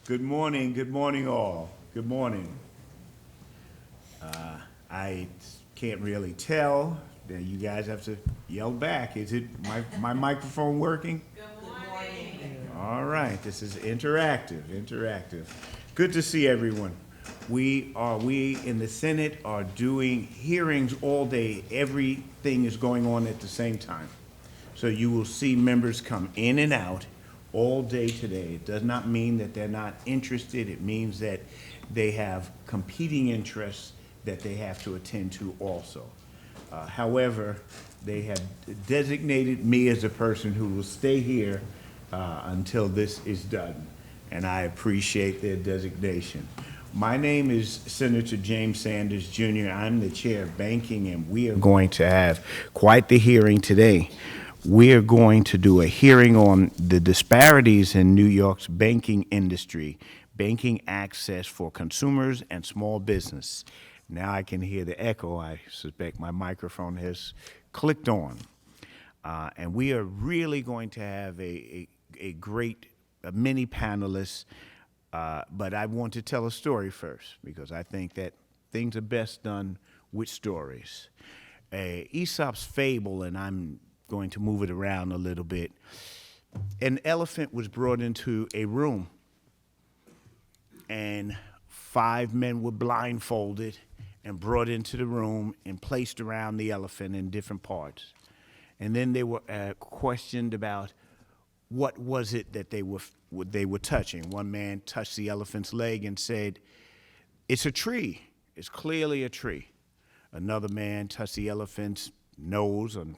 Good morning all. Good morning. I can't really tell. You guys have to yell back. Is it my microphone working? Good morning. All right, this is interactive. Good to see everyone. We in the Senate are doing hearings all day. Everything is going on at the same time. So you will see members come in and out all day today. It does not mean that they're not interested. It means that they have competing interests that they have to attend to also. However, they have designated me as a person who will stay here until this is done, and I appreciate their designation. My name is Senator James Sanders Jr. I'm the chair of banking, and we are going to have quite the hearing today. We are going to do a hearing on the disparities in New York's banking industry, banking access for consumers and small business. Now I can hear the echo. I suspect my microphone has clicked on. And we are really going to have a great many panelists, but I want to tell a story first because I think that things are best done with stories. Aesop's fable, and I'm going to move it around a little bit. An elephant was brought into a room, and 5 men were blindfolded and brought into the room and placed around the elephant in different parts. And then they were questioned about what was it that they were touching. One man touched the elephant's leg and said, "It's a tree. It's clearly a tree." Another man touched the elephant's nose and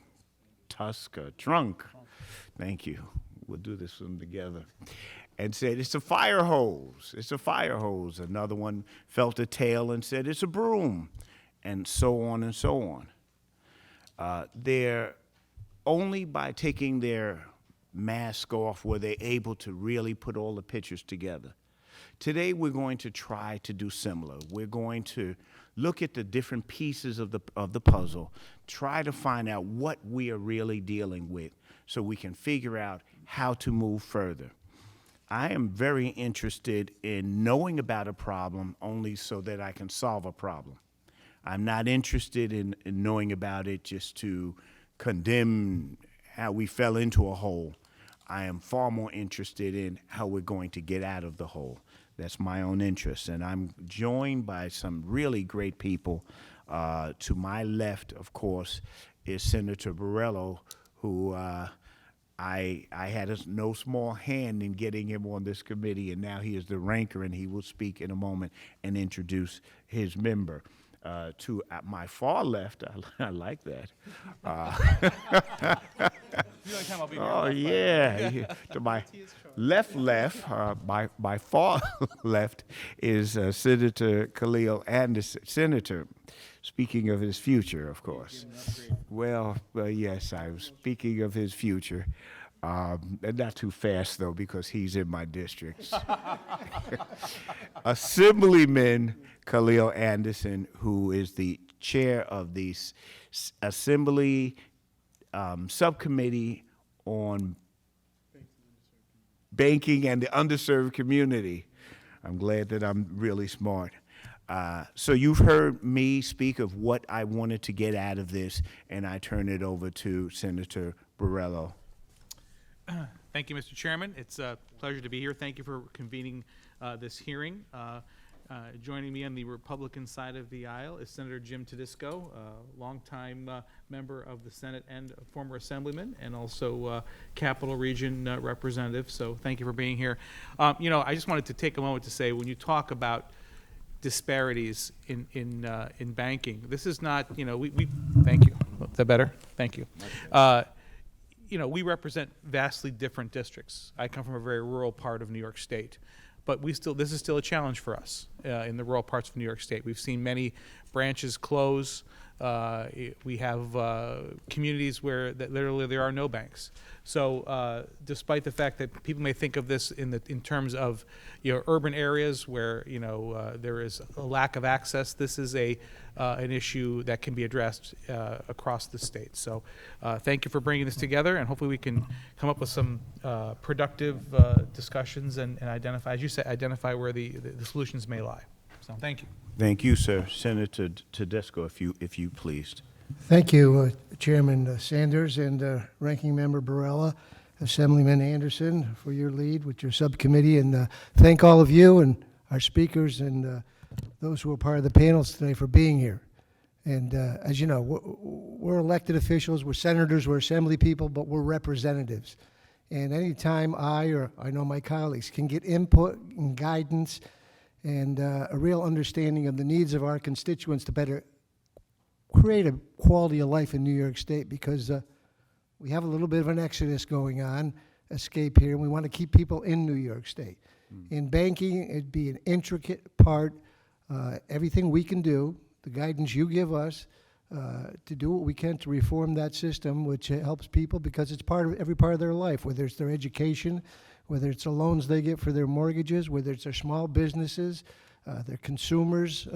tusk or trunk. Thank you. We'll do this one together. And said, "It's a fire hose. It's a fire hose." Another one felt a tail and said, "It's a broom," and so on and so on. They're only by taking their mask off were they able to really put all the pictures together. Today we're going to try to do similar. We're going to look at the different pieces of the puzzle, try to find out what we are really dealing with so we can figure out how to move further. I am very interested in knowing about a problem only so that I can solve a problem. I'm not interested in knowing about it just to condemn how we fell into a hole. I am far more interested in how we're going to get out of the hole. That's my own interest, and I'm joined by some really great people. To my left, of course, is Senator Borrello, who I had no small hand in getting him on this committee, and now he is the ranker, and he will speak in a moment and introduce his member. To my far left, I like that. Oh yeah. To my left, my far left is Senator Khalil Anderson. Senator, speaking of his future, of course. Well, yes, I was speaking of his future. And not too fast, though, because he's in my district. Assemblyman Khalil Anderson, who is the chair of the Assembly Subcommittee on Banking and the Underserved Community. I'm glad that I'm really smart. So you've heard me speak of what I wanted to get out of this, and I turn it over to Senator Borrello. Thank you, Mr. Chairman. It's a pleasure to be here. Thank you for convening this hearing. Joining me on the Republican side of the aisle is Senator Jim Tedisco, a longtime member of the Senate and a former Assemblyman, and also Capital Region representative. So thank you for being here. I just wanted to take a moment to say, when you talk about disparities in banking, this is not, we thank you. Is that better? Thank you. We represent vastly different districts. I come from a very rural part of New York State, but this is still a challenge for us in the rural parts of New York State. We've seen many branches close. We have communities where literally there are no banks. So despite the fact that people may think of this in terms of urban areas where there is a lack of access, this is an issue that can be addressed across the state. So thank you for bringing this together, and hopefully we can come up with some productive discussions and identify, as you said, identify where the solutions may lie. So thank you. Thank you, sir. Senator Tedesco, if you pleased. Thank you, Chairman Sanders and Ranking Member Barella, Assemblyman Anderson, for your lead with your subcommittee, and thank all of you and our speakers and those who are part of the panels today for being here. And as you know, we're elected officials, we're senators, we're assembly people, but we're representatives. And anytime I know my colleagues can get input and guidance and a real understanding of the needs of our constituents to better create a quality of life in New York State, because we have a little bit of an exodus going on, escape here, and we want to keep people in New York State. In banking, it'd be an intricate part, everything we can do, the guidance you give us, to do what we can to reform that system, which helps people because it's part of every part of their life, whether it's their education, whether it's the loans they get for their mortgages, whether it's their small businesses, their consumers.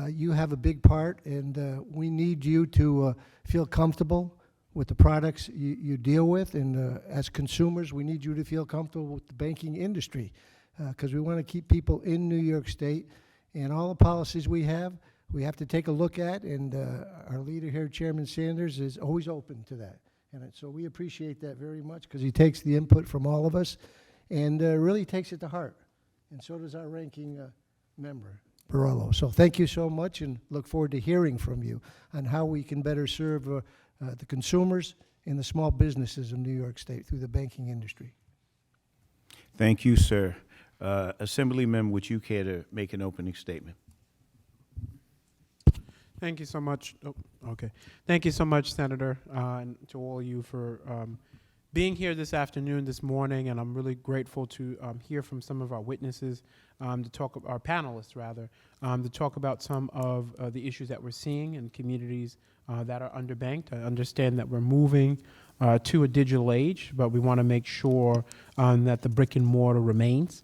You have a big part, and we need you to feel comfortable with the products you deal with, and as consumers, we need you to feel comfortable with the banking industry, because we want to keep people in New York State, and all the policies we have to take a look at, and our leader here, Chairman Sanders, is always open to that. And so we appreciate that very much, because he takes the input from all of us and really takes it to heart. And so does our ranking member, Barello. So thank you so much, and look forward to hearing from you on how we can better serve the consumers and the small businesses of New York State through the banking industry. Thank you, sir. Assemblyman, would you care to make an opening statement? Thank you so much. Oh, okay. Thank you so much, Senator, and to all of you for being here this afternoon, this morning, and I'm really grateful to hear from some of our witnesses, to talk, our panelists rather, to talk about some of the issues that we're seeing in communities that are underbanked. I understand that we're moving to a digital age, but we want to make sure that the brick and mortar remains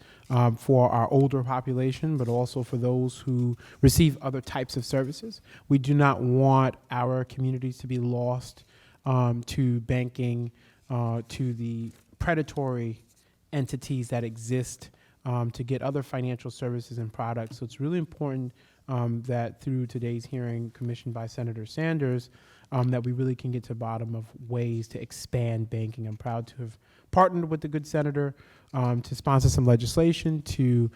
for our older population, but also for those who receive other types of services. We do not want our communities to be lost to banking, to the predatory entities that exist to get other financial services and products. So it's really important that through today's hearing commissioned by Senator Sanders, that we really can get to the bottom of ways to expand banking. I'm proud to have partnered with the good senator to sponsor some legislation to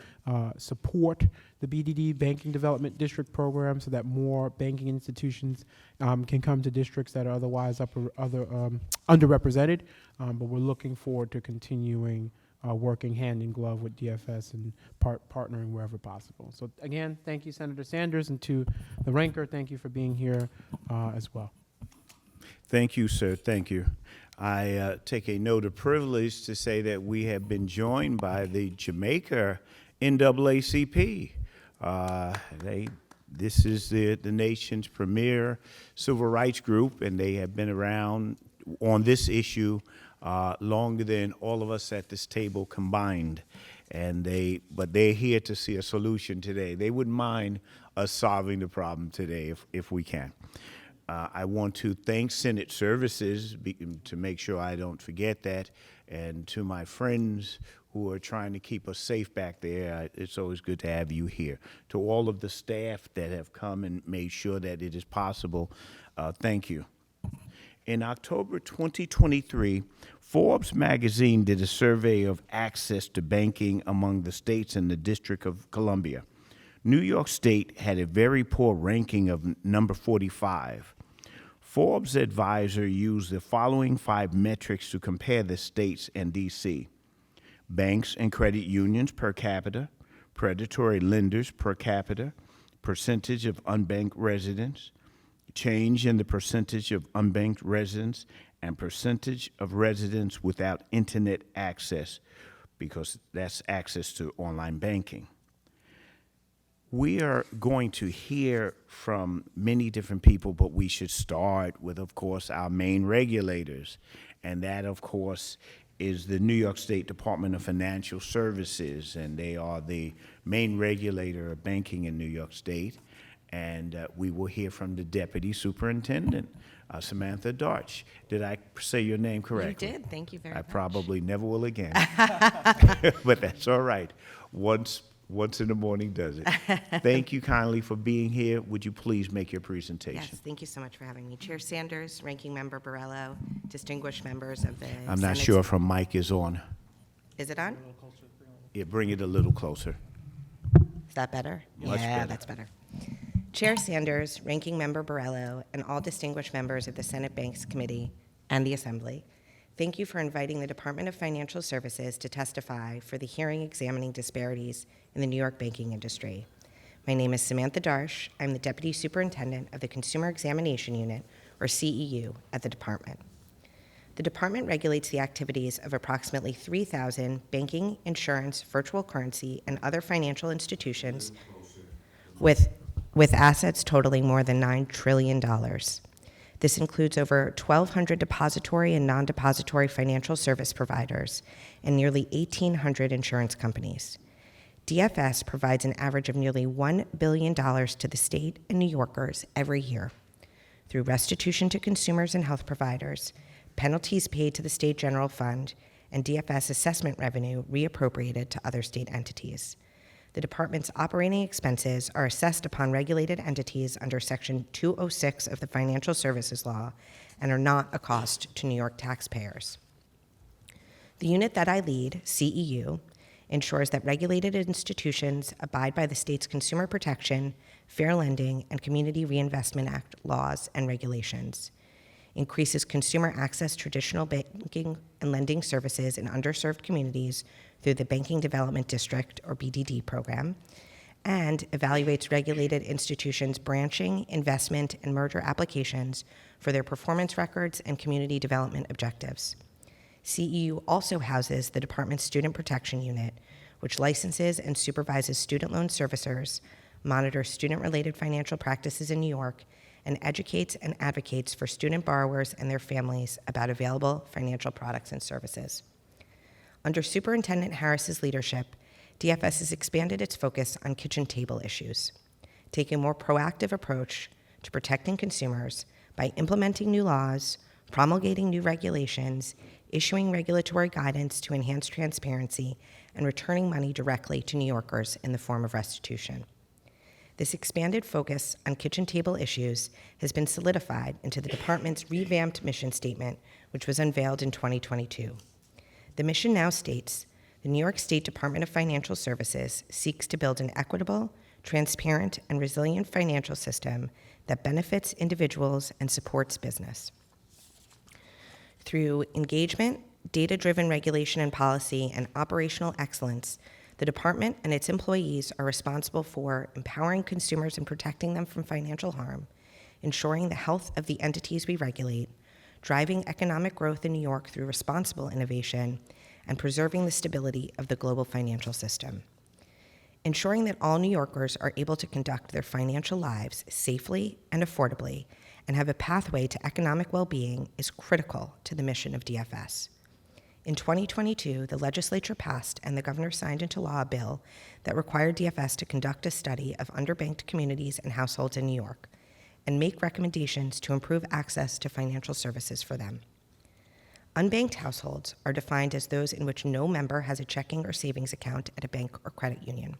support the BDD Banking Development District program so that more banking institutions can come to districts that are otherwise underrepresented. But we're looking forward to continuing working hand in glove with DFS and partnering wherever possible. So again, thank you, Senator Sanders, and to the ranker, thank you for being here as well. Thank you, sir. Thank you. I take a note of privilege to say that we have been joined by the Jamaica NAACP. This is the nation's premier civil rights group, and they have been around on this issue longer than all of us at this table combined. But they're here to see a solution today. They wouldn't mind us solving the problem today if we can. I want to thank Senate Services to make sure I don't forget that, and to my friends who are trying to keep us safe back there. It's always good to have you here. To all of the staff that have come and made sure that it is possible, thank you. In October 2023, Forbes magazine did a survey of access to banking among the states in the District of Columbia. New York State had a very poor ranking of number 45. Forbes advisor used the following 5 metrics to compare the states and D.C. Banks and credit unions per capita, predatory lenders per capita, percentage of unbanked residents, change in the percentage of unbanked residents, and percentage of residents without internet access, because that's access to online banking. We are going to hear from many different people, but we should start with, of course, our main regulators. And that, of course, is the New York State Department of Financial Services, and they are the main regulator of banking in New York State. And we will hear from the Deputy Superintendent, Samantha Darch. Did I say your name correctly? You did. Thank you very I much. probably never will again. But that's all right. Once in the morning does it. Thank you kindly for being here. Would you please make your presentation? Yes, thank you so much for having me. Chair Sanders, Ranking Member Borello, distinguished members of the I'm not Senate- sure if her mic is on. Is it on? Yeah, bring it a little closer. Is that better? Much Yeah, better. that's better. Chair Sanders, Ranking Member Borello, and all distinguished members of the Senate Banks Committee and the Assembly, thank you for inviting the Department of Financial Services to testify for the hearing examining disparities in the New York banking industry. My name is Samantha Darsh. I'm the Deputy Superintendent of the Consumer Examination Unit, or CEU, at the department. The department regulates the activities of approximately 3,000 banking, insurance, virtual currency, and other financial institutions with assets totaling more than $9 trillion. This includes over 1,200 depository and non-depository financial service providers and nearly 1,800 insurance companies. DFS provides an average of nearly $1 billion to the state and New Yorkers every year through restitution to consumers and health providers, penalties paid to the State General Fund, and DFS assessment revenue reappropriated to other state entities. The department's operating expenses are assessed upon regulated entities under Section 206 of the Financial Services Law and are not a cost to New York taxpayers. The unit that I lead, CEU, ensures that regulated institutions abide by the state's Consumer Protection, Fair Lending, and Community Reinvestment Act laws and regulations, increases consumer access to traditional banking and lending services in underserved communities through the Banking Development District, or BDD program, and evaluates regulated institutions' branching, investment, and merger applications for their performance records and community development objectives. CEU also houses the department's Student Protection Unit, which licenses and supervises student loan servicers, monitors student-related financial practices in New York, and educates and advocates for student borrowers and their families about available financial products and services. Under Superintendent Harris's leadership, DFS has expanded its focus on kitchen table issues, taking a more proactive approach to protecting consumers by implementing new laws, promulgating new regulations, issuing regulatory guidance to enhance transparency, and returning money directly to New Yorkers in the form of restitution. This expanded focus on kitchen table issues has been solidified into the department's revamped mission statement, which was unveiled in 2022. The mission now states, the New York State Department of Financial Services seeks to build an equitable, transparent, and resilient financial system that benefits individuals and supports business. Through engagement, data-driven regulation and policy, and operational excellence, the department and its employees are responsible for empowering consumers and protecting them from financial harm, ensuring the health of the entities we regulate, driving economic growth in New York through responsible innovation, and preserving the stability of the global financial system. Ensuring that all New Yorkers are able to conduct their financial lives safely and affordably and have a pathway to economic well-being is critical to the mission of DFS. In 2022, the legislature passed and the governor signed into law a bill that required DFS to conduct a study of underbanked communities and households in New York and make recommendations to improve access to financial services for them. Unbanked households are defined as those in which no member has a checking or savings account at a bank or credit union.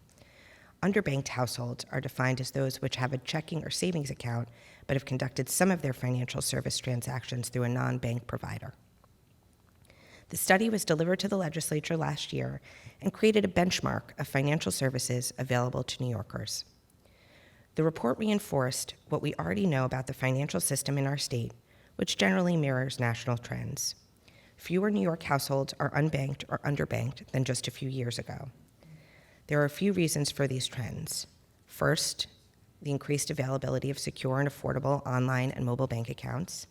Underbanked households are defined as those which have a checking or savings account but have conducted some of their financial service transactions through a non-bank provider. The study was delivered to the legislature last year and created a benchmark of financial services available to New Yorkers. The report reinforced what we already know about the financial system in our state, which generally mirrors national trends. Fewer New York households are unbanked or underbanked than just a few years ago. There are a few reasons for these trends. First, the increased availability of secure and affordable online and mobile bank accounts.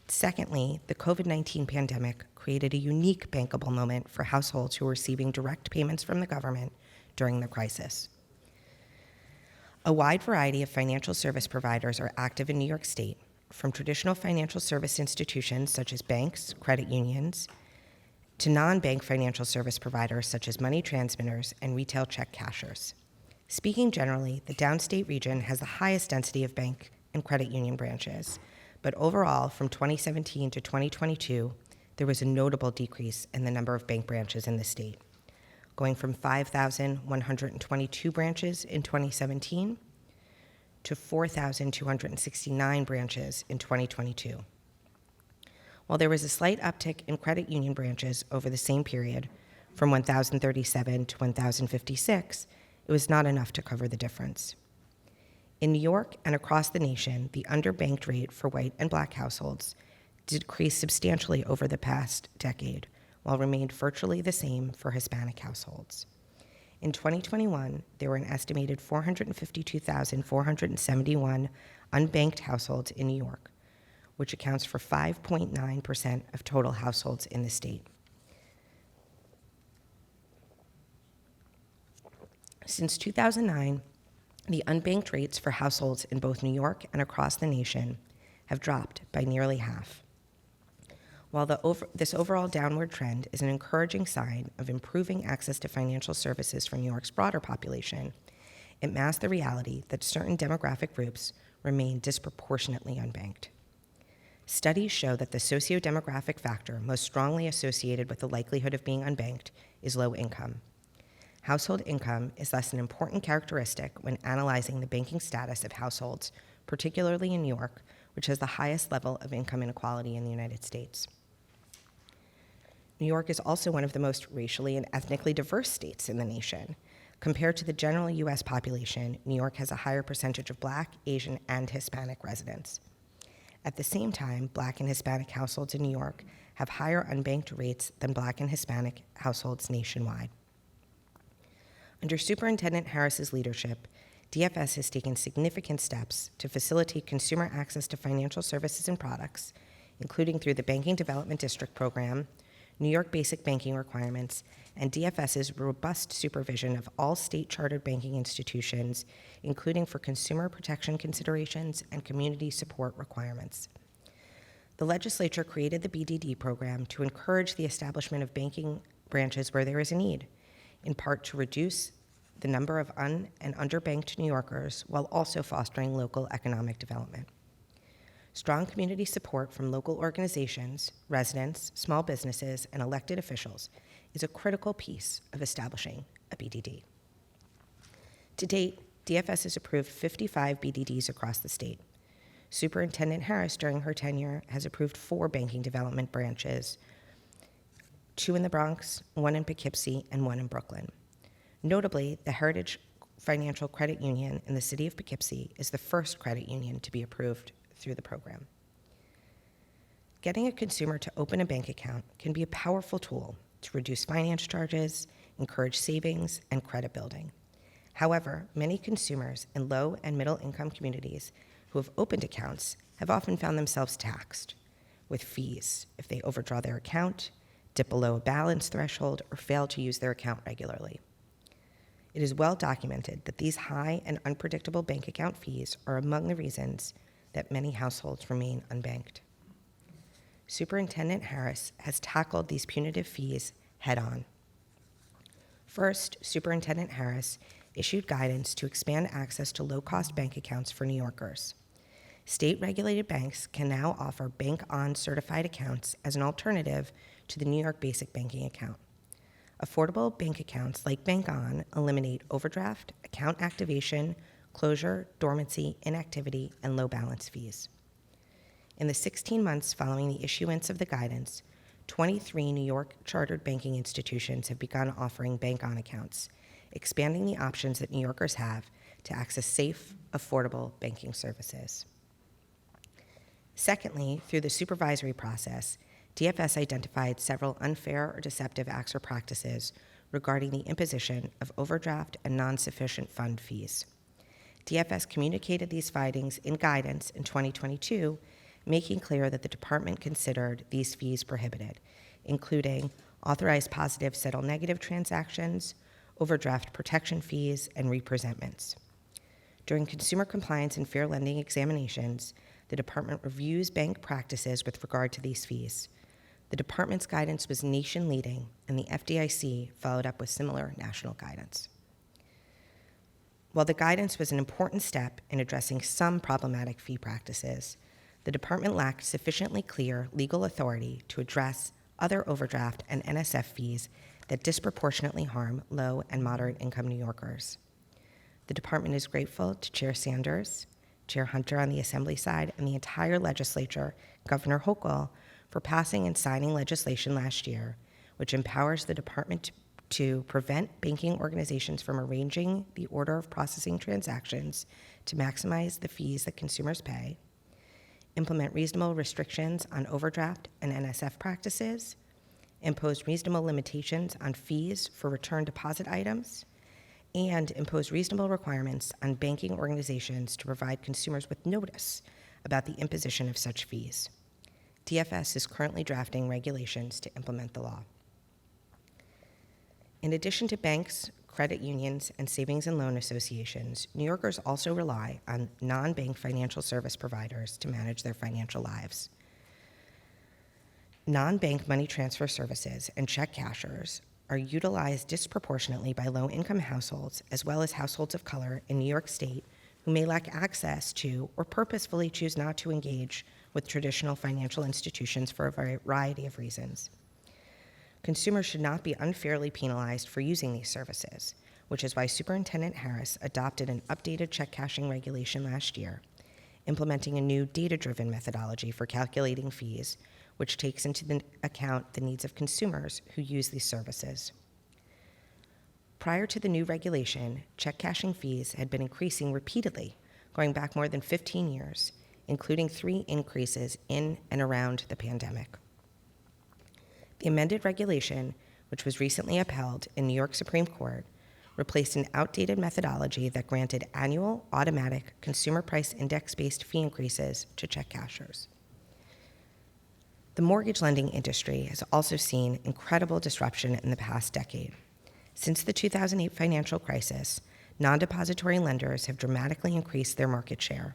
Secondly, the COVID-19 pandemic created a unique bankable moment for households who were receiving direct payments from the government during the crisis. A wide variety of financial service providers are active in New York State, from traditional financial service institutions such as banks, credit unions, to non-bank financial service providers such as money transmitters and retail check cashers. Speaking generally, the downstate region has the highest density of bank and credit union branches, but overall, from 2017 to 2022, there was a notable decrease in the number of bank branches in the state, going from 5,122 branches in 2017 to 4,269 branches in 2022. While there was a slight uptick in credit union branches over the same period, from 1,037 to 1,056, it was not enough to cover the difference. In New York and across the nation, the underbanked rate for white and black households decreased substantially over the past decade, while remained virtually the same for Hispanic households. In 2021, there were an estimated 452,471 unbanked households in New York, which accounts for 5.9% of total households in the state. Since 2009, the unbanked rates for households in both New York and across the nation have dropped by nearly half. While this overall downward trend is an encouraging sign of improving access to financial services for New York's broader population, it masks the reality that certain demographic groups remain disproportionately unbanked. Studies show that the socio-demographic factor most strongly associated with the likelihood of being unbanked is low income. Household income is thus an important characteristic when analyzing the banking status of households, particularly in New York, which has the highest level of income inequality in the United States. New York is also one of the most racially and ethnically diverse states in the nation. Compared to the general U.S. population, New York has a higher percentage of Black, Asian, and Hispanic residents. At the same time, Black and Hispanic households in New York have higher unbanked rates than Black and Hispanic households nationwide. Under Superintendent Harris's leadership, DFS has taken significant steps to facilitate consumer access to financial services and products, including through the Banking Development District Program, New York Basic Banking Requirements, and DFS's robust supervision of all state-chartered banking institutions, including for consumer protection considerations and community support requirements. The legislature created the BDD program to encourage the establishment of banking branches where there is a need, in part to reduce the number of and underbanked New Yorkers while also fostering local economic development. Strong community support from local organizations, residents, small businesses, and elected officials is a critical piece of establishing a BDD. To date, DFS has approved 55 BDDs across the state. Superintendent Harris, during her tenure, has approved 4 banking development branches, 2 in the Bronx, 1 in Poughkeepsie, and 1 in Brooklyn. Notably, the Heritage Financial Credit Union in the city of Poughkeepsie is the first credit union to be approved through the program. Getting a consumer to open a bank account can be a powerful tool to reduce finance charges, encourage savings, and credit building. However, many consumers in low and middle income communities who have opened accounts have often found themselves taxed with fees if they overdraw their account, dip below a balance threshold, or fail to use their account regularly. It is well documented that these high and unpredictable bank account fees are among the reasons that many households remain unbanked. Superintendent Harris has tackled these punitive fees head-on. First, Superintendent Harris issued guidance to expand access to low-cost bank accounts for New Yorkers. State-regulated banks can now offer Bank-On certified accounts as an alternative to the New York Basic Banking account. Affordable bank accounts like Bank-On eliminate overdraft, account activation, closure, dormancy, inactivity, and low balance fees. In the 16 months following the issuance of the guidance, 23 New York chartered banking institutions have begun offering Bank-On accounts, expanding the options that New Yorkers have to access safe, affordable banking services. Secondly, through the supervisory process, DFS identified several unfair or deceptive acts or practices regarding the imposition of overdraft and non-sufficient fund fees. DFS communicated these findings in guidance in 2022, making clear that the department considered these fees prohibited, including authorized positive settle negative transactions, overdraft protection fees, and representments. During consumer compliance and fair lending examinations, the department reviews bank practices with regard to these fees. The department's guidance was nation-leading, and the FDIC followed up with similar national guidance. While the guidance was an important step in addressing some problematic fee practices, the department lacked sufficiently clear legal authority to address other overdraft and NSF fees that disproportionately harm low and moderate income New Yorkers. The department is grateful to Chair Sanders, Chair Hunter on the Assembly side, and the entire legislature, Governor Hochul, for passing and signing legislation last year, which empowers the department to prevent banking organizations from arranging the order of processing transactions to maximize the fees that consumers pay, implement reasonable restrictions on overdraft and NSF practices, impose reasonable limitations on fees for return deposit items, and impose reasonable requirements on banking organizations to provide consumers with notice about the imposition of such fees. DFS is currently drafting regulations to implement the law. In addition to banks, credit unions, and savings and loan associations, New Yorkers also rely on non-bank financial service providers to manage their financial lives. Non-bank money transfer services and check cashers are utilized disproportionately by low-income households as well as households of color in New York State who may lack access to or purposefully choose not to engage with traditional financial institutions for a variety of reasons. Consumers should not be unfairly penalized for using these services, which is why Superintendent Harris adopted an updated check cashing regulation last year, implementing a new data-driven methodology for calculating fees, which takes into account the needs of consumers who use these services. Prior to the new regulation, check cashing fees had been increasing repeatedly, going back more than 15 years, including 3 increases in and around the pandemic. The amended regulation, which was recently upheld in New York Supreme Court, replaced an outdated methodology that granted annual automatic consumer price index-based fee increases to check cashers. The mortgage lending industry has also seen incredible disruption in the past decade. Since the 2008 financial crisis, non-depository lenders have dramatically increased their market share.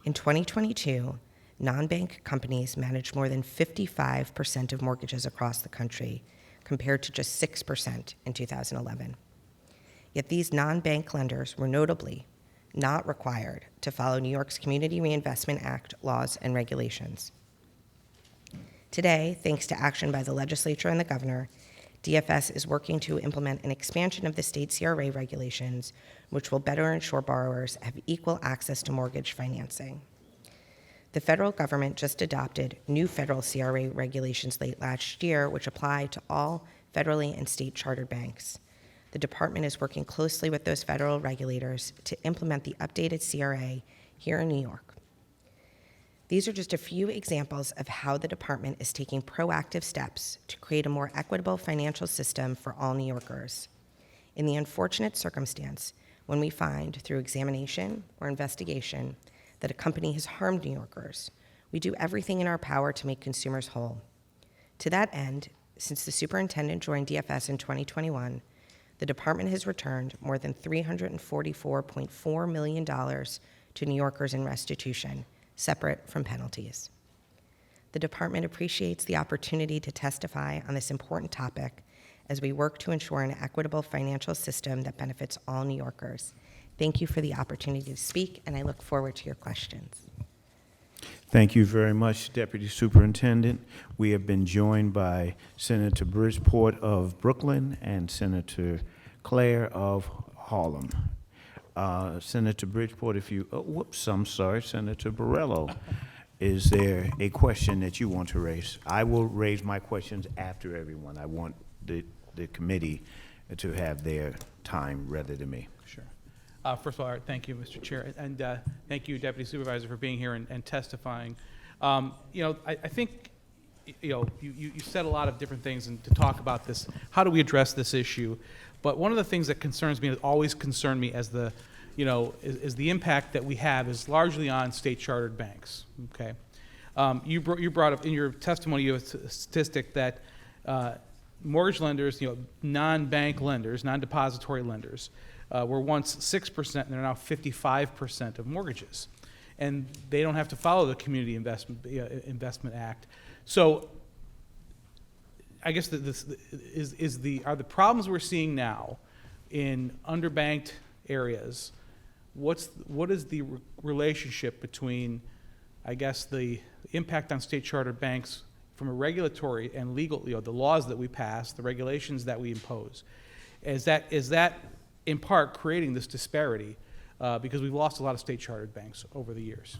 In 2022, non-bank companies managed more than 55% of mortgages across the country, compared to just 6% in 2011. Yet these non-bank lenders were notably not required to follow New York's Community Reinvestment Act laws and regulations. Today, thanks to action by the legislature and the governor, DFS is working to implement an expansion of the state CRA regulations, which will better ensure borrowers have equal access to mortgage financing. The federal government just adopted new federal CRA regulations late last year, which apply to all federally and state chartered banks. The department is working closely with those federal regulators to implement the updated CRA here in New York. These are just a few examples of how the department is taking proactive steps to create a more equitable financial system for all New Yorkers. In the unfortunate circumstance when we find, through examination or investigation, that a company has harmed New Yorkers, we do everything in our power to make consumers whole. To that end, since the superintendent joined DFS in 2021, the department has returned more than $344.4 million to New Yorkers in restitution, separate from penalties. The department appreciates the opportunity to testify on this important topic as we work to ensure an equitable financial system that benefits all New Yorkers. Thank you for the opportunity to speak, and I look forward to your questions. Thank you very much, Deputy Superintendent. We have been joined by Senator Bridgeport of Brooklyn and Senator Claire of Harlem. Senator Bridgeport, if you, I'm sorry, Senator Borrello, is there a question that you want to raise? I will raise my questions after everyone. I want the committee to have their time rather than me. Sure. First of all, thank you, Mr. Chair, and thank you, Deputy Supervisor, for being here and testifying. I think, you said a lot of different things and to talk about this. How do we address this issue? But one of the things that concerns me, that always concerned me, as the, is the impact that we have is largely on state chartered banks. Okay, you brought up in your testimony, you have a statistic that mortgage lenders, non-bank lenders, non-depository lenders, were once 6%, and they're now 55% of mortgages. And they don't have to follow the Community Investment Act. So I guess are the problems we're seeing now in underbanked areas, what is the relationship between, I guess, the impact on state chartered banks from a regulatory and legal, the laws that we pass, the regulations that we impose? Is that in part creating this disparity because we've lost a lot of state chartered banks over the years?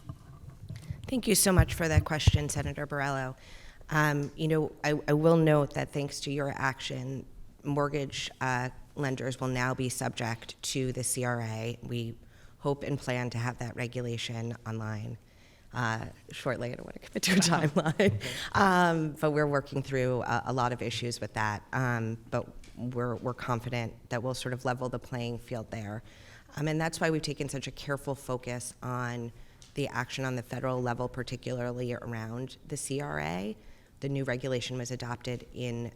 Thank you so much for that question, Senator Borrello. I will note that thanks to your action, mortgage lenders will now be subject to the CRA. We hope and plan to have that regulation online shortly. I don't want to commit to a timeline, but we're working through a lot of issues with that. But we're confident that we'll sort of level the playing field there. And that's why we've taken such a careful focus on the action on the federal level, particularly around the CRA. The new regulation was adopted in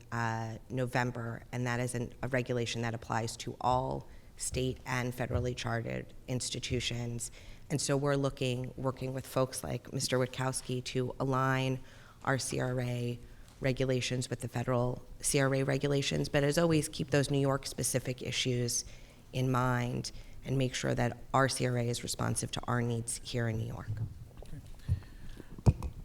November, and that is a regulation that applies to all state and federally chartered institutions. And so we're working with folks like Mr. Witkowski to align our CRA regulations with the federal CRA regulations, but as always, keep those New York-specific issues in mind and make sure that our CRA is responsive to our needs here in New York.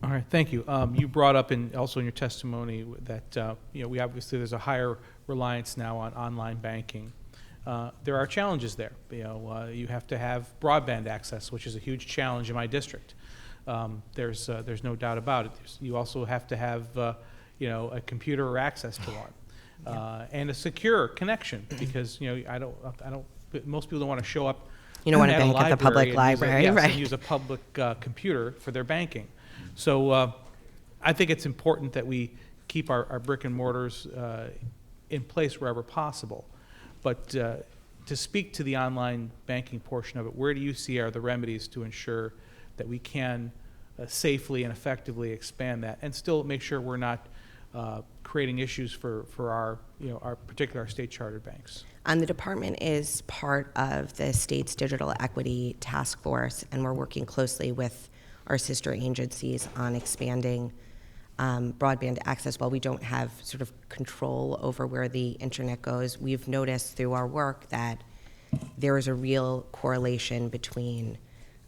All right, thank you. You brought up also in your testimony that we obviously there's a higher reliance now on online banking. There are challenges there. You have to have broadband access, which is a huge challenge in my district. There's no doubt about it. You also have to have a computer or access to one, and a secure connection because most people don't want to show up. You don't want to bank at the public library, right? And use a public computer for their banking. So I think it's important that we keep our brick and mortars in place wherever possible. But to speak to the online banking portion of it, where do you see are the remedies to ensure that we can safely and effectively expand that and still make sure we're not creating issues for our particular state chartered banks? The department is part of the state's digital equity task force, and we're working closely with our sister agencies on expanding broadband access. While we don't have sort of control over where the internet goes, we've noticed through our work that there is a real correlation between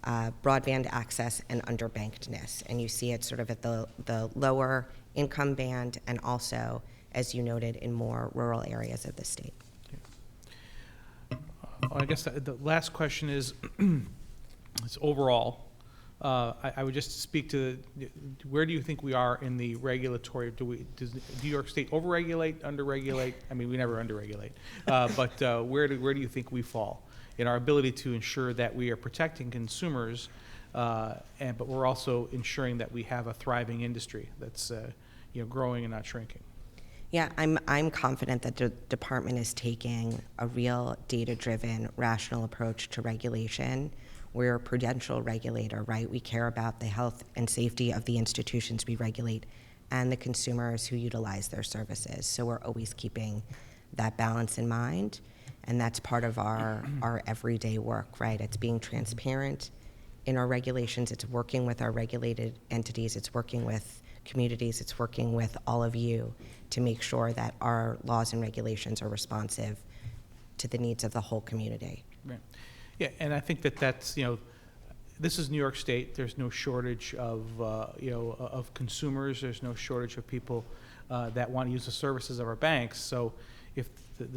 broadband access and underbankedness, and you see it sort of at the lower income band and also, as you noted, in more rural areas of the state. I guess the last question is, it's overall. I would just speak to where do you think we are in the regulatory? Does New York State overregulate, underregulate? I mean, we never underregulate, but where do you think we fall in our ability to ensure that we are protecting consumers, but we're also ensuring that we have a thriving industry that's growing and not shrinking? Yeah, I'm confident that the department is taking a real data-driven, rational approach to regulation. We're a prudential regulator, right? We care about the health and safety of the institutions we regulate and the consumers who utilize their services. So we're always keeping that balance in mind, and that's part of our everyday work, right? It's being transparent in our regulations. It's working with our regulated entities. It's working with communities. It's working with all of you to make sure that our laws and regulations are responsive to the needs of the whole community. Right. Yeah, and I think that's this is New York State. There's no shortage of of consumers. There's no shortage of people that want to use the services of our banks. So, if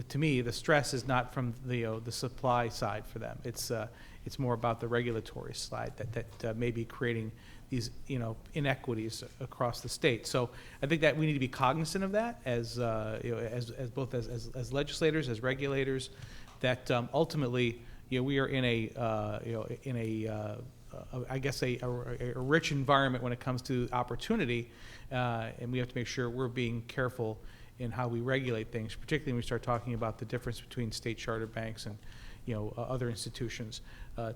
to me the stress is not from the supply side for them. It's more about the regulatory side that may be creating these inequities across the state. So I think that we need to be cognizant of that as both as legislators, as regulators, that ultimately we are in I guess a rich environment when it comes to opportunity, and we have to make sure we're being careful in how we regulate things, particularly when we start talking about the difference between state chartered banks and other institutions,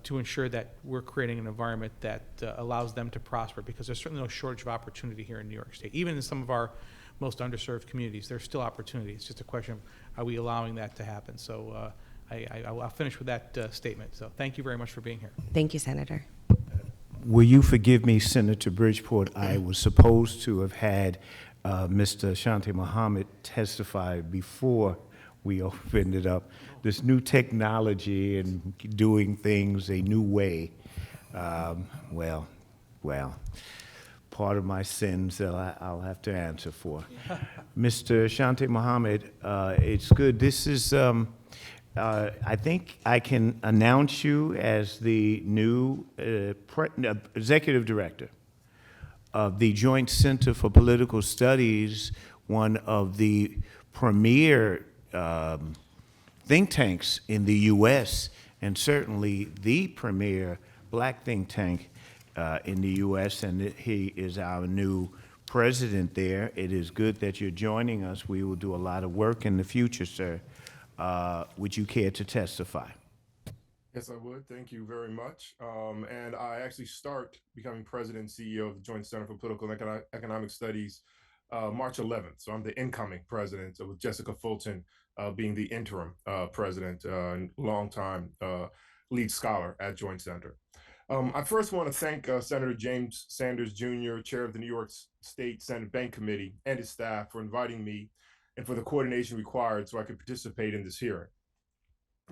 to ensure that we're creating an environment that allows them to prosper, because there's certainly no shortage of opportunity here in New York State. Even in some of our most underserved communities, there's still opportunity. It's just a question of are we allowing that to happen. So I'll finish with that statement. So thank you very much for being here. Thank you, Senator. Will you forgive me, Senator Bridgeport? I was supposed to have had Mr. Ashanti Muhammad testify before we opened it up. This new technology and doing things a new way, well, part of my sins that I'll have to answer for. Mr. Ashanti Muhammad, it's good. This is, I think I can announce you as the new executive director of the Joint Center for Political Studies, one of the premier think tanks in the U.S., and certainly the premier black think tank in the U.S., and he is our new president there. It is good that you're joining us. We will do a lot of work in the future, sir. Would you care to testify? Yes, I would. Thank you very much. And I actually start becoming president and CEO of the Joint Center for Political and Economic Studies March 11th. So I'm the incoming president, with Jessica Fulton being the interim president and longtime lead scholar at Joint Center. I first want to thank Senator James Sanders Jr., chair of the New York State Senate Bank Committee, and his staff for inviting me and for the coordination required so I could participate in this hearing.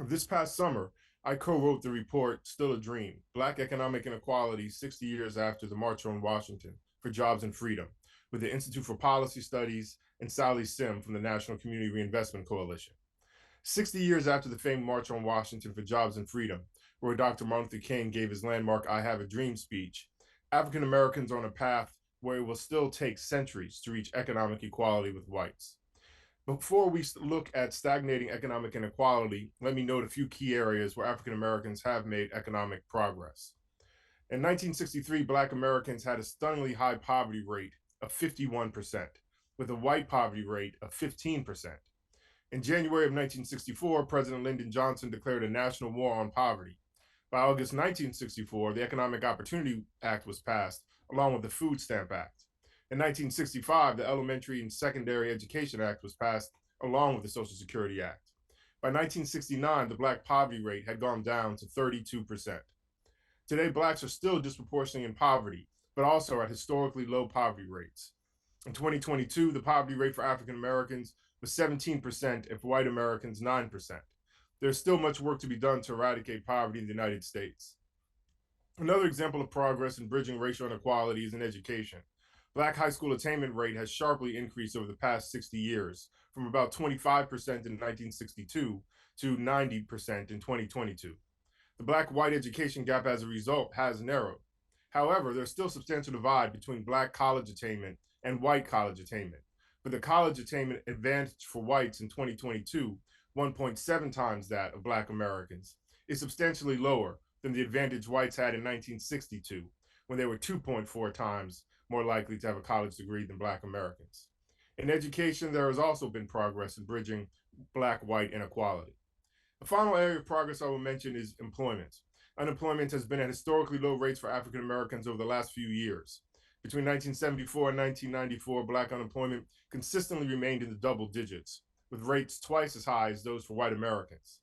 This past summer, I co-wrote the report, Still a Dream, Black Economic Inequality 60 Years After the March on Washington for Jobs and Freedom, with the Institute for Policy Studies and Sally Sim from the National Community Reinvestment Coalition. 60 years after the famed March on Washington for Jobs and Freedom, where Dr. Martin Luther King gave his landmark I Have a Dream speech, African Americans are on a path where it will still take centuries to reach economic equality with whites. Before we look at stagnating economic inequality, let me note a few key areas where African Americans have made economic progress. In 1963, Black Americans had a stunningly high poverty rate of 51%, with a white poverty rate of 15%. In January of 1964, President Lyndon Johnson declared a national war on poverty. By August 1964, the Economic Opportunity Act was passed, along with the Food Stamp Act. In 1965, the Elementary and Secondary Education Act was passed, along with the Social Security Act. By 1969, the Black poverty rate had gone down to 32%. Today, Blacks are still disproportionately in poverty, but also at historically low poverty rates. In 2022, the poverty rate for African Americans was 17% and for white Americans 9%. There's still much work to be done to eradicate poverty in the United States. Another example of progress in bridging racial inequality is in education. Black high school attainment rate has sharply increased over the past 60 years, from about 25% in 1962 to 90% in 2022. The Black-white education gap as a result has narrowed. However, there's still a substantial divide between Black college attainment and white college attainment. For the college attainment advantage for whites in 2022, 1.7 times that of Black Americans, is substantially lower than the advantage whites had in 1962, when they were 2.4 times more likely to have a college degree than Black Americans. In education, there has also been progress in bridging Black-white inequality. The final area of progress I will mention is employment. Unemployment has been at historically low rates for African Americans over the last few years. Between 1974 and 1994, Black unemployment consistently remained in the double digits, with rates twice as high as those for white Americans.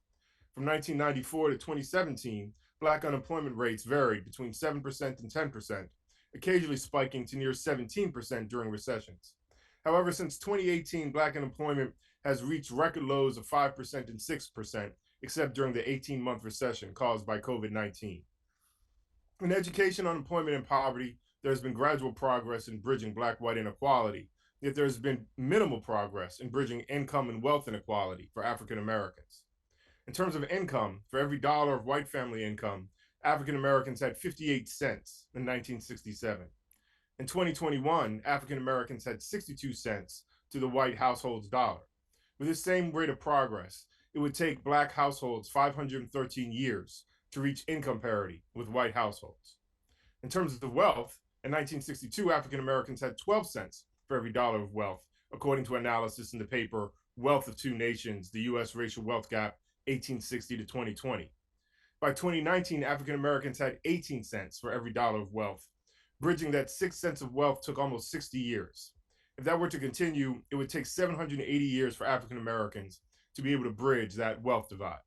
From 1994 to 2017, Black unemployment rates varied between 7% and 10%, occasionally spiking to near 17% during recessions. However, since 2018, Black unemployment has reached record lows of 5% and 6%, except during the 18-month recession caused by COVID-19. In education, unemployment, and poverty, there has been gradual progress in bridging Black-white inequality, yet there has been minimal progress in bridging income and wealth inequality for African Americans. In terms of income, for every dollar of white family income, African Americans had 58 cents in 1967. In 2021, African Americans had 62 cents to the white household's dollar. With this same rate of progress, it would take Black households 513 years to reach income parity with white households. In terms of the wealth, in 1962, African Americans had 12 cents for every dollar of wealth, according to analysis in the paper Wealth of Two Nations, the U.S. Racial Wealth Gap, 1860 to 2020. By 2019, African Americans had 18 cents for every dollar of wealth. Bridging that 6 cents of wealth took almost 60 years. If that were to continue, it would take 780 years for African Americans to be able to bridge that wealth divide.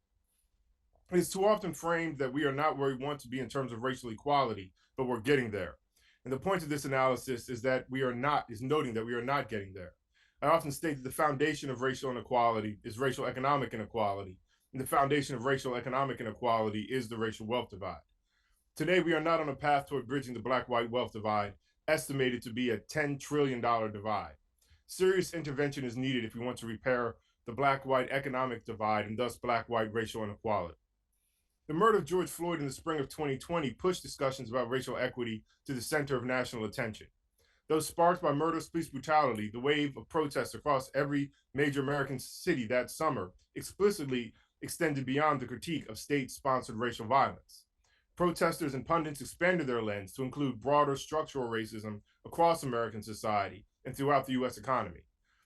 It is too often framed that we are not where we want to be in terms of racial equality, but we're getting there. And the point of this analysis is that noting that we are not getting there. I often state that the foundation of racial inequality is racial economic inequality, and the foundation of racial economic inequality is the racial wealth divide. Today, we are not on a path toward bridging the black-white wealth divide, estimated to be a $10 trillion divide. Serious intervention is needed if we want to repair the black-white economic divide and thus black-white racial inequality. The murder of George Floyd in the spring of 2020 pushed discussions about racial equity to the center of national attention. Though sparked by murderous police brutality, the wave of protests across every major American city that summer explicitly extended beyond the critique of state-sponsored racial violence. Protesters and pundits expanded their lens to include broader structural racism across American society and throughout the U.S. economy.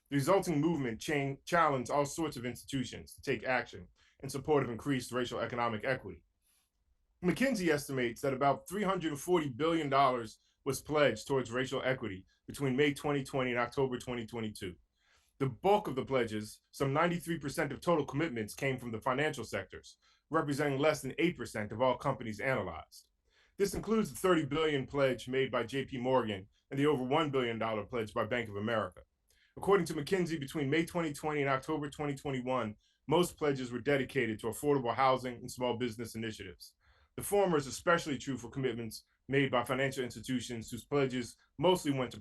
The resulting movement challenged all sorts of institutions to take action in support of increased racial economic equity. McKinsey estimates that about $340 billion was pledged towards racial equity between May 2020 and October 2022. The bulk of the pledges, some 93% of total commitments, came from the financial sectors, representing less than 8% of all companies analyzed. This includes the $30 billion pledge made by JP Morgan and the over $1 billion pledge by Bank of America. According to McKinsey, between May 2020 and October 2021, most pledges were dedicated to affordable housing and small business initiatives. The former is especially true for commitments made by financial institutions whose pledges mostly went to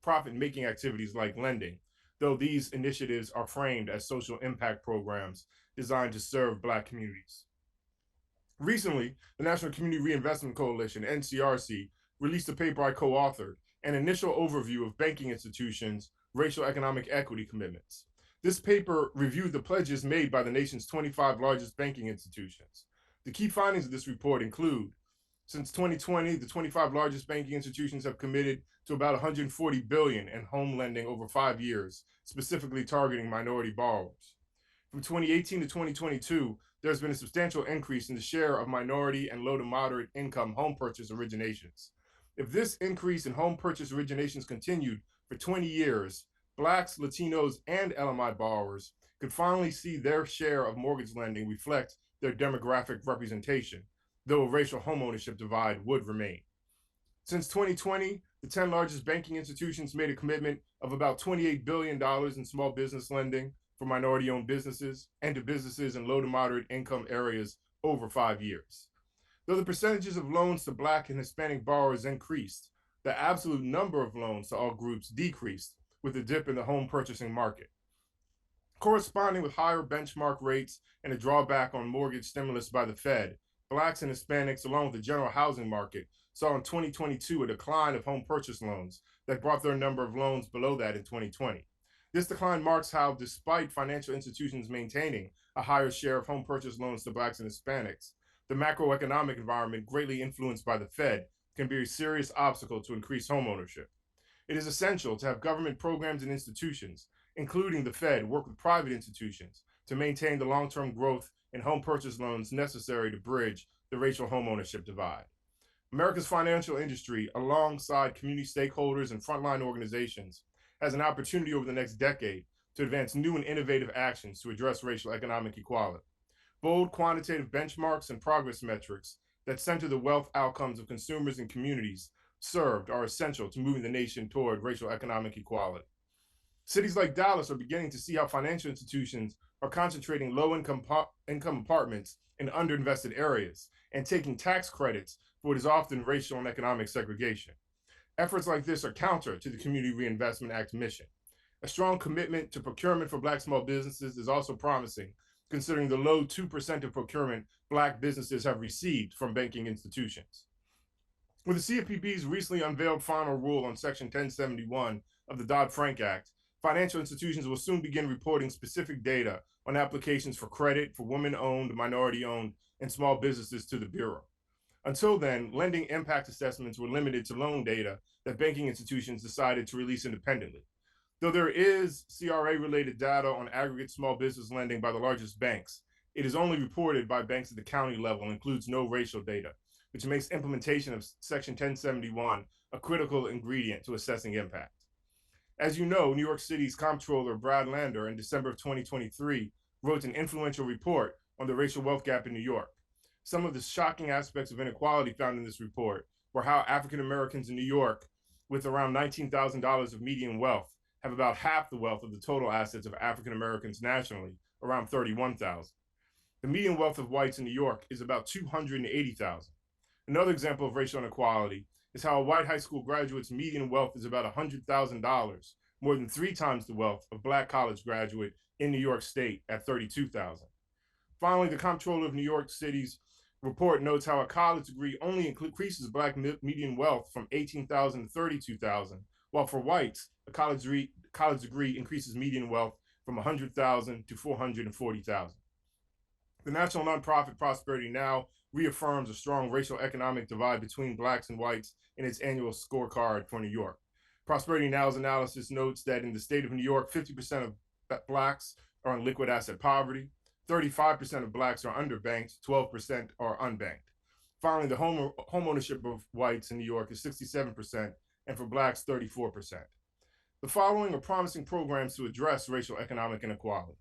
profit-making activities like lending, though these initiatives are framed as social impact programs designed to serve Black communities. Recently, the National Community Reinvestment Coalition, NCRC, released a paper I co-authored, an initial overview of banking institutions' racial economic equity commitments. This paper reviewed the pledges made by the nation's 25 largest banking institutions. The key findings of this report include, since 2020, the 25 largest banking institutions have committed to about $140 billion in home lending over 5 years, specifically targeting minority borrowers. From 2018 to 2022, there's been a substantial increase in the share of minority and low to moderate income home purchase originations. If this increase in home purchase originations continued for 20 years, Blacks, Latinos, and LMI borrowers could finally see their share of mortgage lending reflect their demographic representation, though a racial homeownership divide would remain. Since 2020, the 10 largest banking institutions made a commitment of about $28 billion in small business lending for minority-owned businesses and to businesses in low to moderate income areas over 5 years. Though the percentages of loans to Black and Hispanic borrowers increased, the absolute number of loans to all groups decreased with a dip in the home purchasing market. Corresponding with higher benchmark rates and a drawback on mortgage stimulus by the Fed, Blacks and Hispanics, along with the general housing market, saw in 2022 a decline of home purchase loans that brought their number of loans below that in 2020. This decline marks how, despite financial institutions maintaining a higher share of home purchase loans to Blacks and Hispanics, the macroeconomic environment, greatly influenced by the Fed, can be a serious obstacle to increase homeownership. It is essential to have government programs and institutions, including the Fed, work with private institutions to maintain the long-term growth in home purchase loans necessary to bridge the racial homeownership divide. America's financial industry, alongside community stakeholders and frontline organizations, has an opportunity over the next decade to advance new and innovative actions to address racial economic equality. Bold quantitative benchmarks and progress metrics that center the wealth outcomes of consumers and communities served are essential to moving the nation toward racial economic equality. Cities like Dallas are beginning to see how financial institutions are concentrating low-income apartments in underinvested areas and taking tax credits for what is often racial and economic segregation. Efforts like this are counter to the Community Reinvestment Act mission. A strong commitment to procurement for Black small businesses is also promising, considering the low 2% of procurement Black businesses have received from banking institutions. With the CFPB's recently unveiled final rule on Section 1071 of the Dodd-Frank Act, financial institutions will soon begin reporting specific data on applications for credit for women-owned, minority-owned, and small businesses to the Bureau. Until then, lending impact assessments were limited to loan data that banking institutions decided to release independently. Though there is CRA-related data on aggregate small business lending by the largest banks, it is only reported by banks at the county level and includes no racial data, which makes implementation of Section 1071 a critical ingredient to assessing impact. As you know, New York City's comptroller, Brad Lander, in December of 2023, wrote an influential report on the racial wealth gap in New York. Some of the shocking aspects of inequality found in this report were how African Americans in New York, with around $19,000 of median wealth, have about half the wealth of the total assets of African Americans nationally, around 31,000. The median wealth of whites in New York is about 280,000. Another example of racial inequality is how a white high school graduate's median wealth is about $100,000, more than 3 times the wealth of Black college graduate in New York State at 32,000. Finally, the Comptroller of New York City's report notes how a college degree only increases Black median wealth from 18,000 to 32,000, while for whites, a college degree increases median wealth from 100,000 to 440,000. The national nonprofit Prosperity Now reaffirms a strong racial economic divide between Blacks and whites in its annual scorecard for New York. Prosperity Now's analysis notes that in the state of New York, 50% of Blacks are in liquid asset poverty, 35% of Blacks are underbanked, 12% are unbanked. Finally, the home ownership of whites in New York is 67%, and for Blacks, 34%. The following are promising programs to address racial economic inequality.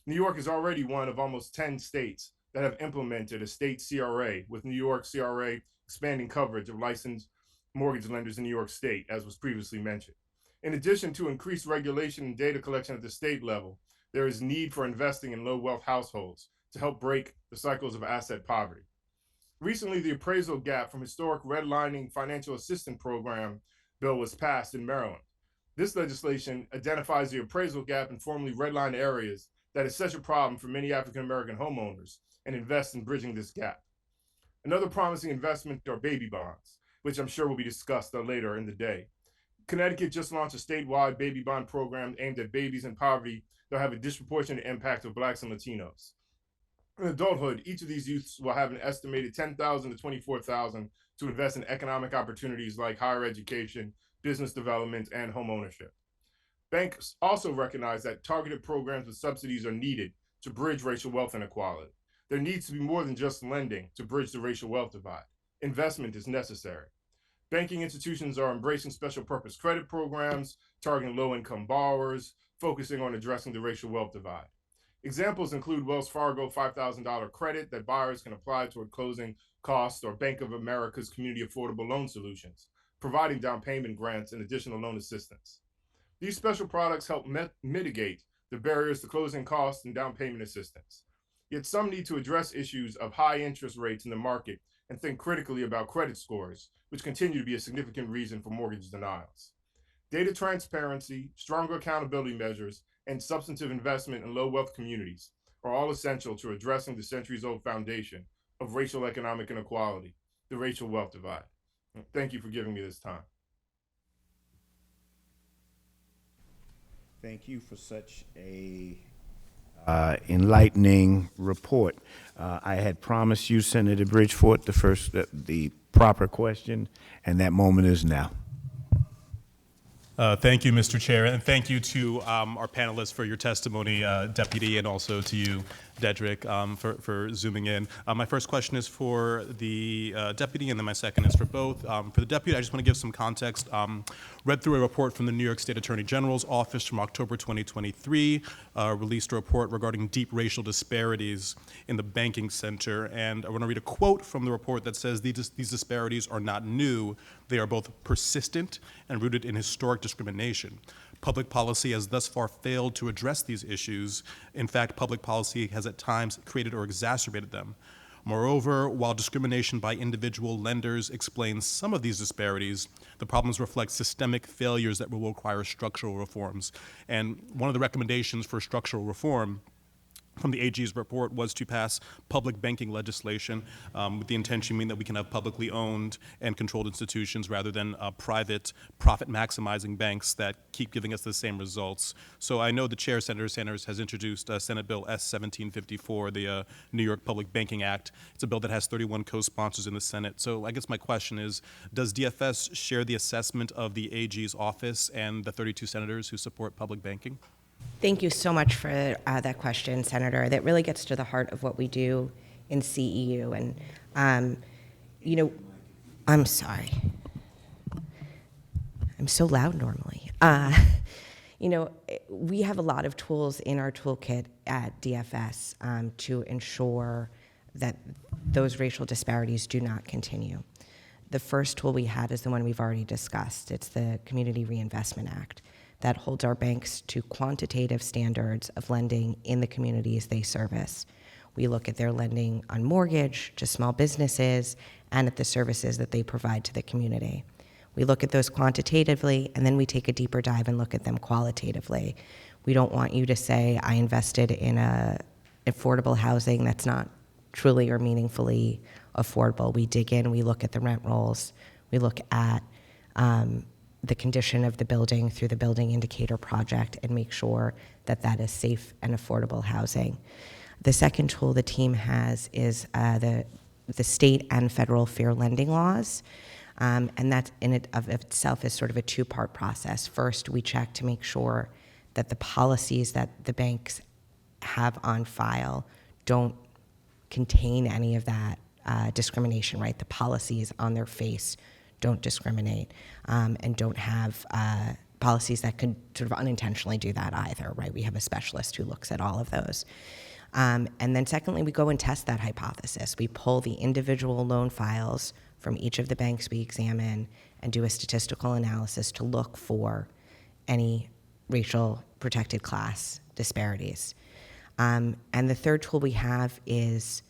New York is already one of almost 10 states that have implemented a state CRA, with New York CRA expanding coverage of licensed mortgage lenders in New York State, as was previously mentioned. In addition to increased regulation and data collection at the state level, there is need for investing in low-wealth households to help break the cycles of asset poverty. Recently, the appraisal gap from historic redlining financial assistance program bill was passed in Maryland. This legislation identifies the appraisal gap in formerly redlined areas that is such a problem for many African-American homeowners and invests in bridging this gap. Another promising investment are baby bonds, which I'm sure will be discussed later in the day. Connecticut just launched a statewide baby bond program aimed at babies in poverty that have a disproportionate impact of Blacks and Latinos. In adulthood, each of these youths will have an estimated $10,000 to $24,000 to invest in economic opportunities like higher education, business development, and home ownership. Banks also recognize that targeted programs with subsidies are needed to bridge racial wealth inequality. There needs to be more than just lending to bridge the racial wealth divide. Investment is necessary. Banking institutions are embracing special purpose credit programs, targeting low-income borrowers, focusing on addressing the racial wealth divide. Examples include Wells Fargo $5,000 credit that buyers can apply toward closing costs, or Bank of America's Community Affordable Loan Solutions, providing down payment grants and additional loan assistance. These special products help mitigate the barriers to closing costs and down payment assistance. Yet some need to address issues of high interest rates in the market and think critically about credit scores, which continue to be a significant reason for mortgage denials. Data transparency, stronger accountability measures, and substantive investment in low-wealth communities are all essential to addressing the centuries-old foundation of racial economic inequality, the racial wealth divide. Thank you for giving me this time. Thank you for such a enlightening report. I had promised you, Senator Bridgeford, the proper question, and that moment is now. Thank you, Mr. Chair, and thank you to our panelists for your testimony, Deputy, and also to you, Dedrick, for zooming in. My first question is for the Deputy, and then my second is for both. For the Deputy, I just want to give some context. Read through a report from the New York State Attorney General's office from October 2023, released a report regarding deep racial disparities in the banking sector, and I want to read a quote from the report that says, these disparities are not new, they are both persistent and rooted in historic discrimination. Public policy has thus far failed to address these issues. In fact, public policy has at times created or exacerbated them. Moreover, while discrimination by individual lenders explains some of these disparities, the problems reflect systemic failures that will require structural reforms. And one of the recommendations for structural reform from the AG's report was to pass public banking legislation with the intention that we can have publicly owned and controlled institutions rather than private profit-maximizing banks that keep giving us the same results. So I know the chair, Senator Sanders, has introduced Senate Bill S-1754, the New York Public Banking Act. It's a bill that has 31 co-sponsors in the Senate. So I guess my question is, does DFS share the assessment of the AG's office and the 32 senators who support public banking? Thank you so much for that question, Senator. That really gets to the heart of what we do in CEU. And, you know, I'm sorry. I'm so loud normally. We have a lot of tools in our toolkit at DFS to ensure that those racial disparities do not continue. The first tool we had is the one we've already discussed. It's the Community Reinvestment Act that holds our banks to quantitative standards of lending in the communities they service. We look at their lending on mortgage to small businesses and at the services that they provide to the community. We look at those quantitatively, and then we take a deeper dive and look at them qualitatively. We don't want you to say, I invested in affordable housing that's not truly or meaningfully affordable. We dig in, we look at the rent rolls, we look at the condition of the building through the Building Indicator Project and make sure that that is safe and affordable housing. The second tool the team has is the state and federal fair lending laws. And that in it of itself is sort of a two-part process. First, we check to make sure that the policies that the banks have on file don't contain any of that discrimination, right? The policies on their face don't discriminate and don't have policies that could sort of unintentionally do that either, right? We have a specialist who looks at all of those. And then secondly, we go and test that hypothesis. We pull the individual loan files from each of the banks we examine and do a statistical analysis to look for any racial protected class disparities. And the third tool we have is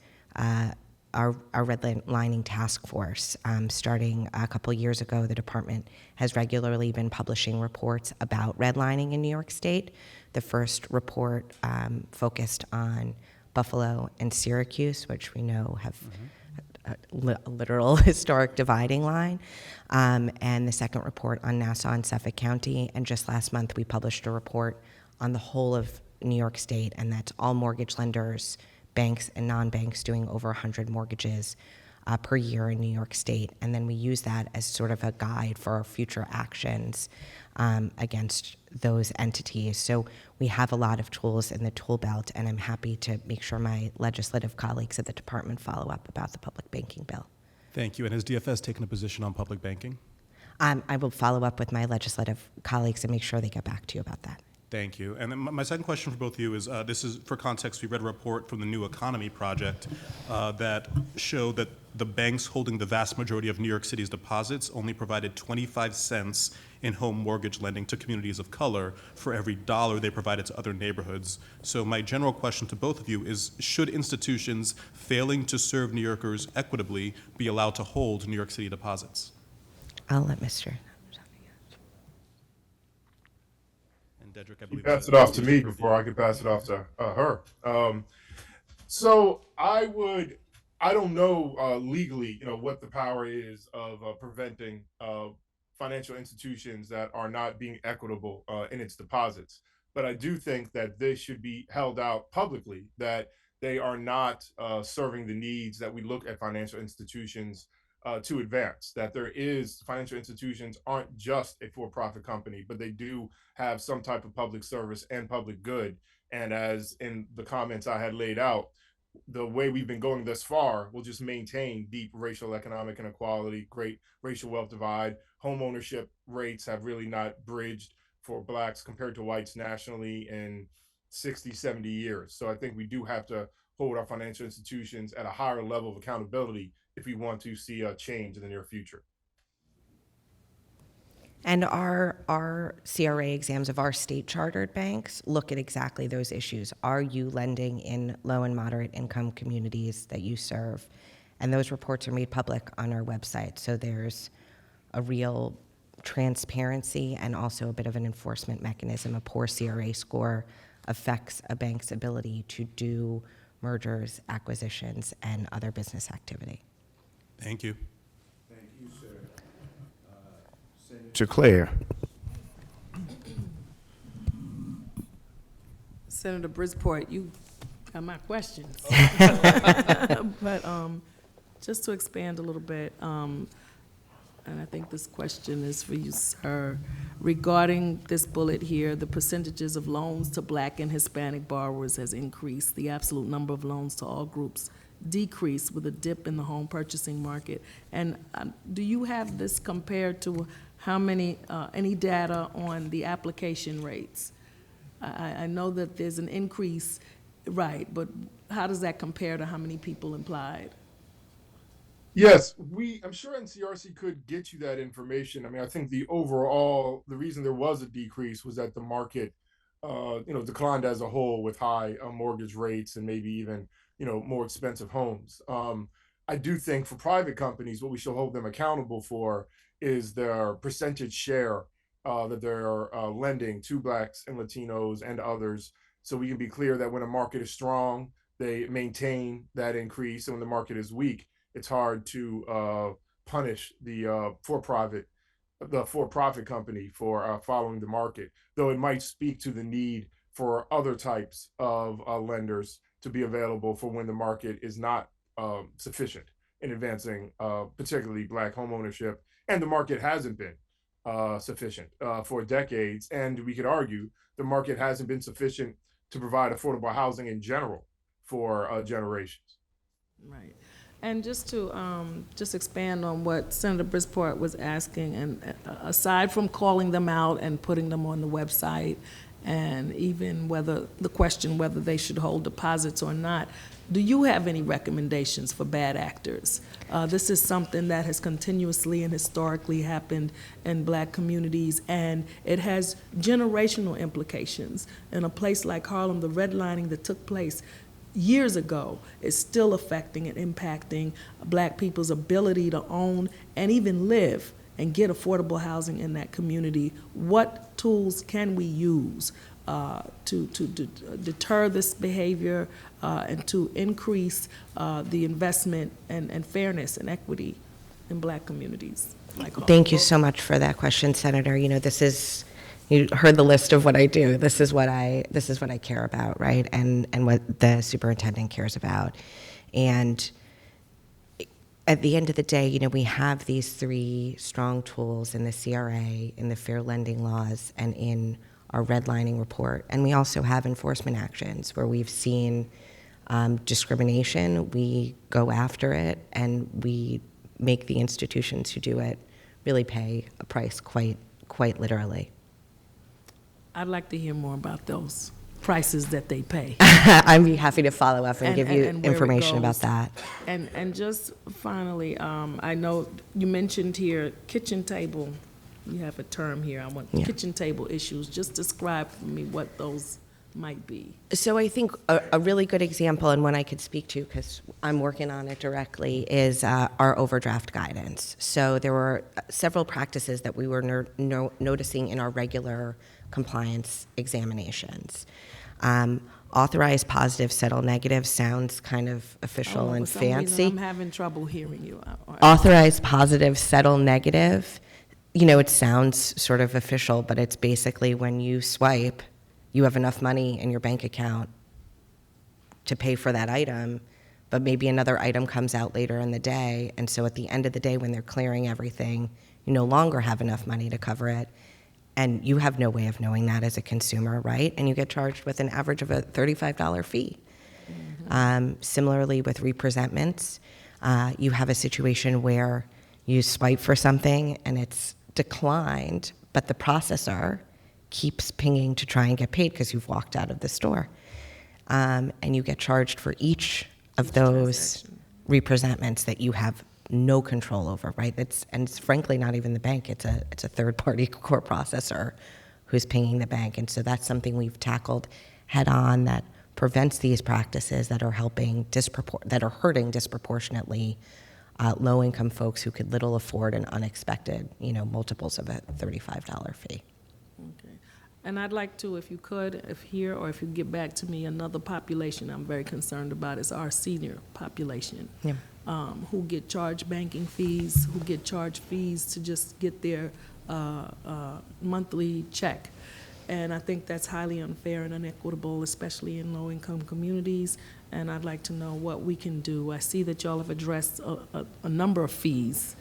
our redlining task force. Starting a couple years ago, the department has regularly been publishing reports about redlining in New York State. The first report focused on Buffalo and Syracuse, which we know have a literal historic dividing line, and the second report on Nassau and Suffolk County. And just last month, we published a report on the whole of New York State, and that's all mortgage lenders, banks and non-banks doing over 100 mortgages per year in New York State. And then we use that as sort of a guide for our future actions against those entities. So we have a lot of tools in the tool belt, and I'm happy to make sure my legislative colleagues at the department follow up about the public banking bill. Thank you. And has DFS taken a position on public banking? I will follow up with my legislative colleagues and make sure they get back to you about that. Thank you. And then my second question for both of you is, this is for context, we read a report from the New Economy Project that showed that the banks holding the vast majority of New York City's deposits only provided 25 cents in home mortgage lending to communities of color for every dollar they provided to other neighborhoods. So my general question to both of you is, should institutions failing to serve New Yorkers equitably be allowed to hold New York City deposits? I'll let Mr. And Dedrick, I You believe pass that's it off to a me question for before I can pass it off to her. So I don't know legally, what the power is of preventing financial institutions that are not being equitable in its deposits. But I do think that this should be held out publicly, that they are not serving the needs that we look at financial institutions to advance, that financial institutions aren't just a for-profit company, but they do have some type of public service and public good. And as in the comments I had laid out, the way we've been going thus far will just maintain deep racial economic inequality, great racial wealth divide. Home ownership rates have really not bridged for Blacks compared to whites nationally in 60, 70 years. So I think we do have to hold our financial institutions at a higher level of accountability if we want to see a change in the near future. And our CRA exams of our state chartered banks look at exactly those issues. Are you lending in low and moderate income communities that you serve? And those reports are made public on our website. So there's a real transparency and also a bit of an enforcement mechanism. A poor CRA score affects a bank's ability to do mergers, acquisitions, and other business activity. Thank you. Senator Claire. Senator Bridgeport, you got my questions. But just to expand a little bit, and I think this question is for you, sir, regarding this bullet here, the percentages of loans to Black and Hispanic borrowers has increased. The absolute number of loans to all groups decreased with a dip in the home purchasing market. And do you have this compared to how many, any data on the application rates? I know that there's an increase, right, but how does that compare to how many people applied? Yes, I'm sure NCRC could get you that information. I mean, I think the reason there was a decrease was that the market, declined as a whole with high mortgage rates and maybe even, more expensive homes. I do think for private companies, what we should hold them accountable for is their percentage share that they're lending to Blacks and Latinos and others. So we can be clear that when a market is strong, they maintain that increase. And when the market is weak, it's hard to punish the for-profit company for following the market, though it might speak to the need for other types of lenders to be available for when the market is not sufficient in advancing particularly Black homeownership, and the market hasn't been sufficient for decades. And we could argue the market hasn't been sufficient to provide affordable housing in general for generations. Right. And just to just expand on what Senator Brisport was asking, and aside from calling them out and putting them on the website, and even the question whether they should hold deposits or not, do you have any recommendations for bad actors? This is something that has continuously and historically happened in Black communities, and it has generational implications. In a place like Harlem, the redlining that took place years ago is still affecting and impacting Black people's ability to own and even live and get affordable housing in that community. What tools can we use to deter this behavior and to increase the investment and fairness and equity in Black communities? Thank you so much for that question, Senator. You heard the list of what I do. This is what I care about, right? And what the superintendent cares about. And at the end of the day, we have these 3 strong tools in the CRA, in the fair lending laws, and in our redlining report. And we also have enforcement actions where we've seen discrimination. We go after it, and we make the institutions who do it really pay a price quite literally. I'd like to hear more about those prices that they pay. I'd be happy to follow up and give you and where it information about goes. that. And just finally, I know you mentioned here kitchen table. You have a term here. I want kitchen table issues. Just describe for me what those might be. So I think a really good example, and one I could speak to because I'm working on it directly, is our overdraft guidance. So there were several practices that we were noticing in our regular compliance examinations. Authorized positive, settle negative sounds kind of official and For some reason, fancy. I'm having trouble hearing you. Authorized positive, settle negative, it sounds sort of official, but it's basically when you swipe, you have enough money in your bank account to pay for that item, but maybe another item comes out later in the day, and so at the end of the day when they're clearing everything, you no longer have enough money to cover it, and you have no way of knowing that as a consumer, right? And you get charged with an average of a $35 fee. Similarly with representments, you have a situation where you swipe for something and it's declined, but the processor keeps pinging to try and get paid because you've walked out of the store. And you get charged for each of those representments that you have no control over, right? And it's frankly not even the bank. It's a third-party core processor who's pinging the bank. And so that's something we've tackled head-on that prevents these practices that are hurting disproportionately low-income folks who could little afford an unexpected, multiples of a $35 fee. Okay. And I'd like to, if you could, if you get back to me, another population I'm very concerned about is our senior population. Yeah. Who get charged banking fees, who get charged fees to just get their monthly check. And I think that's highly unfair and inequitable, especially in low-income communities. And I'd like to know what we can do. I see that y'all have addressed a number of fees.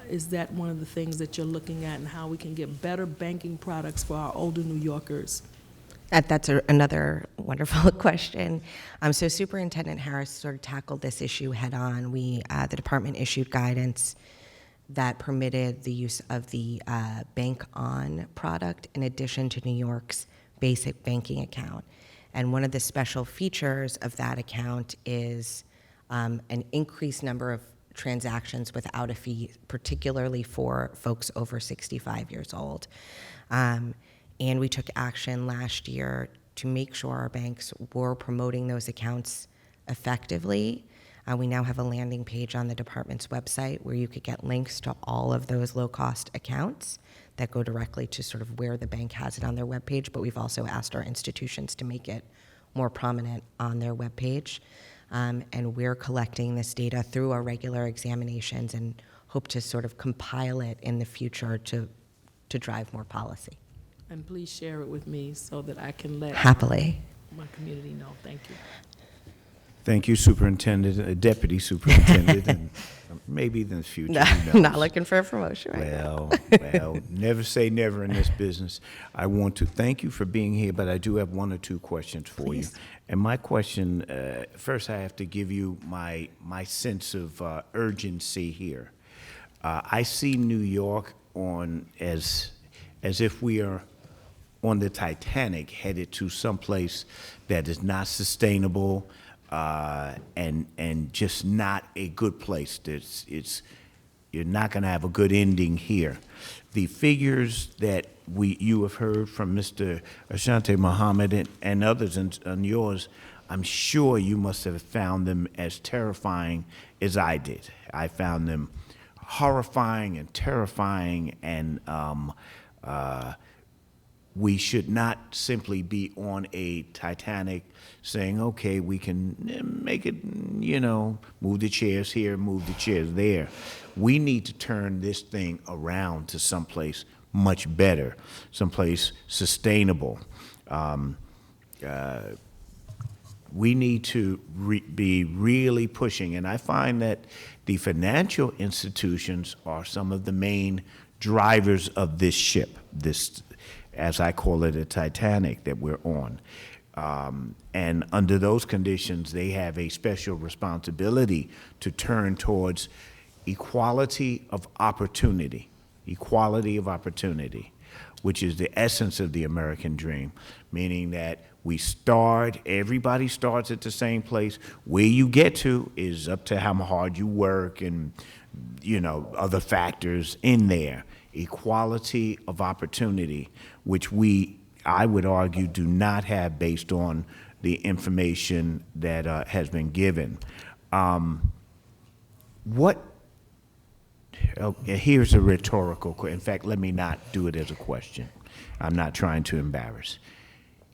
Is that one of the things that you're looking at, and how we can get better banking products for our older New Yorkers? That's another wonderful question. So Superintendent Harris sort of tackled this issue head on. The department issued guidance that permitted the use of the Bank On product in addition to New York's basic banking account. And one of the special features of that account is an increased number of transactions without a fee, particularly for folks over 65 years old. And we took action last year to make sure our banks were promoting those accounts effectively. We now have a landing page on the department's website where you could get links to all of those low-cost accounts that go directly to sort of where the bank has it on their webpage, but we've also asked our institutions to make it more prominent on their webpage. And we're collecting this data through our regular examinations and hope to sort of compile it in the future to drive more policy. And please share it with me so that I can let Happily. my community know. Thank you. Thank you, Superintendent, Deputy Superintendent, and maybe in the future. No, who knows? not looking for a promotion right now. Well, never say never in this business. I want to thank you for being here, but I do have one or two questions for Please. you. And my question, first I have to give you my sense of urgency here. I see New York on as if we are on the Titanic headed to someplace that is not sustainable, and just not a good place. You're not going to have a good ending here. The figures that you have heard from Mr. Ashanti Muhammad and others on yours, I'm sure you must have found them as terrifying as I did. I found them horrifying and terrifying, and we should not simply be on a Titanic saying, okay, we can make it, move the chairs here, move the chairs there. We need to turn this thing around to someplace much better, someplace sustainable. We need to be really pushing, and I find that the financial institutions are some of the main drivers of this ship, this, as I call it, a Titanic that we're on. And under those conditions, they have a special responsibility to turn towards equality of opportunity, which is the essence of the American dream, meaning that everybody starts at the same place. Where you get to is up to how hard you work and, other factors in there. Equality of opportunity, which I would argue, do not have based on the information that has been given. Here's a rhetorical question. In fact, let me not do it as a question. I'm not trying to embarrass.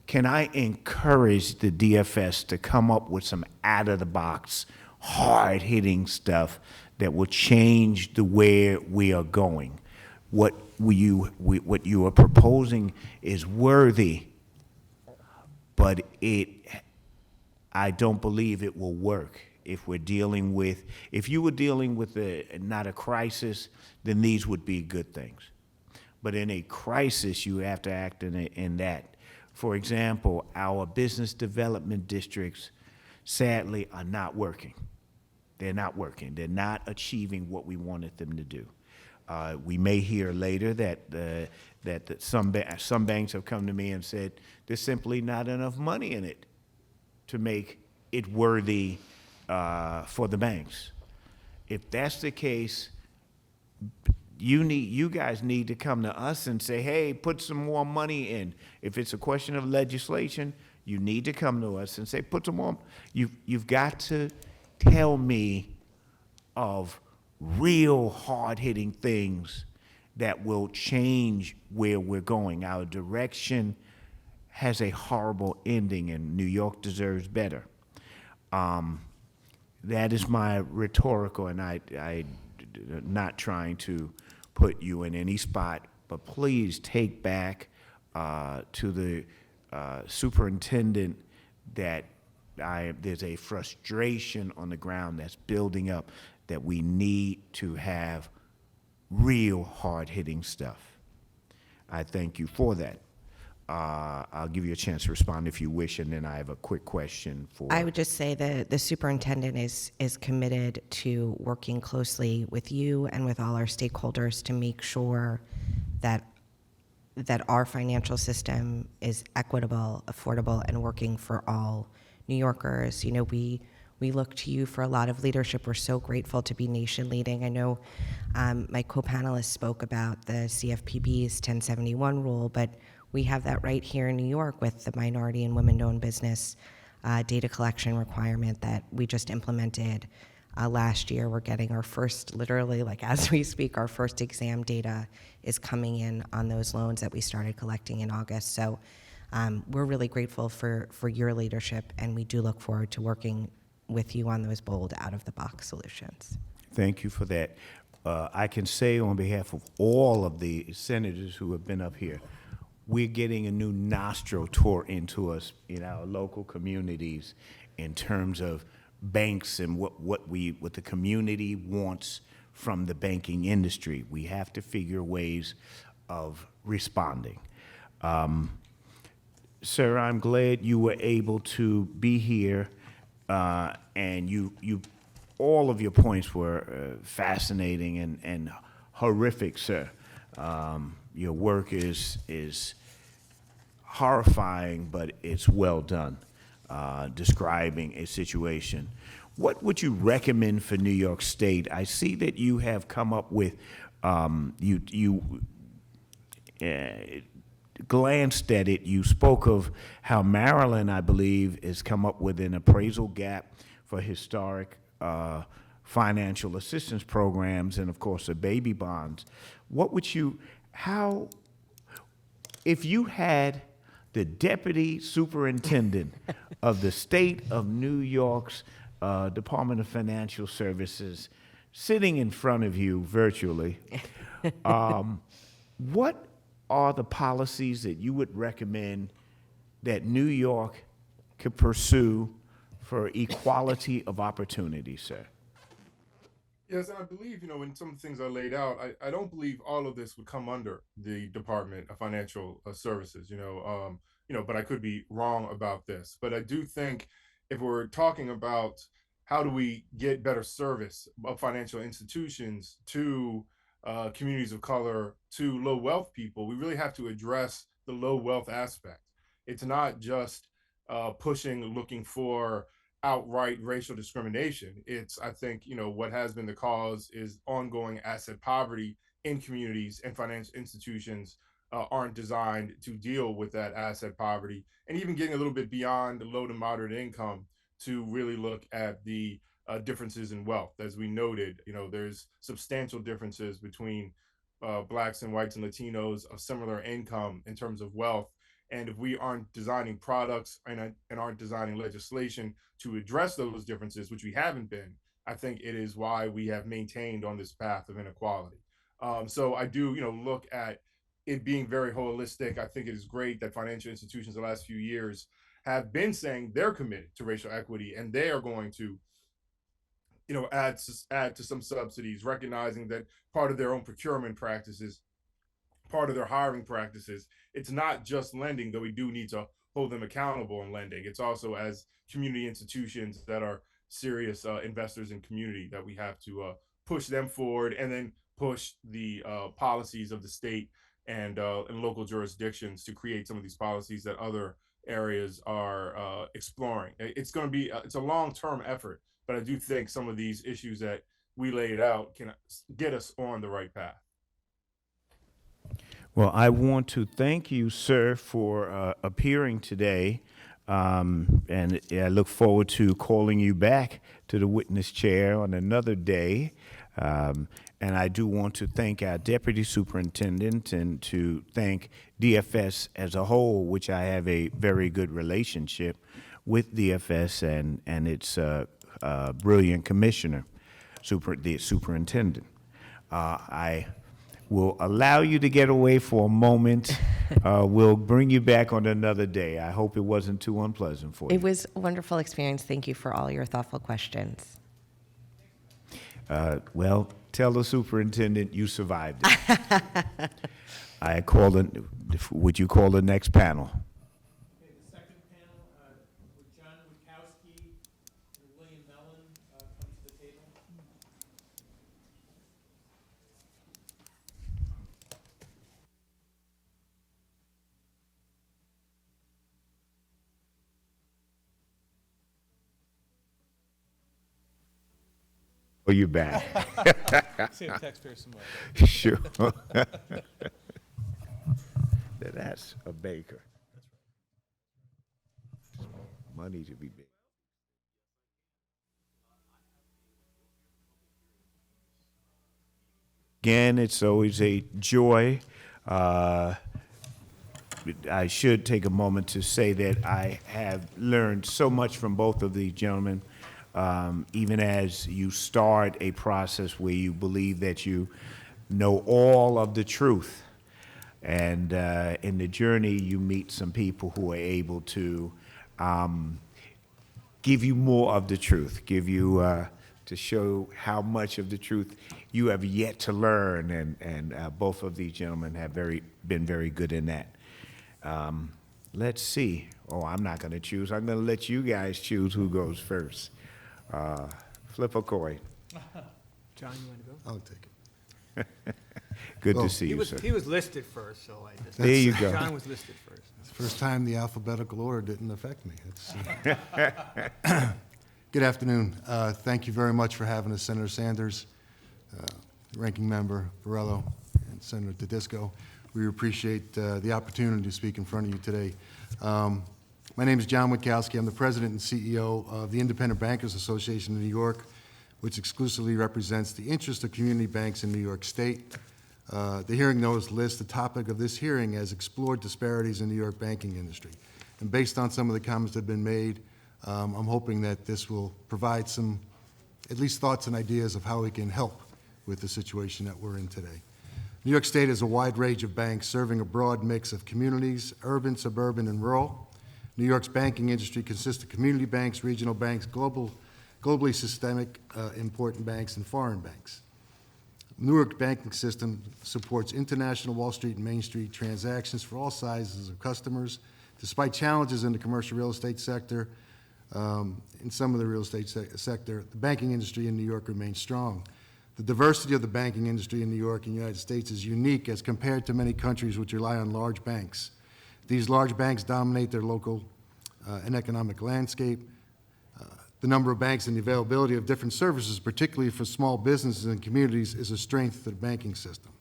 Can I encourage the DFS to come up with some out-of-the-box, hard-hitting stuff that will change the way we are going? What you are proposing is worthy, but I don't believe it will work. If you were dealing with not a crisis, then these would be good things. But in a crisis, you have to act in that. For example, our business development districts, sadly, are not working. They're not working. They're not achieving what we wanted them to do. We may hear later that some banks have come to me and said there's simply not enough money in it to make it worthy for the banks. If that's the case, you guys need to come to us and say, hey, put some more money in. If it's a question of legislation, you need to come to us and say, put some more. You've got to tell me of real hard-hitting things that will change where we're going. Our direction has a horrible ending, and New York deserves better. That is my rhetorical, and I'm not trying to put you in any spot, but please take back to the superintendent that there's a frustration on the ground that's building up, that we need to have real hard-hitting stuff. I thank you for that. I'll give you a chance to respond if you wish, and then I have a quick question for. I would just say that the superintendent is committed to working closely with you and with all our stakeholders to make sure that our financial system is equitable, affordable, and working for all New Yorkers. You know, we look to you for a lot of leadership. We're so grateful to be nation leading. I know my co-panelists spoke about the CFPB's 1071 rule, but we have that right here in New York with the minority and women-owned business data collection requirement that we just implemented last year. We're getting our first, literally, like as we speak, our first exam data is coming in on those loans that we started collecting in August. So we're really grateful for your leadership, and we do look forward to working with you on those bold, out-of-the-box solutions. Thank you for that. I can say on behalf of all of the senators who have been up here, we're getting a new nostril tore into us in our local communities in terms of banks and what the community wants from the banking industry. We have to figure ways of responding. Sir, I'm glad you were able to be here, and you all of your points were fascinating and horrific, sir. Your work is horrifying, but it's well done, describing a situation. What would you recommend for New York State? I see that you have come up with, you glanced at it. You spoke of how Maryland, I believe, has come up with an appraisal gap for historic financial assistance programs and, of course, the baby bonds. What would you, how, if you had the deputy superintendent of the state of New York's Department of Financial Services sitting in front of you virtually, what are the policies that you would recommend that New York could pursue for equality of opportunity, sir? Yes, and I believe, when some of the things are laid out, I don't believe all of this would come under the Department of Financial Services, but I could be wrong about this. But I do think if we're talking about how do we get better service of financial institutions to communities of color, to low wealth people, we really have to address the low wealth aspect. It's not just looking for outright racial discrimination. It's, I think, what has been the cause is ongoing asset poverty in communities, and financial institutions aren't designed to deal with that asset poverty, and even getting a little bit beyond the low to moderate income to really look at the differences in wealth. As we noted, there's substantial differences between Blacks and whites and Latinos of similar income in terms of wealth. And if we aren't designing products and aren't designing legislation to address those differences, which we haven't been, I think it is why we have maintained on this path of inequality. So I do, look at it being very holistic. I think it is great that financial institutions the last few years have been saying they're committed to racial equity, and they are going to, add to some subsidies, recognizing that part of their own procurement practices, part of their hiring practices, it's not just lending, though we do need to hold them accountable in lending. It's also as community institutions that are serious investors in community that we have to push them forward, and then push the policies of the state and local jurisdictions to create some of these policies that other areas are exploring. It's going to be it's a long-term effort, but I do think some of these issues that we laid out can get us on the right path. Well, I want to thank you, sir, for appearing today, and I look forward to calling you back to the witness chair on another day. And I do want to thank our deputy superintendent and to thank DFS as a whole, which I have a very good relationship with DFS and its brilliant commissioner, the superintendent. I will allow you to get away for a moment. We'll bring you back on another day. I hope it wasn't too unpleasant for you. It was a wonderful experience. Thank you for all your thoughtful questions. Well, tell the superintendent you survived it. I call the, would you call the next panel? Okay, the second panel, with John Witkowski and William Mellon, come to the table. Oh, you back? Save taxpayers some money. Sure. That's a baker. Money to be big. Again, it's always a joy. I should take a moment to say that I have learned so much from both of these gentlemen. Even as you start a process where you believe that you know all of the truth. And in the journey, you meet some people who are able to give you more of the truth, give you, to show how much of the truth you have yet to learn. And both of these gentlemen have been very good in that. Let's see. Oh, I'm not going to choose. I'm going to let you guys choose who goes first. Flip a coin. John, you want to go? I'll take it. Good Well, to see you, sir. He was listed first, so I just. There you go. John was listed first. It's the first time the alphabetical order didn't affect me. Good afternoon. Thank you very much for having us, Senator Sanders, Ranking Member Borrello, and Senator Tedisco. We appreciate the opportunity to speak in front of you today. My name is John Witkowski. I'm the President and CEO of the Independent Bankers Association of New York, which exclusively represents the interest of community banks in New York State. The hearing notice lists the topic of this hearing as explored disparities in the New York banking industry. And based on some of the comments that have been made, I'm hoping that this will provide some, at least thoughts and ideas of how we can help with the situation that we're in today. New York State has a wide range of banks serving a broad mix of communities, urban, suburban, and rural. New York's banking industry consists of community banks, regional banks, globally systemic important banks, and foreign banks. Newark banking system supports international Wall Street and Main Street transactions for all sizes of customers. Despite challenges in the commercial real estate sector, in some of the real estate sector, the banking industry in New York remains strong. The diversity of the banking industry in New York and the United States is unique as compared to many countries which rely on large banks. These large banks dominate their local and economic landscape. The number of banks and the availability of different services, particularly for small businesses and communities, is a strength to the banking system.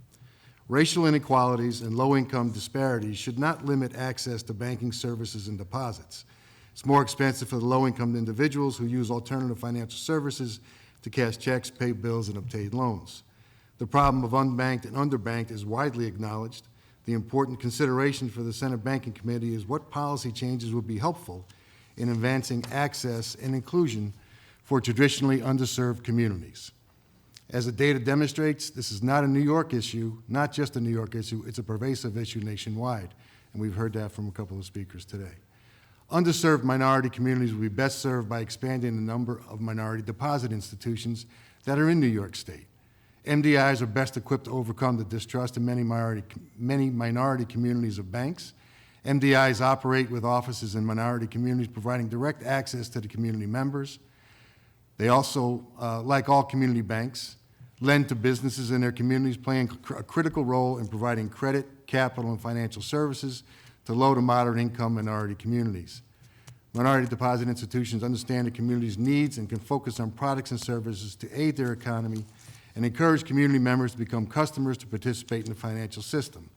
Racial inequalities and low-income disparities should not limit access to banking services and deposits. It's more expensive for the low-income individuals who use alternative financial services to cash checks, pay bills, and obtain loans. The problem of unbanked and underbanked is widely acknowledged. The important consideration for the Senate Banking Committee is what policy changes would be helpful in advancing access and inclusion for traditionally underserved communities. As the data demonstrates, this is not a New York issue, not just a New York issue, it's a pervasive issue nationwide, and we've heard that from a couple of speakers today. Underserved minority communities will be best served by expanding the number of minority deposit institutions that are in New York State. MDIs are best equipped to overcome the distrust in many minority communities of banks. MDIs operate with offices in minority communities, providing direct access to the community members. They also, like all community banks, lend to businesses in their communities, playing a critical role in providing credit, capital, and financial services to low to moderate income minority communities. Minority deposit institutions understand the community's needs and can focus on products and services to aid their economy and encourage community members to become customers to participate in the financial system.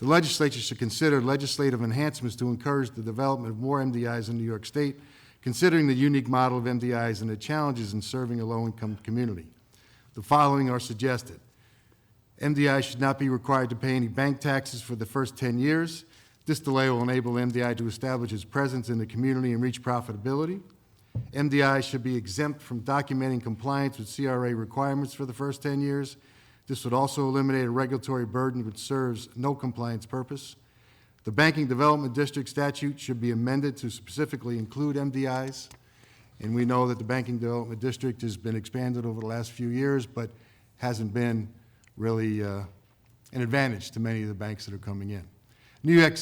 The legislature should consider legislative enhancements to encourage the development of more MDIs in New York State, considering the unique model of MDIs and the challenges in serving a low-income community. The following are suggested. MDI should not be required to pay any bank taxes for the first 10 years. This delay will enable MDI to establish its presence in the community and reach profitability. MDI should be exempt from documenting compliance with CRA requirements for the first 10 years. This would also eliminate a regulatory burden which serves no compliance purpose. The Banking Development District statute should be amended to specifically include MDIs. And we know that the Banking Development District has been expanded over the last few years, but hasn't been really an advantage to many of the banks that are coming in. New York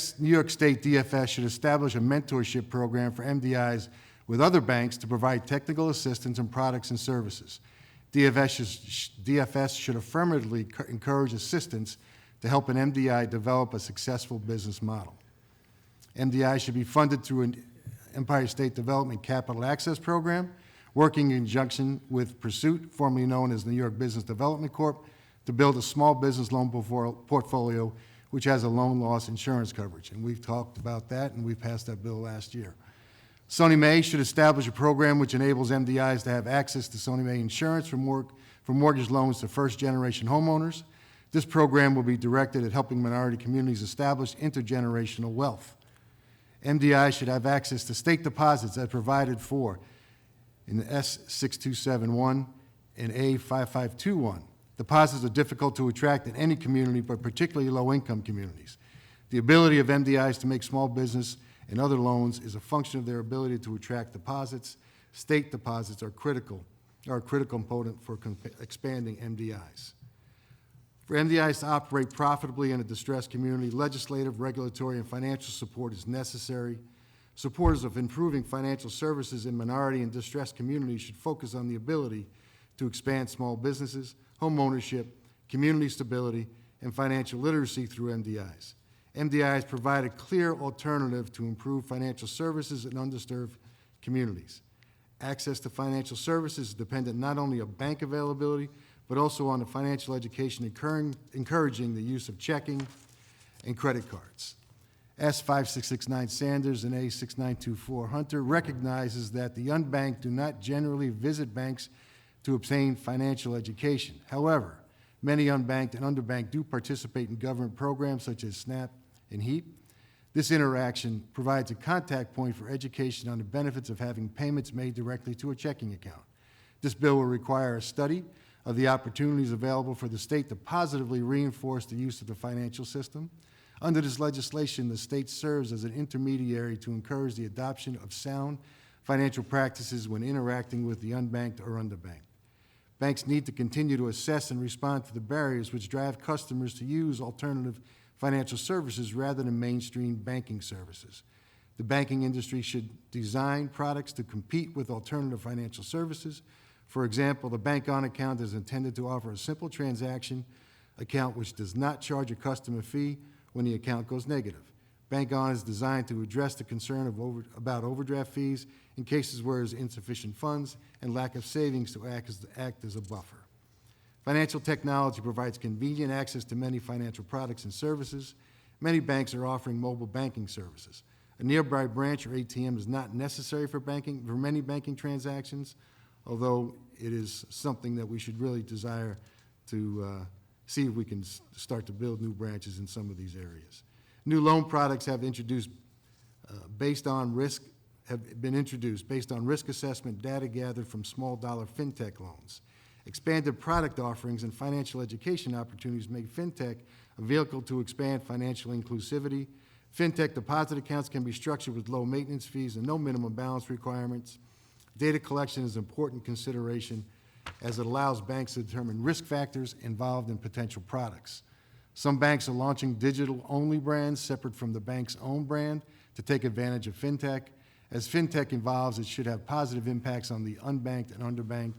State DFS should establish a mentorship program for MDIs with other banks to provide technical assistance in products and services. DFS should affirmatively encourage assistance to help an MDI develop a successful business model. MDI should be funded through an Empire State Development Capital Access Program, working in conjunction with Pursuit, formerly known as New York Business Development Corp., to build a small business loan portfolio which has a loan loss insurance coverage. And we've talked about that, and we passed that bill last year. Sony Mae should establish a program which enables MDIs to have access to Sony Mae insurance for mortgage loans to first-generation homeowners. This program will be directed at helping minority communities establish intergenerational wealth. MDI should have access to state deposits as provided for in the S6271 and A5521. Deposits are difficult to attract in any community, but particularly low-income communities. The ability of MDIs to make small business and other loans is a function of their ability to attract deposits. State deposits are a critical component for expanding MDIs. For MDIs to operate profitably in a distressed community, legislative, regulatory, and financial support is necessary. Supporters of improving financial services in minority and distressed communities should focus on the ability to expand small businesses, home ownership, community stability, and financial literacy through MDIs. MDIs provide a clear alternative to improve financial services in undisturbed communities. Access to financial services is dependent not only on bank availability, but also on the financial education encouraging the use of checking and credit cards. S5669 Sanders and A6924 Hunter recognizes that the unbanked do not generally visit banks to obtain financial education. However, many unbanked and underbanked do participate in government programs such as SNAP and HEAP. This interaction provides a contact point for education on the benefits of having payments made directly to a checking account. This bill will require a study of the opportunities available for the state to positively reinforce the use of the financial system. Under this legislation, the state serves as an intermediary to encourage the adoption of sound financial practices when interacting with the unbanked or underbanked. Banks need to continue to assess and respond to the barriers which drive customers to use alternative financial services rather than mainstream banking services. The banking industry should design products to compete with alternative financial services. For example, the Bank On account is intended to offer a simple transaction account which does not charge a customer fee when the account goes negative. Bank On is designed to address the concern about overdraft fees in cases where there's insufficient funds and lack of savings to act as a buffer. Financial technology provides convenient access to many financial products and services. Many banks are offering mobile banking services. A nearby branch or ATM is not necessary for many banking transactions, although it is something that we should really desire to see if we can start to build new branches in some of these areas. New loan products have been introduced based on risk assessment data gathered from small dollar fintech loans. Expanded product offerings and financial education opportunities make fintech a vehicle to expand financial inclusivity. Fintech deposit accounts can be structured with low maintenance fees and no minimum balance requirements. Data collection is an important consideration as it allows banks to determine risk factors involved in potential products. Some banks are launching digital-only brands separate from the bank's own brand to take advantage of fintech. As fintech evolves, it should have positive impacts on the unbanked and underbanked.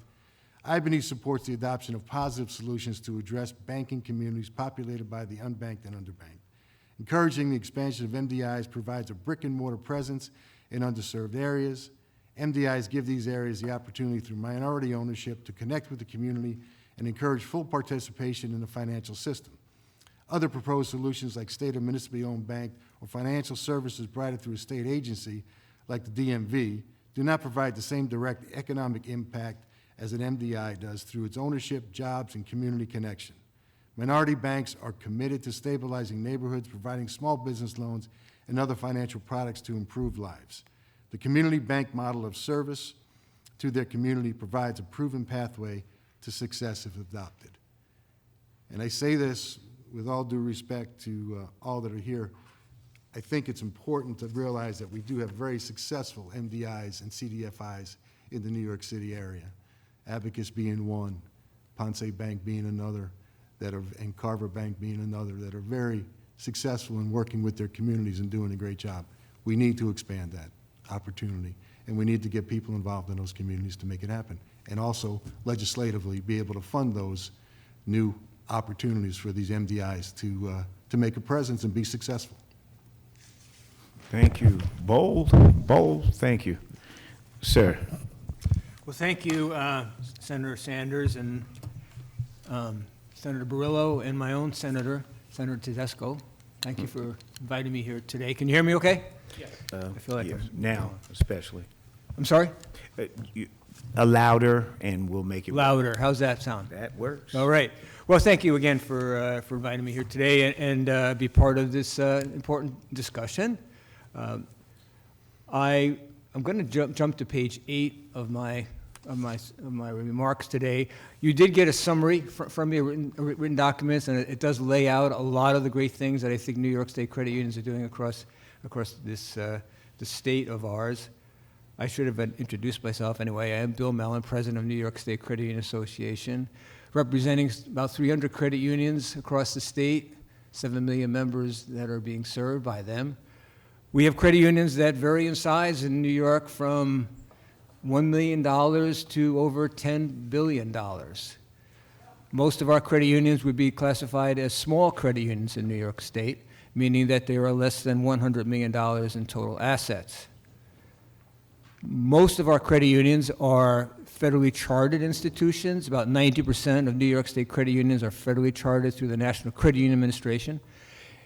Ibanez supports the adoption of positive solutions to address banking communities populated by the unbanked and underbanked. Encouraging the expansion of MDIs provides a brick-and-mortar presence in underserved areas. MDIs give these areas the opportunity through minority ownership to connect with the community and encourage full participation in the financial system. Other proposed solutions like state or municipally owned bank or financial services provided through a state agency like the DMV do not provide the same direct economic impact as an MDI does through its ownership, jobs, and community connection. Minority banks are committed to stabilizing neighborhoods, providing small business loans and other financial products to improve lives. The community bank model of service to their community provides a proven pathway to success if adopted. And I say this with all due respect to all that are here. I think it's important to realize that we do have very successful MDIs and CDFIs in the New York City area. Abacus being one, Ponce Bank being another, that are, and Carver Bank being another, that are very successful in working with their communities and doing a great job. We need to expand that opportunity, and we need to get people involved in those communities to make it happen. And also legislatively be able to fund those new opportunities for these MDIs to make a presence and be successful. Thank you. Bold, thank you. Sir. Well, thank you, Senator Sanders and Senator Barillo and my own senator, Senator Tedesco. Thank you for inviting me here today. Can you hear me okay? Yes. I feel like Yes, I'm- now especially. I'm sorry? Louder, and we'll make it work. Louder. How's that sound? That works. All right. Well, thank you again for inviting me here today and be part of this important discussion. I'm going to jump to page 8 of my remarks today. You did get a summary from me, written documents, and it does lay out a lot of the great things that I think New York State credit unions are doing across this the state of ours. I should have introduced myself anyway. I am Bill Mellon, president of New York State Credit Union Association, representing about 300 credit unions across the state, 7 million members that are being served by them. We have credit unions that vary in size in New York from $1 million to over $10 billion. Most of our credit unions would be classified as small credit unions in New York State, meaning that they are less than $100 million in total assets. Most of our credit unions are federally chartered institutions. About 90% of New York State credit unions are federally chartered through the National Credit Union Administration.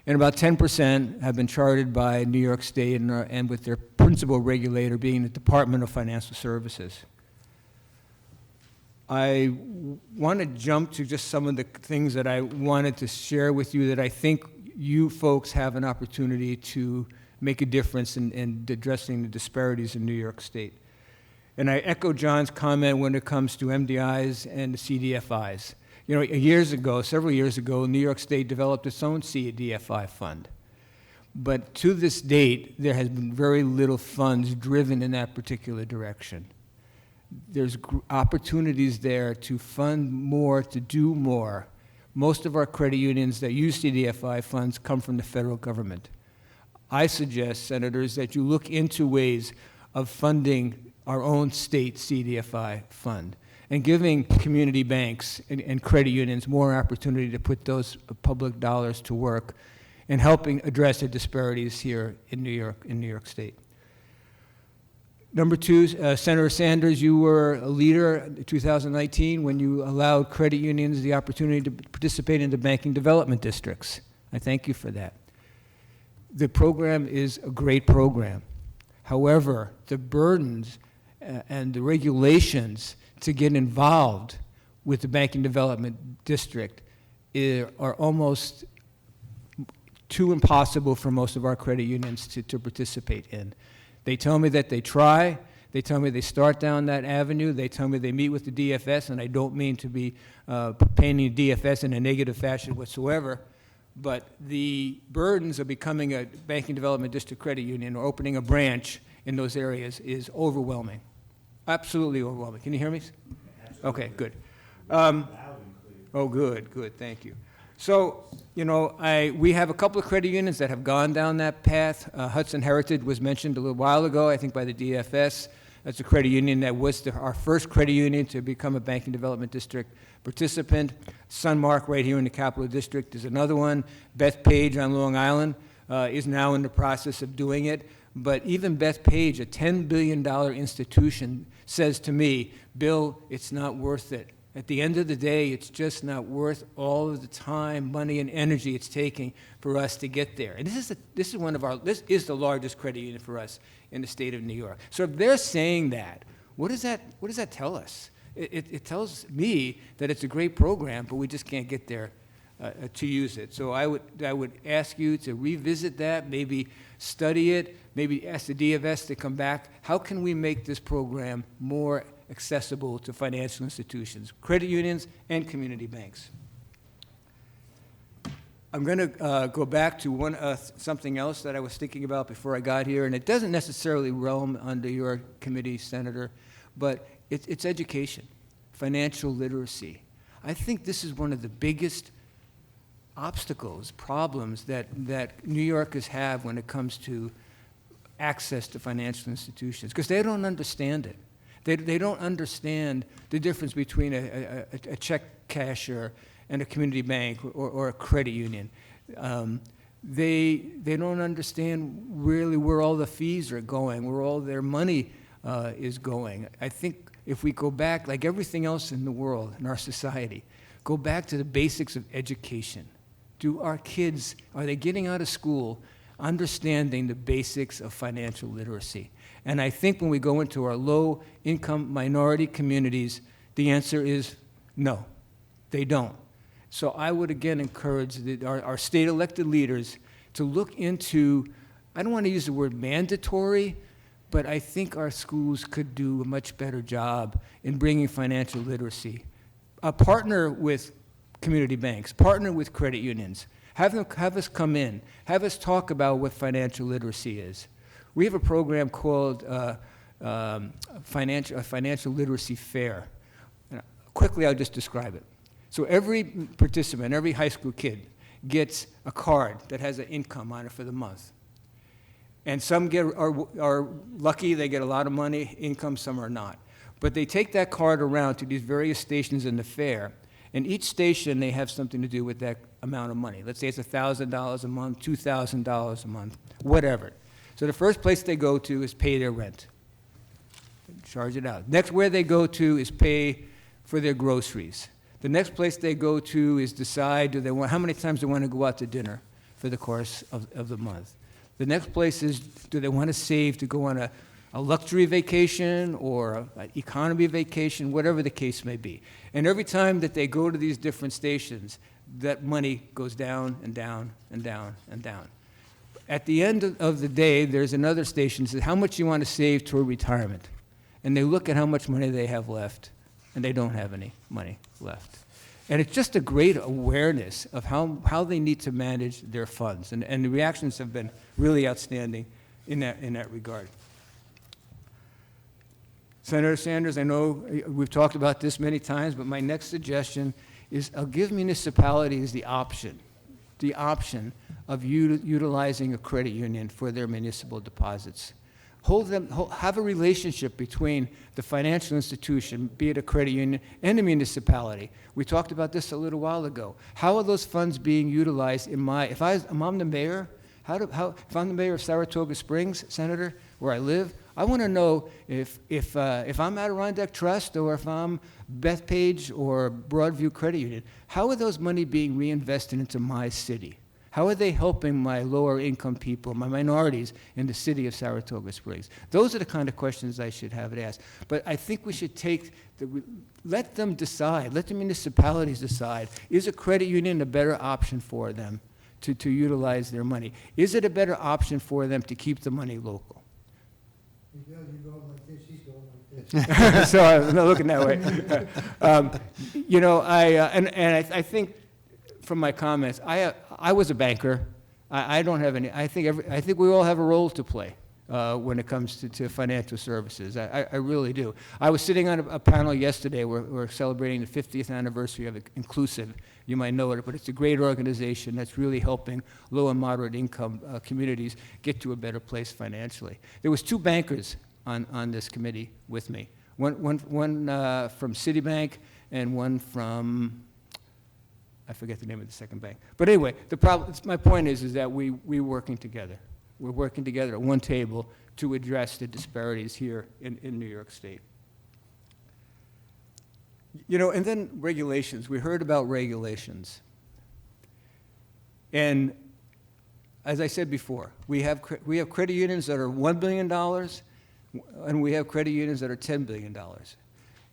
And about 10% have been chartered by New York State and with their principal regulator being the Department of Financial Services. I want to jump to just some of the things that I wanted to share with you that I think you folks have an opportunity to make a difference in addressing the disparities in New York State. And I echo John's comment when it comes to MDIs and the CDFIs. You know, several years ago, New York State developed its own CDFI fund. But to this date, there has been very little funds driven in that particular direction. There's opportunities there to fund more, to do more. Most of our credit unions that use CDFI funds come from the federal government. I suggest, senators, that you look into ways of funding our own state CDFI fund and giving community banks and credit unions more opportunity to put those public dollars to work and helping address the disparities here in New York State. Number two, Senator Sanders, you were a leader in 2019 when you allowed credit unions the opportunity to participate in the banking development districts. I thank you for that. The program is a great program. However, the burdens and the regulations to get involved with the banking development district are almost too impossible for most of our credit unions to participate in. They tell me that they try. They tell me they start down that avenue. They tell me they meet with the DFS, and I don't mean to be painting DFS in a negative fashion whatsoever, but the burdens of becoming a banking development district credit union or opening a branch in those areas is overwhelming. Absolutely overwhelming. Can you hear me? Okay, good. Oh, good, thank you. So, you know, we have a couple of credit unions that have gone down that path. Hudson Heritage was mentioned a little while ago, I think by the DFS. That's a credit union that was our first credit union to become a banking development district participant. Sunmark right here in the Capital District is another one. Bethpage on Long Island is now in the process of doing it. But even Bethpage, a $10 billion institution, says to me, Bill, it's not worth it. At the end of the day, it's just not worth all of the time, money, and energy it's taking for us to get there. And this is the largest credit union for us in the state of New York. So if they're saying that, what does that tell us? It tells me that it's a great program, but we just can't get there to use it. So I would ask you to revisit that, maybe study it, maybe ask the DFS to come back. How can we make this program more accessible to financial institutions, credit unions, and community banks? I'm going to go back to something else that I was thinking about before I got here, and it doesn't necessarily realm under your committee, Senator, but it's education, financial literacy. I think this is one of the biggest obstacles, problems that New Yorkers have when it comes to access to financial institutions, because they don't understand it. They don't understand the difference between a check casher and a community bank or a credit union. They don't understand really where all the fees are going, where all their money is going. I think if we go back, like everything else in the world, in our society, go back to the basics of education. Are they getting out of school understanding the basics of financial literacy? And I think when we go into our low-income minority communities, the answer is no, they don't. So I would again encourage our state elected leaders to look into, I don't want to use the word mandatory, but I think our schools could do a much better job in bringing financial literacy. Partner with community banks, partner with credit unions, have us come in, have us talk about what financial literacy is. We have a program called Financial Literacy Fair. Quickly, I'll just describe it. So every participant, every high school kid gets a card that has an income on it for the month. And some are lucky, they get a lot of money, income, some are not. But they take that card around to these various stations in the fair, and each station, they have something to do with that amount of money. Let's say it's $1,000 a month, $2,000 a month, whatever. So the first place they go to is pay their rent. Charge it out. Next where they go to is pay for their groceries. The next place they go to is decide how many times they want to go out to dinner for the course of the month. The next place is, do they want to save to go on a luxury vacation or an economy vacation, whatever the case may be. And every time that they go to these different stations, that money goes down and down and down and down. At the end of the day, there's another station that says, how much you want to save toward retirement? And they look at how much money they have left, and they don't have any money left. And it's just a great awareness of how they need to manage their funds. And the reactions have been really outstanding in that regard. Senator Sanders, I know we've talked about this many times, but my next suggestion is I'll give municipalities the option of utilizing a credit union for their municipal deposits. Have a relationship between the financial institution, be it a credit union, and the municipality. We talked about this a little while ago. How are those funds being utilized if I'm the mayor, if I'm the mayor of Saratoga Springs, Senator, where I live, I want to know if I'm Adirondack Trust or if I'm Bethpage or Broadview Credit Union, how are those money being reinvested into my city? How are they helping my lower income people, my minorities in the city of Saratoga Springs? Those are the kind of questions I should have it asked. But I think we should let them decide, let the municipalities decide, is a credit union a better option for them to utilize their money? Is it a better option for them to keep the money local? You're going like this, he's going like this. So I'm not looking that way. I think from my comments, I was a banker. I don't have any. I think we all have a role to play when it comes to financial services. I really do. I was sitting on a panel yesterday where we're celebrating the 50th anniversary of Inclusive. You might know it, but it's a great organization that's really helping low and moderate income communities get to a better place financially. There was two bankers on this committee with me. One from Citibank and one from, I forget the name of the second bank. But anyway, my point is that we're working together. We're working together at one table to address the disparities here in New York State. And then regulations. We heard about regulations. And as I said before, we have credit unions that are $1 billion, and we have credit unions that are $10 billion.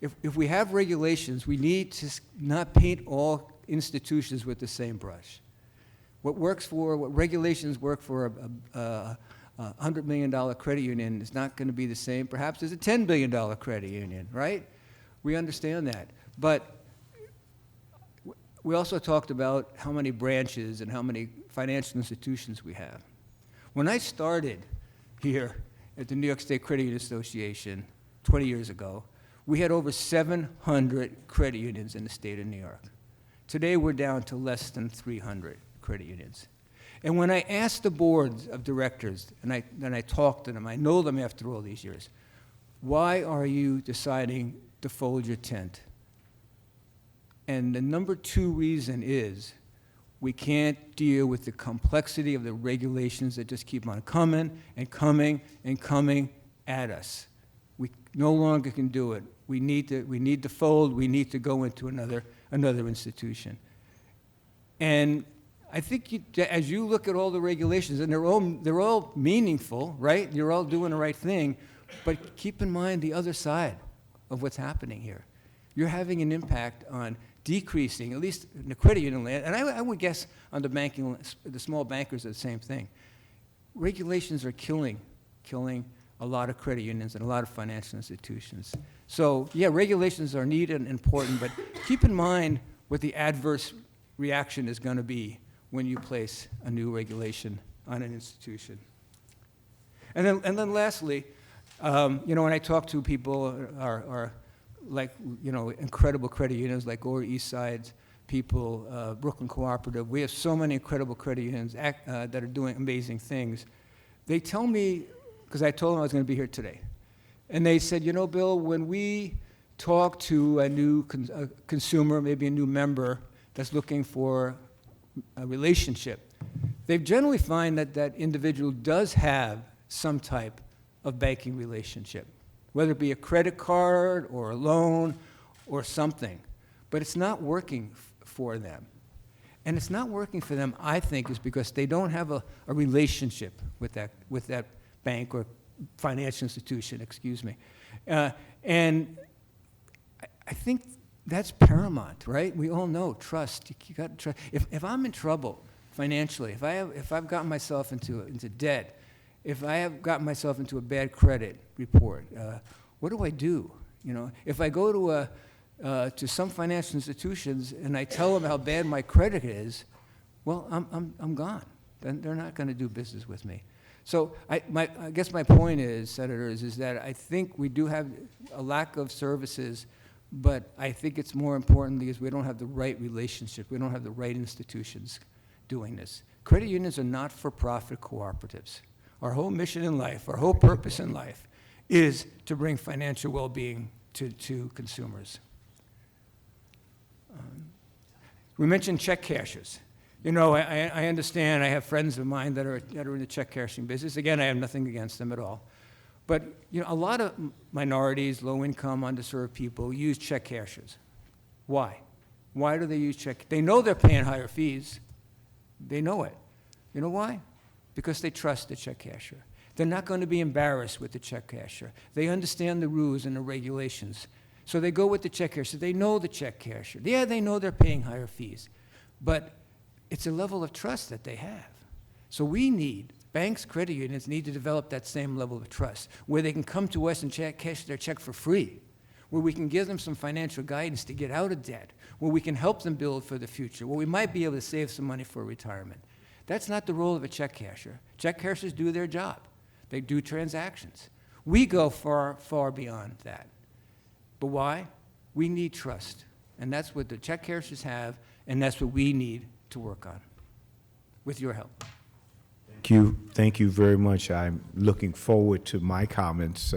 If we have regulations, we need to not paint all institutions with the same brush. What regulations work for a $100 million credit union is not going to be the same, perhaps, as a $10 billion credit union, right? We understand that. But we also talked about how many branches and how many financial institutions we have. When I started here at the New York State Credit Union Association 20 years ago, we had over 700 credit unions in the state of New York. Today, we're down to less than 300 credit unions. And when I ask the boards of directors, and I talk to them, I know them after all these years, why are you deciding to fold your tent? And the number 2 reason is we can't deal with the complexity of the regulations that just keep on coming and coming and coming at us. We no longer can do it. We need to fold. We need to go into another institution. And I think as you look at all the regulations, and they're all meaningful, right? You're all doing the right thing, but keep in mind the other side of what's happening here. You're having an impact on decreasing, at least in the credit union land, and I would guess on the small bankers are the same thing. Regulations are killing a lot of credit unions and a lot of financial institutions. So yeah, regulations are needed and important, but keep in mind what the adverse reaction is going to be when you place a new regulation on an institution. And then lastly, when I talk to people are like, incredible credit unions like Lower East Side people, Brooklyn Cooperative. We have so many incredible credit unions that are doing amazing things. They tell me, because I told them I was going to be here today, and they said, Bill, when we talk to a new consumer, maybe a new member that's looking for a relationship, they generally find that that individual does have some type of banking relationship, whether it be a credit card or a loan or something, but it's not working for them. And it's not working for them, I think, is because they don't have a relationship with that bank or financial institution, excuse me. And I think that's paramount, right? We all know trust. You got trust. If I'm in trouble financially, if I've gotten myself into debt, if I have gotten myself into a bad credit report, what do I do? If I go to some financial institutions and I tell them how bad my credit is, well, I'm gone. Then they're not going to do business with me. So I guess my point is, Senators, is that I think we do have a lack of services, but I think it's more important because we don't have the right relationship. We don't have the right institutions doing this. Credit unions are not for-profit cooperatives. Our whole mission in life, our whole purpose in life is to bring financial well-being to consumers. We mentioned check cashers. I understand. I have friends of mine that are in the check cashing business. Again, I have nothing against them at all. But a lot of minorities, low-income, underserved people use check cashers. Why? Why do they use check? They know they're paying higher fees. They know it. You know why? Because they trust the check casher. They're not going to be embarrassed with the check casher. They understand the rules and the regulations. So they go with the check casher. They know the check casher. Yeah, they know they're paying higher fees. But it's a level of trust that they have. So banks, credit unions need to develop that same level of trust, where they can come to us and cash their check for free, where we can give them some financial guidance to get out of debt, where we can help them build for the future, where we might be able to save some money for retirement. That's not the role of a check casher. Check cashers do their job. They do transactions. We go far, far beyond that. But why? We need trust. And that's what the check cashers have, and that's what we need to work on, with your help. Thank you very much. I'm looking forward to my comments,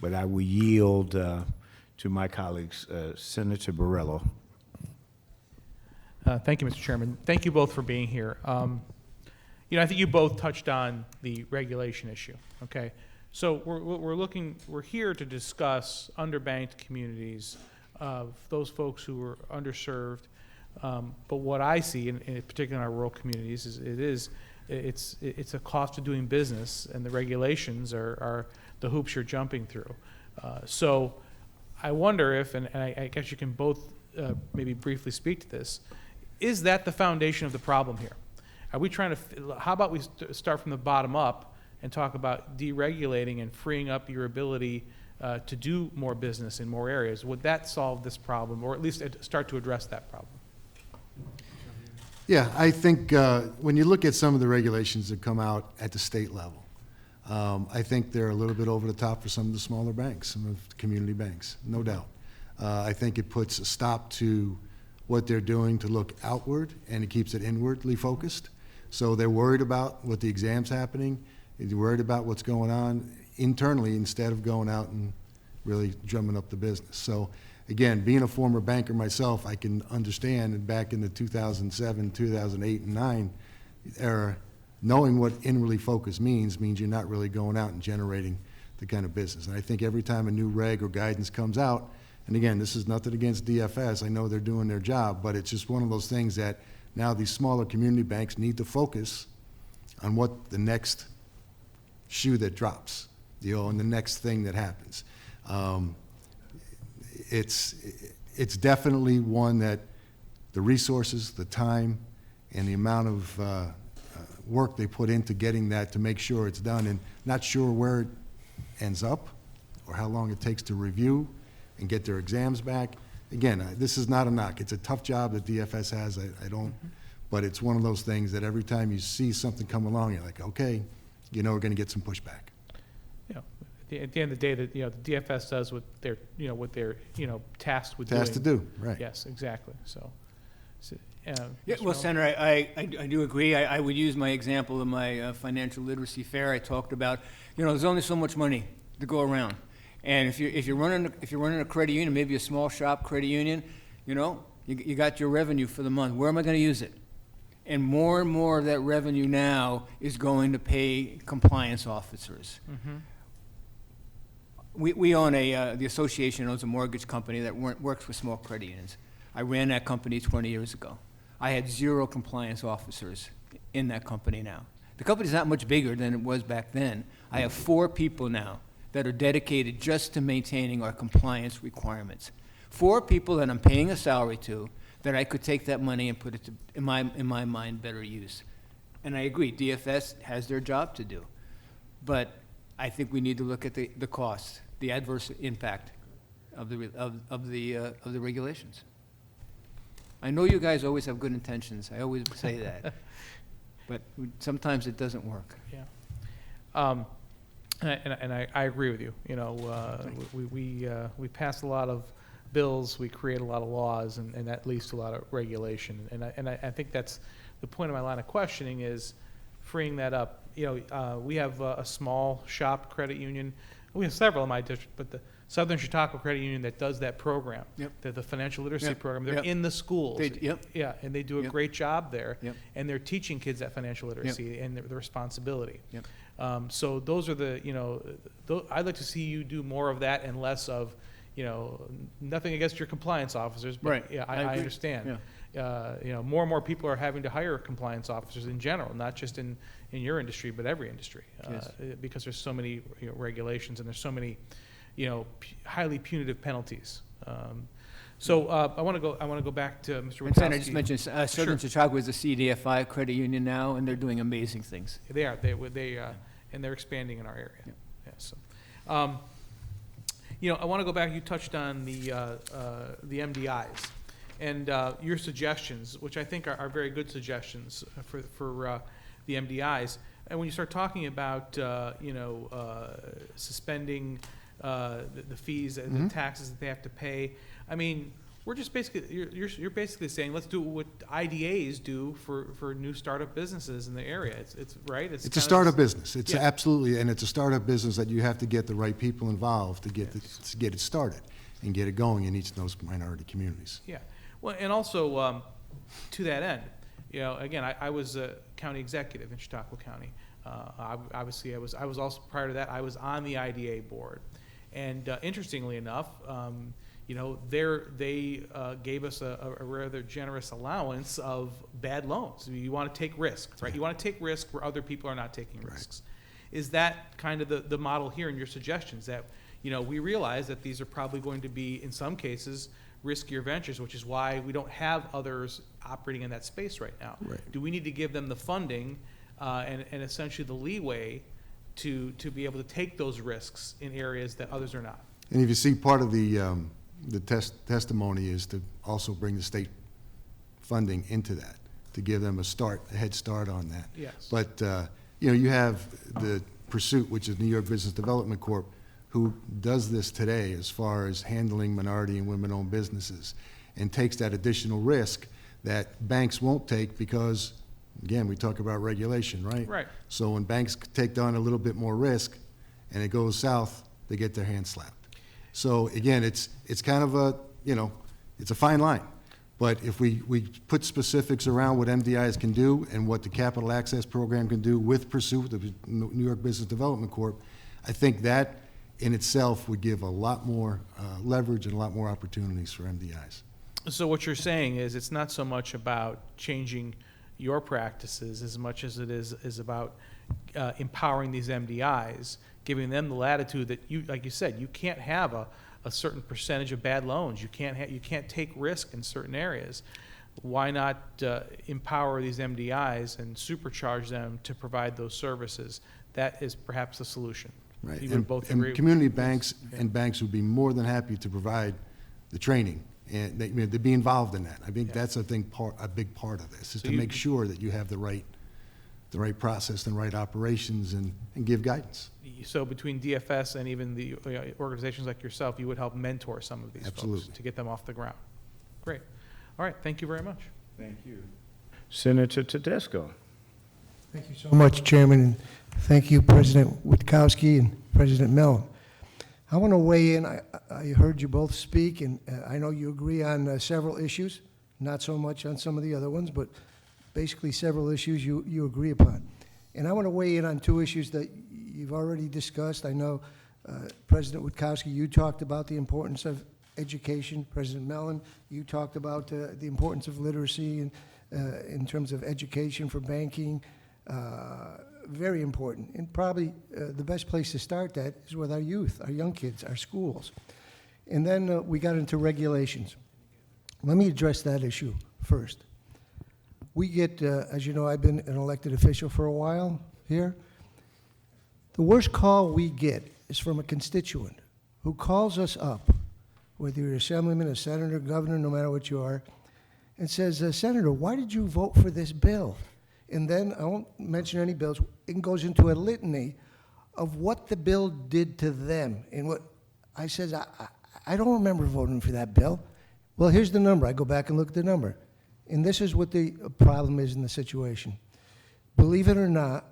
but I will yield to my colleagues, Senator Borrello. Thank you, Mr. Chairman. Thank you both for being here. I think you both touched on the regulation issue. Okay, so we're here to discuss underbanked communities, of those folks who are underserved. But what I see, in particular in our rural communities, is it's a cost of doing business, and the regulations are the hoops you're jumping through. So I wonder if, and I guess you can both maybe briefly speak to this, is that the foundation of the problem here? Are we trying to, how about we start from the bottom up and talk about deregulating and freeing up your ability to do more business in more areas? Would that solve this problem, or at least start to address that problem? Yeah, I think when you look at some of the regulations that come out at the state level, I think they're a little bit over the top for some of the smaller banks, some of the community banks, no doubt. I think it puts a stop to what they're doing to look outward, and it keeps it inwardly focused. So they're worried about what the exam's happening, they're worried about what's going on internally instead of going out and really drumming up the business. So again, being a former banker myself, I can understand, and back in the 2007, 2008, and 9 era, knowing what inwardly focused means you're not really going out and generating the kind of business. And I think every time a new reg or guidance comes out, and again, this is nothing against DFS, I know they're doing their job, but it's just one of those things that now these smaller community banks need to focus on what the next shoe that drops, and the next thing that happens. It's definitely one that the resources, the time, and the amount of work they put into getting that to make sure it's done, and not sure where it ends up or how long it takes to review and get their exams back. Again, this is not a knock. It's a tough job that DFS has. I don't, but it's one of those things that every time you see something come along, you're like, okay, we're going to get some pushback. At the end of the day, the DFS does what they're tasked with doing. Tasked to do, right. Yes, exactly. So Yeah, Mr. well, Miller? Senator, I do agree. I would use my example of my financial literacy fair. I talked about, there's only so much money to go around. And if you're running a credit union, maybe a small shop credit union, you got your revenue for the month. Where am I going to use it? And more of that revenue now is going to pay compliance officers. We own the association owns a mortgage company that works with small credit unions. I ran that company 20 years ago. I had 0 compliance officers in that company now. The company's not much bigger than it was back then. I have 4 people now that are dedicated just to maintaining our compliance requirements. 4 people that I'm paying a salary to, that I could take that money and put it to, in my mind, better use. And I agree, DFS has their job to do. But I think we need to look at the cost, the adverse impact of the regulations. I know you guys always have good intentions. I always say that. But sometimes it doesn't work. Yeah. And I agree with you. We pass a lot of bills, we create a lot of laws, and that leads to a lot of regulation. And I think that's the point of my line of questioning is freeing that up. We have a small shop credit union. We have several in my district, but the Southern Chautauqua Credit Union that does that program, Yep. the financial literacy Yep. program, they're Yep. in the schools. Yep. Yeah, and they do a Yep. great job there. Yep. And they're teaching kids that financial literacy and the responsibility. Yep. So those are I'd like to see you do more of that and less of, nothing against your compliance officers, but Right. yeah, I I agree. understand. More and more people are having to hire compliance officers in general, not just in your industry, but every industry, Yes. because there's so many regulations and there's so many, highly punitive penalties. So I want to go back to Mr. And Senator, I Witkowski. just mentioned Southern Sure. Chautauqua is a CDFI credit union now, and they're doing amazing things. They are. And they're expanding in our area. Yeah. Yeah, so, I want to go back. You touched on the MDIs and your suggestions, which I think are very good suggestions for the MDIs. And when you start talking about suspending the fees and the taxes that they have to pay, I mean, we're just basically you're basically saying let's do what IDAs do for new startup businesses in the area. It's right. It's a kind of- startup business. It's Yeah. absolutely, and it's a startup business that you have to get the right people involved to get it started and get it going in each of those minority communities. Yeah, well, and also to that end, again, I was a county executive in Chautauqua County. Obviously, I was also prior to that I was on the IDA board, and interestingly enough, they gave us a rather generous allowance of bad loans. You want to take risks, right? You want to take risks where other people are not taking risks. Is that kind of the model here in your suggestions that, we realize that these are probably going to be, in some cases, riskier ventures, which is why we don't have others operating in that space right now. Right. Do we need to give them the funding and essentially the leeway to be able to take those risks in areas that others are not? And if you see, part of the testimony is to also bring the state funding into that, to give them a head start on that. Yes. But, you have the Pursuit, which is New York Business Development Corp., who does this today as far as handling minority and women-owned businesses. and takes that additional risk that banks won't take because, again, we talk about regulation, right? Right. So when banks take on a little bit more risk and it goes south, they get their hand slapped. So again, it's kind of a, it's a fine line. But if we put specifics around what MDIs can do and what the Capital Access Program can do with Pursuit, the New York Business Development Corp., I think that in itself would give a lot more leverage and a lot more opportunities for MDIs. So what you're saying is it's not so much about changing your practices as much as it is about empowering these MDIs, giving them the latitude that you, like you said, you can't have a certain percentage of bad loans. You can't take risk in certain areas. Why not empower these MDIs and supercharge them to provide those services? That is perhaps the solution. Right. You would both agree? And community banks and banks would be more than happy to provide the training and to be involved in that. I think that's a big part of this, is So to you- make sure that you have the right process and right operations and give guidance. So between DFS and even the organizations like yourself, you would help mentor some of these folks Absolutely. to get them off the ground. Great. All right, thank you very much. Thank you. Senator Tedesco. Thank you so much, Chairman, and thank you, President Witkowski and President Mellon. I want to weigh in. I heard you both speak, and I know you agree on several issues, not so much on some of the other ones, but basically several issues you agree upon. And I want to weigh in on two issues that you've already discussed. I know President Witkowski, you talked about the importance of education. President Mellon, you talked about the importance of literacy in terms of education for banking. Very important. And probably the best place to start that is with our youth, our young kids, our schools. And then we got into regulations. Let me address that issue first. We get, as you know, I've been an elected official for a while here. The worst call we get is from a constituent who calls us up, whether you're an assemblyman, a senator, governor, no matter what you are, and says, Senator, why did you vote for this bill? And then, I won't mention any bills, it goes into a litany of what the bill did to them. And what I says, I don't remember voting for that bill. Well, here's the number. I go back and look at the number. And this is what the problem is in the situation. Believe it or not,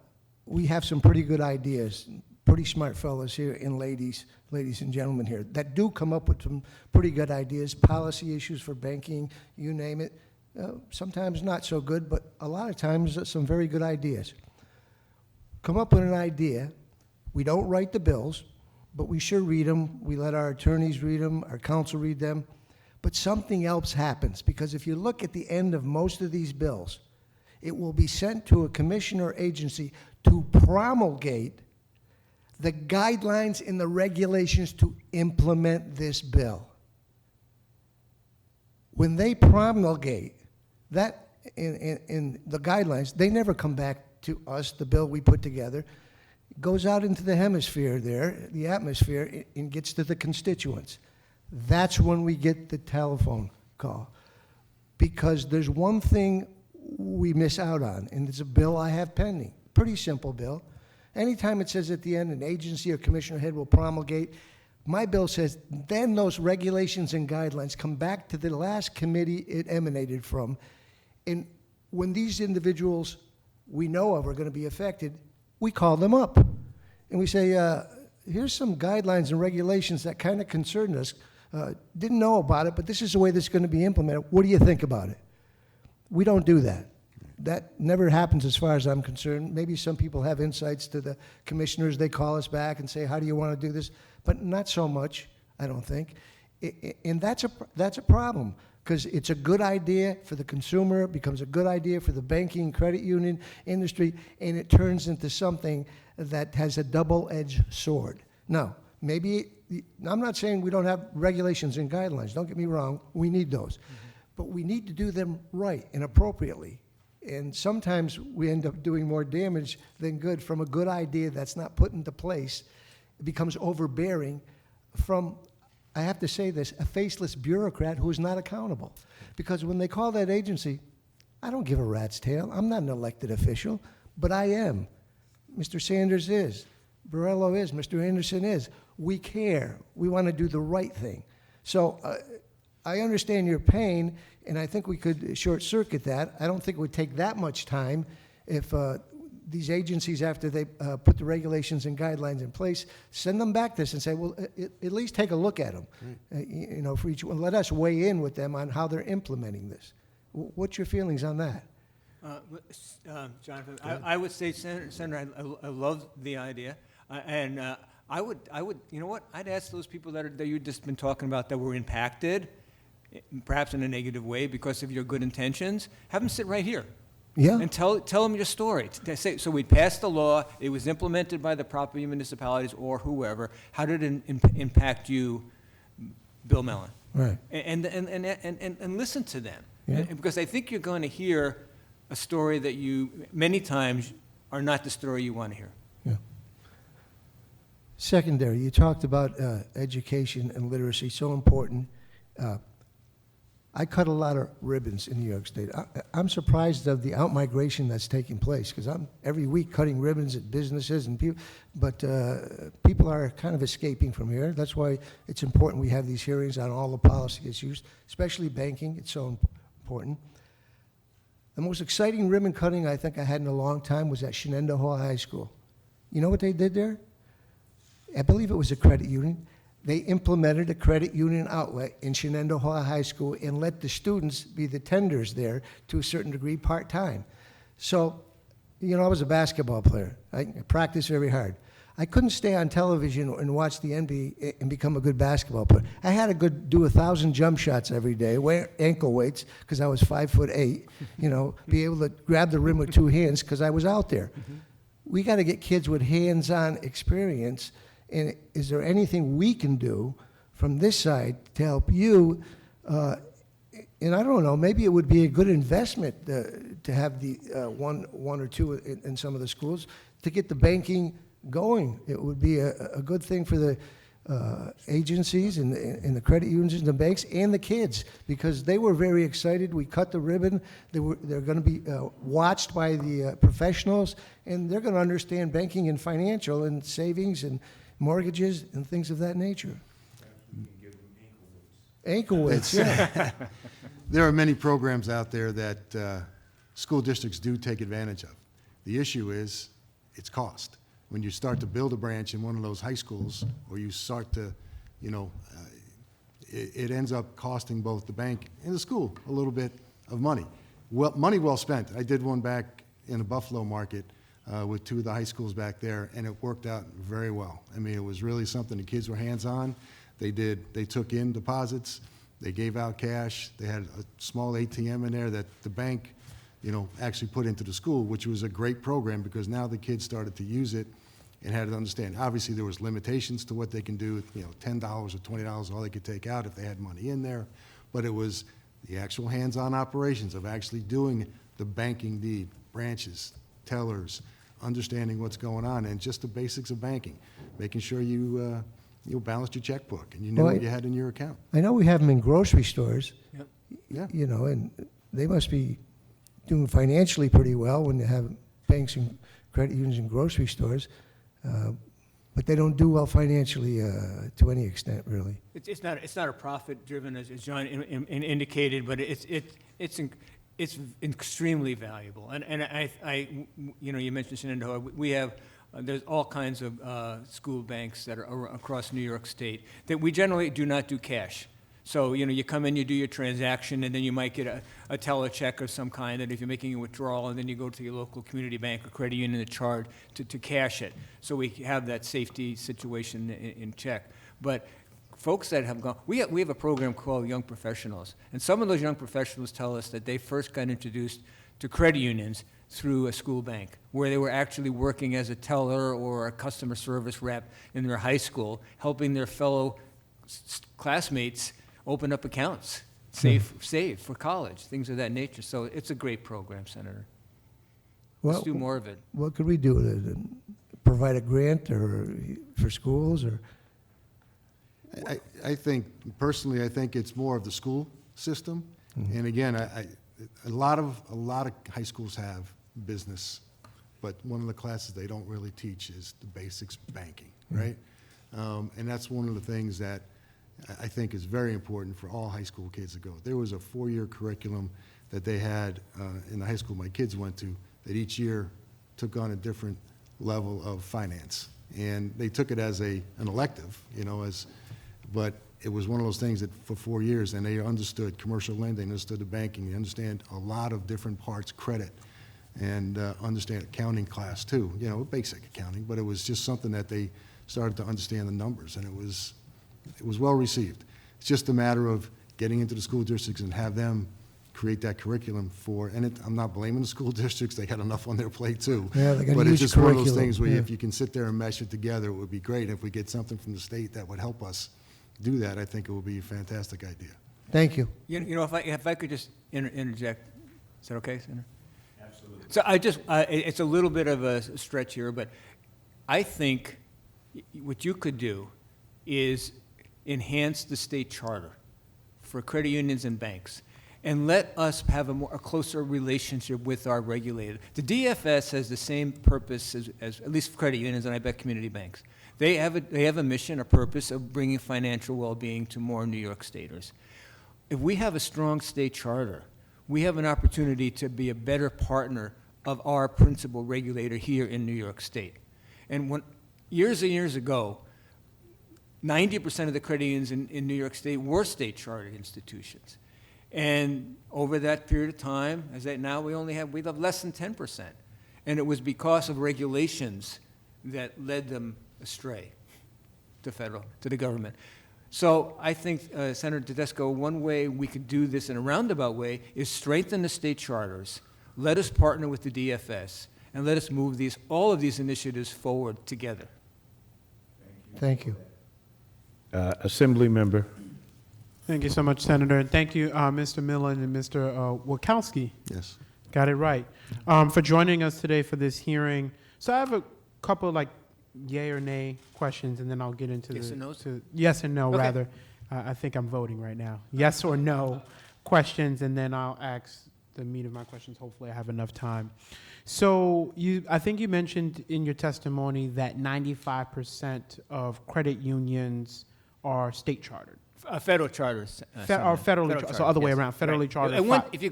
we have some pretty good ideas, pretty smart fellows here and ladies and gentlemen here, that do come up with some pretty good ideas, policy issues for banking, you name it. Sometimes not so good, but a lot of times some very good ideas. Come up with an idea. We don't write the bills, but we sure read them. We let our attorneys read them, our counsel read them. But something else happens, because if you look at the end of most of these bills, it will be sent to a commission or agency to promulgate the guidelines and the regulations to implement this bill. When they promulgate that in the guidelines, they never come back to us, the bill we put together. It goes out into the hemisphere there, the atmosphere, and gets to the constituents. That's when we get the telephone call. Because there's one thing we miss out on, and it's a bill I have pending. Pretty simple bill. Anytime it says at the end an agency or commissioner head will promulgate, my bill says then those regulations and guidelines come back to the last committee it emanated from. And when these individuals we know of are going to be affected, we call them up. And we say, here's some guidelines and regulations that kind of concerned us. Didn't know about it, but this is the way this is going to be implemented. What do you think about it? We don't do that. That never happens as far as I'm concerned. Maybe some people have insights to the commissioners. They call us back and say, how do you want to do this? But not so much, I don't think. And that's a problem, because it's a good idea for the consumer, it becomes a good idea for the banking and credit union industry, and it turns into something that has a double-edged sword. Now, maybe, I'm not saying we don't have regulations and guidelines. Don't get me wrong. We need those. But we need to do them right and appropriately. And sometimes we end up doing more damage than good from a good idea that's not put into place. It becomes overbearing from, I have to say this, a faceless bureaucrat who is not accountable. Because when they call that agency, I don't give a rat's tail. I'm not an elected official, but I am. Mr. Sanders is. Borrello is. Mr. Anderson is. We care. We want to do the right thing. So I understand your pain, and I think we could short-circuit that. I don't think it would take that much time if these agencies, after they put the regulations and guidelines in place, send them back this and say, well, at least take a look at them. You know, for each one, let us weigh in with them on how they're implementing this. What's your feelings on that? Jonathan, I would say, Senator, I love the idea, and I would, you know what? I'd ask those people that you've just been talking about that were impacted, perhaps in a negative way because of your good intentions, have them sit right here. Yeah. And tell them your story. So we passed the law, it was implemented by the proper municipalities or whoever. How did it impact you, Bill Mellon? Right. And listen to them. Yeah. Because I think you're going to hear a story that you, many times, are not the story you want to hear. Yeah. Secondary, you talked about education and literacy, so important. I cut a lot of ribbons in New York State. I'm surprised of the out-migration that's taking place, because I'm every week cutting ribbons at businesses and people, but people are kind of escaping from here. That's why it's important we have these hearings on all the policy issues, especially banking. It's so important. The most exciting ribbon cutting I think I had in a long time was at Shenandoah High School. You know what they did there? I believe it was a credit union. They implemented a credit union outlet in Shenandoah High School and let the students be the tenders there to a certain degree part-time. So, you know, I was a basketball player. I practiced very hard. I couldn't stay on television and watch the NBA and become a good basketball player. I had to do 1,000 jump shots every day, wear ankle weights because I was 5'8", you know, be able to grab the rim with two hands because I was out there. We got to get kids with hands-on experience. And is there anything we can do from this side to help you? And I don't know, maybe it would be a good investment to have the one or two in some of the schools to get the banking going. It would be a good thing for the agencies and the credit unions and the banks and the kids, because they were very excited. We cut the ribbon. They're going to be watched by the professionals, and they're going to understand banking and financial and savings and mortgages and things of that nature. Ankle weights, yeah. There are many programs out there that school districts do take advantage of. The issue is its cost. When you start to build a branch in one of those high schools, or you start to, you know, it ends up costing both the bank and the school a little bit of money. Well, money well spent. I did one back in the Buffalo market with two of the high schools back there, and it worked out very well. I mean, it was really something. The kids were hands-on. They took in deposits. They gave out cash. They had a small ATM in there that the bank, you know, actually put into the school, which was a great program because now the kids started to use it and had to understand. Obviously, there was limitations to what they can do. You know, $10 or $20 all they could take out if they had money in there. But it was the actual hands-on operations of actually doing the banking need, branches, tellers, understanding what's going on, and just the basics of banking, making sure you balanced your checkbook and you knew what you had in your account. I know we have them in grocery stores. Yep. Yeah. You know, and they must be doing financially pretty well when they have banks and credit unions and grocery stores, but they don't do well financially to any extent, really. It's not a profit-driven, as John indicated, but it's extremely valuable. And I you know, you mentioned Shenandoah. We have there's all kinds of school banks that are across New York State that we generally do not do cash. So, you know, you come in, you do your transaction, and then you might get a telecheck of some kind, and if you're making a withdrawal, and then you go to your local community bank or credit union to charge to cash it. So we have that safety situation in check. But folks that have gone, we have a program called Young Professionals, and some of those young professionals tell us that they first got introduced to credit unions through a school bank, where they were actually working as a teller or a customer service rep in their high school, helping their fellow classmates open up accounts, save for college, things of that nature. So it's a great program, Senator. Let's do more of it. What could we do? Provide a grant or for schools, or? I think, personally, I think it's more of the school system. Mm-hmm. And again, a lot of high schools have business, but one of the classes they don't really teach is the basics of banking, right? And that's one of the things that, I think is very important for all high school kids to go. There was a 4-year curriculum that they had in the high school my kids went to that each year took on a different level of finance. And they took it as an elective, but it was one of those things that for 4 years, and they understood commercial lending, understood the banking, they understand a lot of different parts, credit, and understand accounting class too, basic accounting, but it was just something that they started to understand the numbers, and it was well received. It's just a matter of getting into the school districts and have them create that curriculum I'm not blaming the school districts, they got enough on their plate too. Yeah, they got a But huge it's just one of those curriculum, things where yeah. if you can sit there and mesh it together, it would be great. If we get something from the state that would help us do that, I think it would be a fantastic idea. Thank you. If I could just interject, is that okay, Senator? Absolutely. So it's a little bit of a stretch here, but I think what you could do is enhance the state charter for credit unions and banks, and let us have a closer relationship with our regulator. The DFS has the same purpose as at least credit unions, and I bet community banks. They have a mission, a purpose of bringing financial well-being to more New York Staters. If we have a strong state charter, we have an opportunity to be a better partner of our principal regulator here in New York State. And years and years ago, 90% of the credit unions in New York State were state chartered institutions. And over that period of time, now we have less than 10%. And it was because of regulations that led them astray to the government. So I think, Senator Tedesco, one way we could do this in a roundabout way is strengthen the state charters, let us partner with the DFS, and let us move all of these initiatives forward together. Thank you. Assembly member. Thank you so much, Senator, and thank you, Mr. Millen and Mr. Wachowski. Yes. Got it right. For joining us today for this hearing. So I have a couple yay or nay questions, and then I'll get into Yes and no's? yes and no, Okay. rather. I think I'm voting right now. Yes or no questions, and then I'll ask the meat of my questions. Hopefully I have enough time. So I think you mentioned in your testimony that 95% of credit unions are state chartered. Federal charters. Or federally chartered, so other way around, federally chartered. If you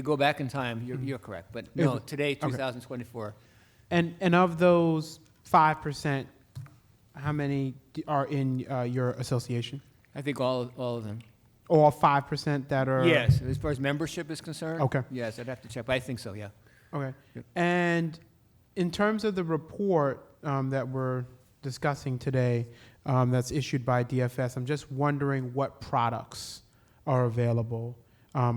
go back in time, you're correct. But no, today, 2024. And of those 5%, how many are in your association? I think all of them. All 5% that are? Yes, as far as membership is concerned. Okay. Yes, I'd have to check, but I think so, yeah. Okay. Yep. And in terms of the report that we're discussing today, that's issued by DFS, I'm just wondering what products are available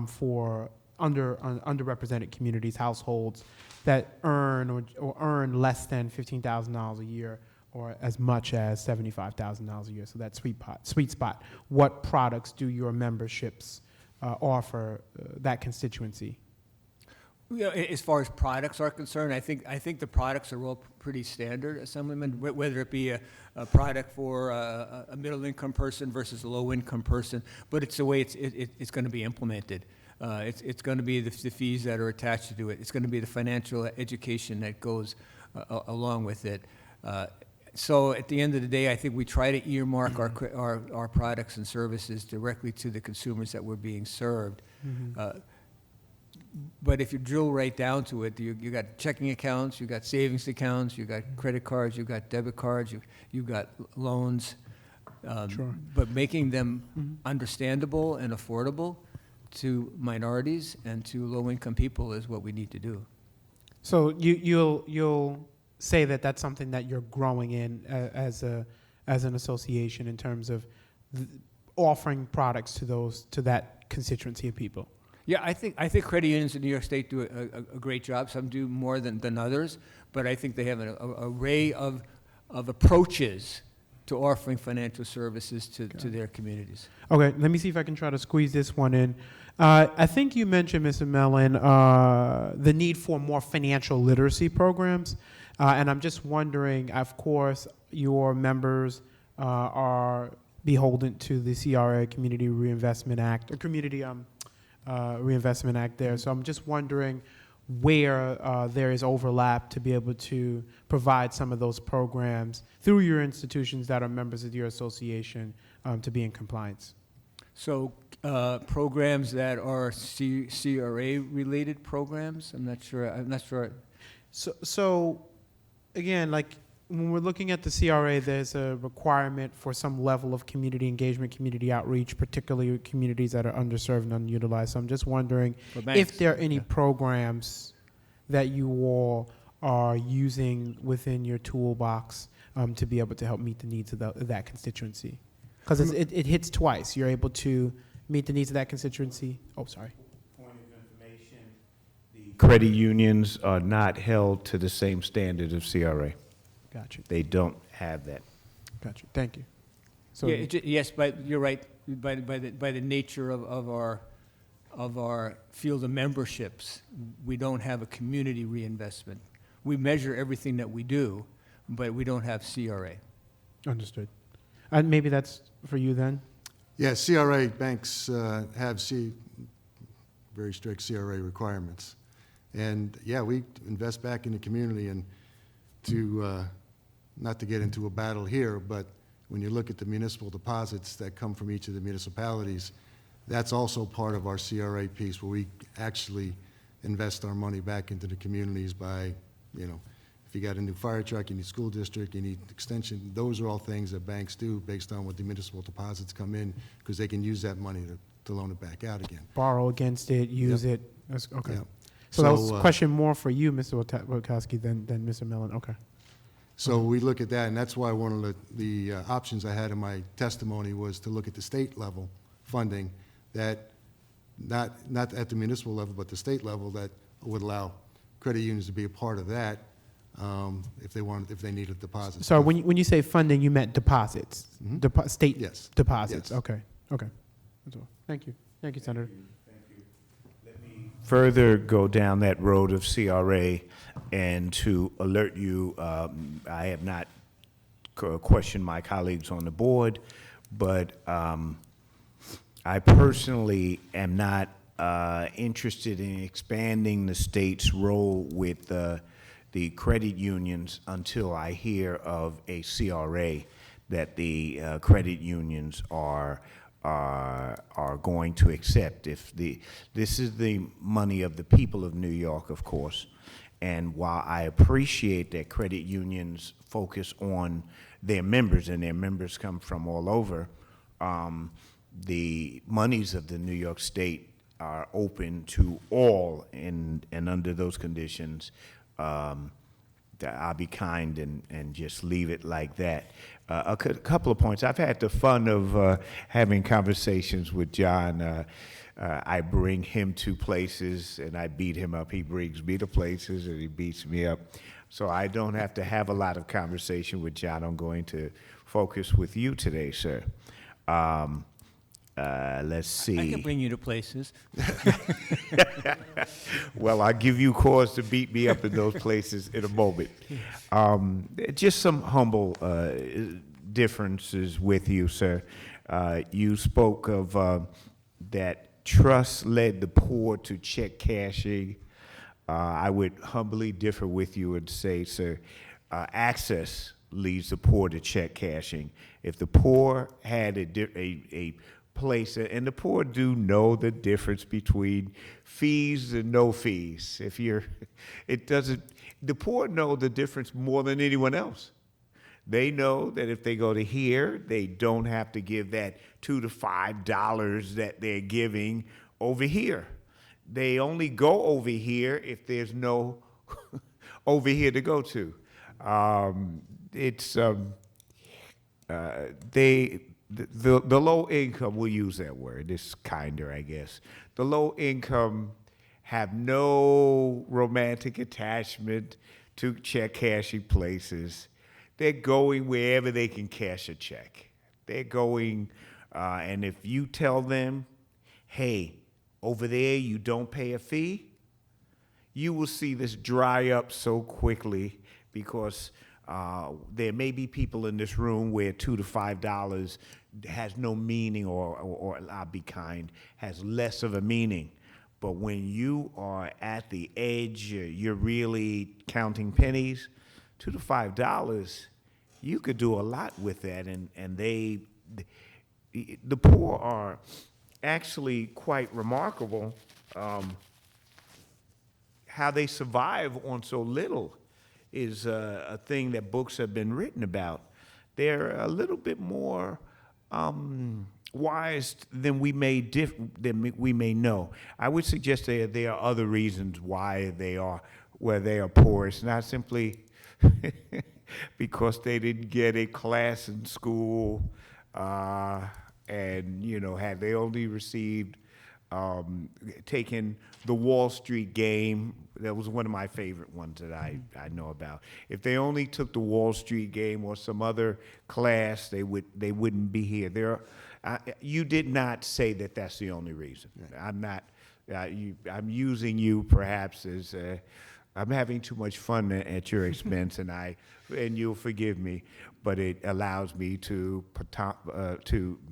for underrepresented communities, households that earn or earn less than $15,000 a year or as much as $75,000 a year. So that sweet spot. What products do your memberships offer that constituency? As far as products are concerned, I think the products are all pretty standard, Assemblyman, whether it be a product for a middle-income person versus a low-income person, but it's the way it's going to be implemented. It's going to be the fees that are attached to it. It's going to be the financial education that goes along with it. So at the end of the day, I think we try to earmark our products and services directly to the consumers that we're being served. But if you drill right down to it, you got checking accounts, you got savings accounts, you got credit cards, you got debit cards, you got loans. Sure. But making them understandable and affordable to minorities and to low-income people is what we need to do. So you'll say that that's something that you're growing in as an association in terms of offering products to that constituency of people. Yeah, I think credit unions in New York State do a great job. Some do more than others, but I think they have an array of approaches to offering financial services to their communities. Okay, let me see if I can try to squeeze this one in. I think you mentioned, Mr. Mellon, the need for more financial literacy programs, and I'm just wondering, of course, your members are beholden to the CRA, Community Reinvestment Act, or Community Reinvestment Act there. So I'm just wondering where there is overlap to be able to provide some of those programs through your institutions that are members of your association to be in compliance. So programs that are CRA-related programs? I'm not sure. So again, like when we're looking at the CRA, there's a requirement for some level of community engagement, community outreach, particularly with communities that are underserved and unutilized. So I'm just wondering For banks, if there are any yeah. programs that you all are using within your toolbox to be able to help meet the needs of that constituency. Because it hits twice. You're able to meet the needs of that constituency. Oh, sorry. Point of information, the credit unions are not held to the same standard of CRA. Gotcha. They don't have that. Gotcha. Thank you. So Yeah, yes, but you're right. By the nature of our field of memberships, we don't have a community reinvestment. We measure everything that we do, but we don't have CRA. understood. And maybe that's for you then. Yeah, CRA banks have very strict CRA requirements. And yeah, we invest back in the community, and to, not to get into a battle here, but when you look at the municipal deposits that come from each of the municipalities, that's also part of our CRA piece, where we actually invest our money back into the communities by, you know, if you got a new fire truck, you need school district, you need extension, those are all things that banks do based on what the municipal deposits come in, because they can use that money to loan it back out again. Borrow against it, use Yep. it. That's, okay. Yep. So that was So, a question more for you, Mr. Wojtkowski, than Mr. Mellon. Okay. So we look at that, and that's why one of the options I had in my testimony was to look at the state level funding, that not at the municipal level, but the state level, that would allow credit unions to be a part of that if they needed deposits. So when you say funding, you meant deposits, Mhm. state Yes. deposits. Yes. Okay. Okay. That's all. Thank you. Thank you, Senator. Further go down that road of CRA, and to alert you, I have not questioned my colleagues on the board, but I personally am not interested in expanding the state's role with the credit unions until I hear of a CRA that the credit unions are going to accept. This is the money of the people of New York, of course, and while I appreciate that credit unions focus on their members, and their members come from all over, the monies of the New York State are open to all, and under those conditions, I'll be kind and just leave it like that. A couple of points. I've had the fun of having conversations with John. I bring him to places and I beat him up. He brings me to places and he beats me up. So I don't have to have a lot of conversation with John. I'm going to focus with you today, sir. Let's see. I can bring you to places. Well, I'll give you cause to beat me up in those places in a moment. Just some humble differences with you, sir. You spoke of that trust led the poor to check cashing. I would humbly differ with you and say, sir, access leads the poor to check cashing. If the poor had a place, and the poor do know the difference between fees and no fees. The poor know the difference more than anyone else. They know that if they go to here, they don't have to give that $2 to $5 that they're giving over here. They only go over here if there's no over here to go to. The low income, we'll use that word, it's kinder, I guess. The low income have no romantic attachment to check cashing places. They're going wherever they can cash a check. They're going, and if you tell them, hey, over there you don't pay a fee, you will see this dry up so quickly, because there may be people in this room where $2 to $5 has no meaning, or I'll be kind, has less of a meaning. But when you are at the edge, you're really counting pennies, $2 to $5, you could do a lot with that, and the poor are actually quite remarkable, how they survive on so little is a thing that books have been written about. They're a little bit more wise than we may know. I would suggest there are other reasons why they are where they are poor. It's not simply because they didn't get a class in school, and had they only received taken the Wall Street game. That was one of my favorite ones that I know about. If they only took the Wall Street game or some other class, they wouldn't be here. You did not say that that's the only reason. I'm not. I'm using you perhaps as. I'm having too much fun at your expense, and you'll forgive me, but it allows me to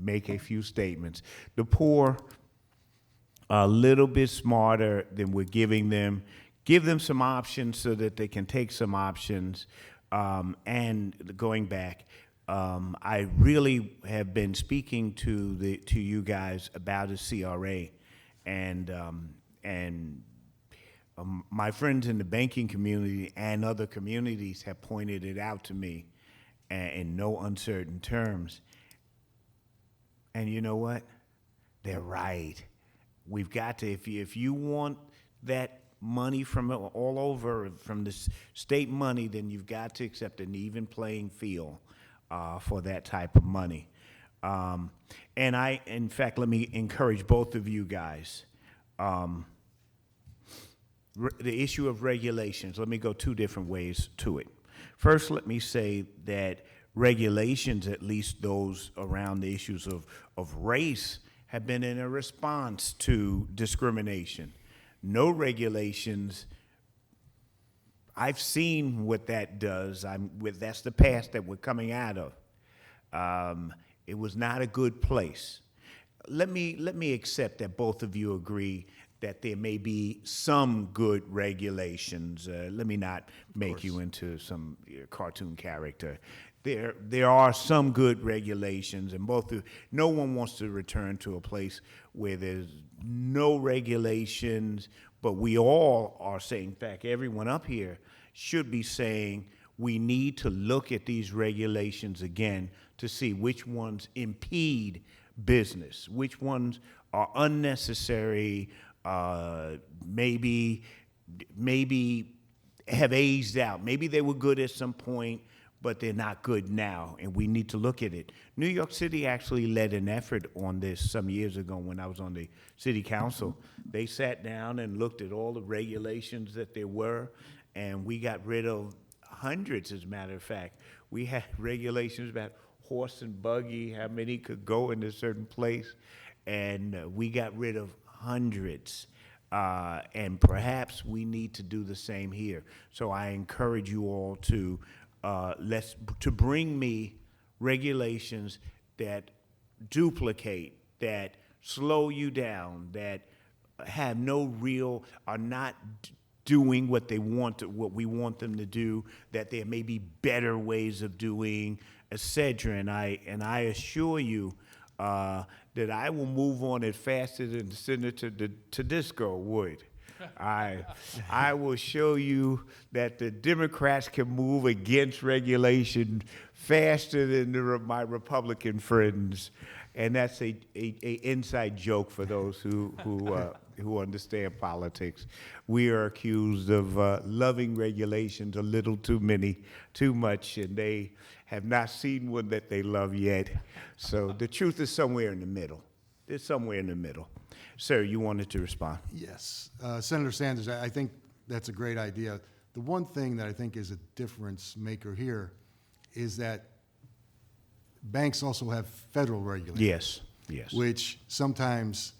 make a few statements. The poor are a little bit smarter than we're giving them. Give them some options so that they can take some options. And going back, I really have been speaking to you guys about a CRA, and my friends in the banking community and other communities have pointed it out to me in no uncertain terms. And you know what? They're right. We've got to, if you want that money from all over, from the state money, then you've got to accept an even playing field for that type of money. And in fact, let me encourage both of you guys. The issue of regulations, let me go two different ways to it. First, let me say that regulations, at least those around the issues of race, have been in a response to discrimination. No regulations, I've seen what that does. That's the past that we're coming out of. It was not a good place. Let me accept that both of you agree that there may be some good regulations. Let me not make you into some cartoon character. There are some good regulations, and no one wants to return to a place where there's no regulations, but we all are saying, in fact, everyone up here should be saying, we need to look at these regulations again to see which ones impede business, which ones are unnecessary, maybe have aged out. Maybe they were good at some point, but they're not good now, and we need to look at it. New York City actually led an effort on this some years ago when I was on the city council. They sat down and looked at all the regulations that there were, and we got rid of hundreds, as a matter of fact. We had regulations about horse and buggy, how many could go in a certain place, and we got rid of hundreds. And perhaps we need to do the same here. So I encourage you all to bring me regulations that duplicate, that slow you down, that have no real, are not doing what they want to, what we want them to do, that there may be better ways of doing, etc. And I assure you that I will move on it faster than Senator Tedisco would. I will show you that the Democrats can move against regulation faster than my Republican friends, and that's a inside joke for those who understand politics. We are accused of loving regulations a little too much, and they have not seen one that they love yet. So the truth is somewhere in the middle. It's somewhere in the middle. Sir, you wanted to respond? Yes. Senator Sanders, I think that's a great idea. The one thing that I think is a difference maker here is that banks also have federal regulation. Yes. Which sometimes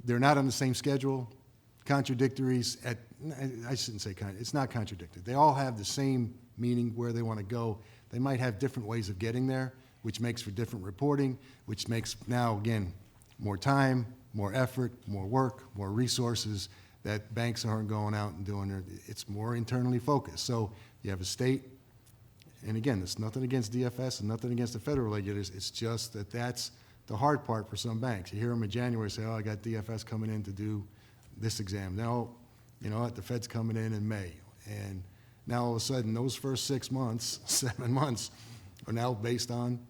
they're not on the same schedule, contradictories I shouldn't say it's not contradictory. They all have the same meaning where they want to go. They might have different ways of getting there, which makes for different reporting, which makes now, again, more time, more effort, more work, more resources that banks aren't going out and doing. It's more internally focused. So you have a state And again, it's nothing against DFS and nothing against the federal regulators. It's just that that's the hard part for some banks. You hear them in January say, oh, I got DFS coming in to do this exam. Now, you know what, the Fed's coming in May. And now all of a sudden, those first 6 months, 7 months, are now based on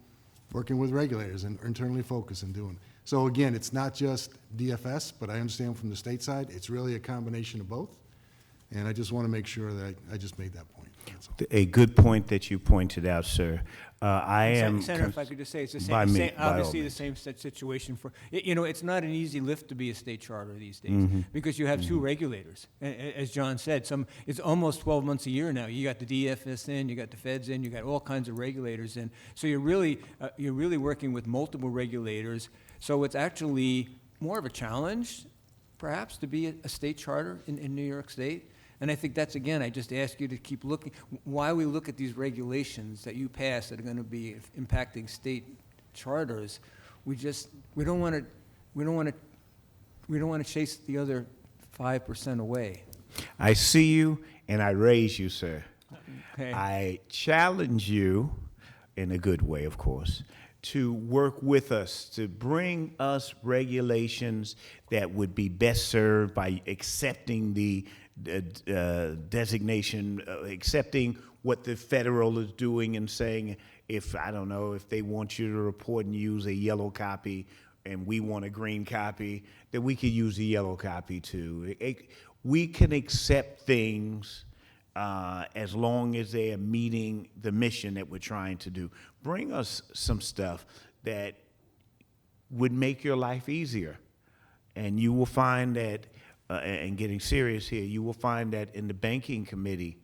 working with regulators and internally focused and doing. So again, it's not just DFS, but I understand from the state side, it's really a combination of both. And I just want to make sure that I just made that point. That's all. A good point that you pointed out, sir. I am. Senator, if I could just say, it's the By same, me, same by all obviously the means. same situation for, you know, it's not an easy lift to be a state charter these days, Mm-hmm. because you have two regulators. As John said, it's almost 12 months a year now. You got the DFS in, you got the feds in, you got all kinds of regulators in. So you're really working with multiple regulators. So it's actually more of a challenge, perhaps, to be a state charter in New York State. And I think that's, again, I just ask you to keep looking, why we look at these regulations that you pass that are going to be impacting state charters. We don't want to chase the other 5% away. I see you and I raise you, sir. Okay. I challenge you, in a good way, of course, to work with us, to bring us regulations that would be best served by accepting the designation, accepting what the federal is doing and saying, if, I don't know, if they want you to report and use a yellow copy and we want a green copy, that we could use a yellow copy too. We can accept things as long as they are meeting the mission that we're trying to do. Bring us some stuff that would make your life easier. And you will find that, and getting serious here, you will find that in the banking committee,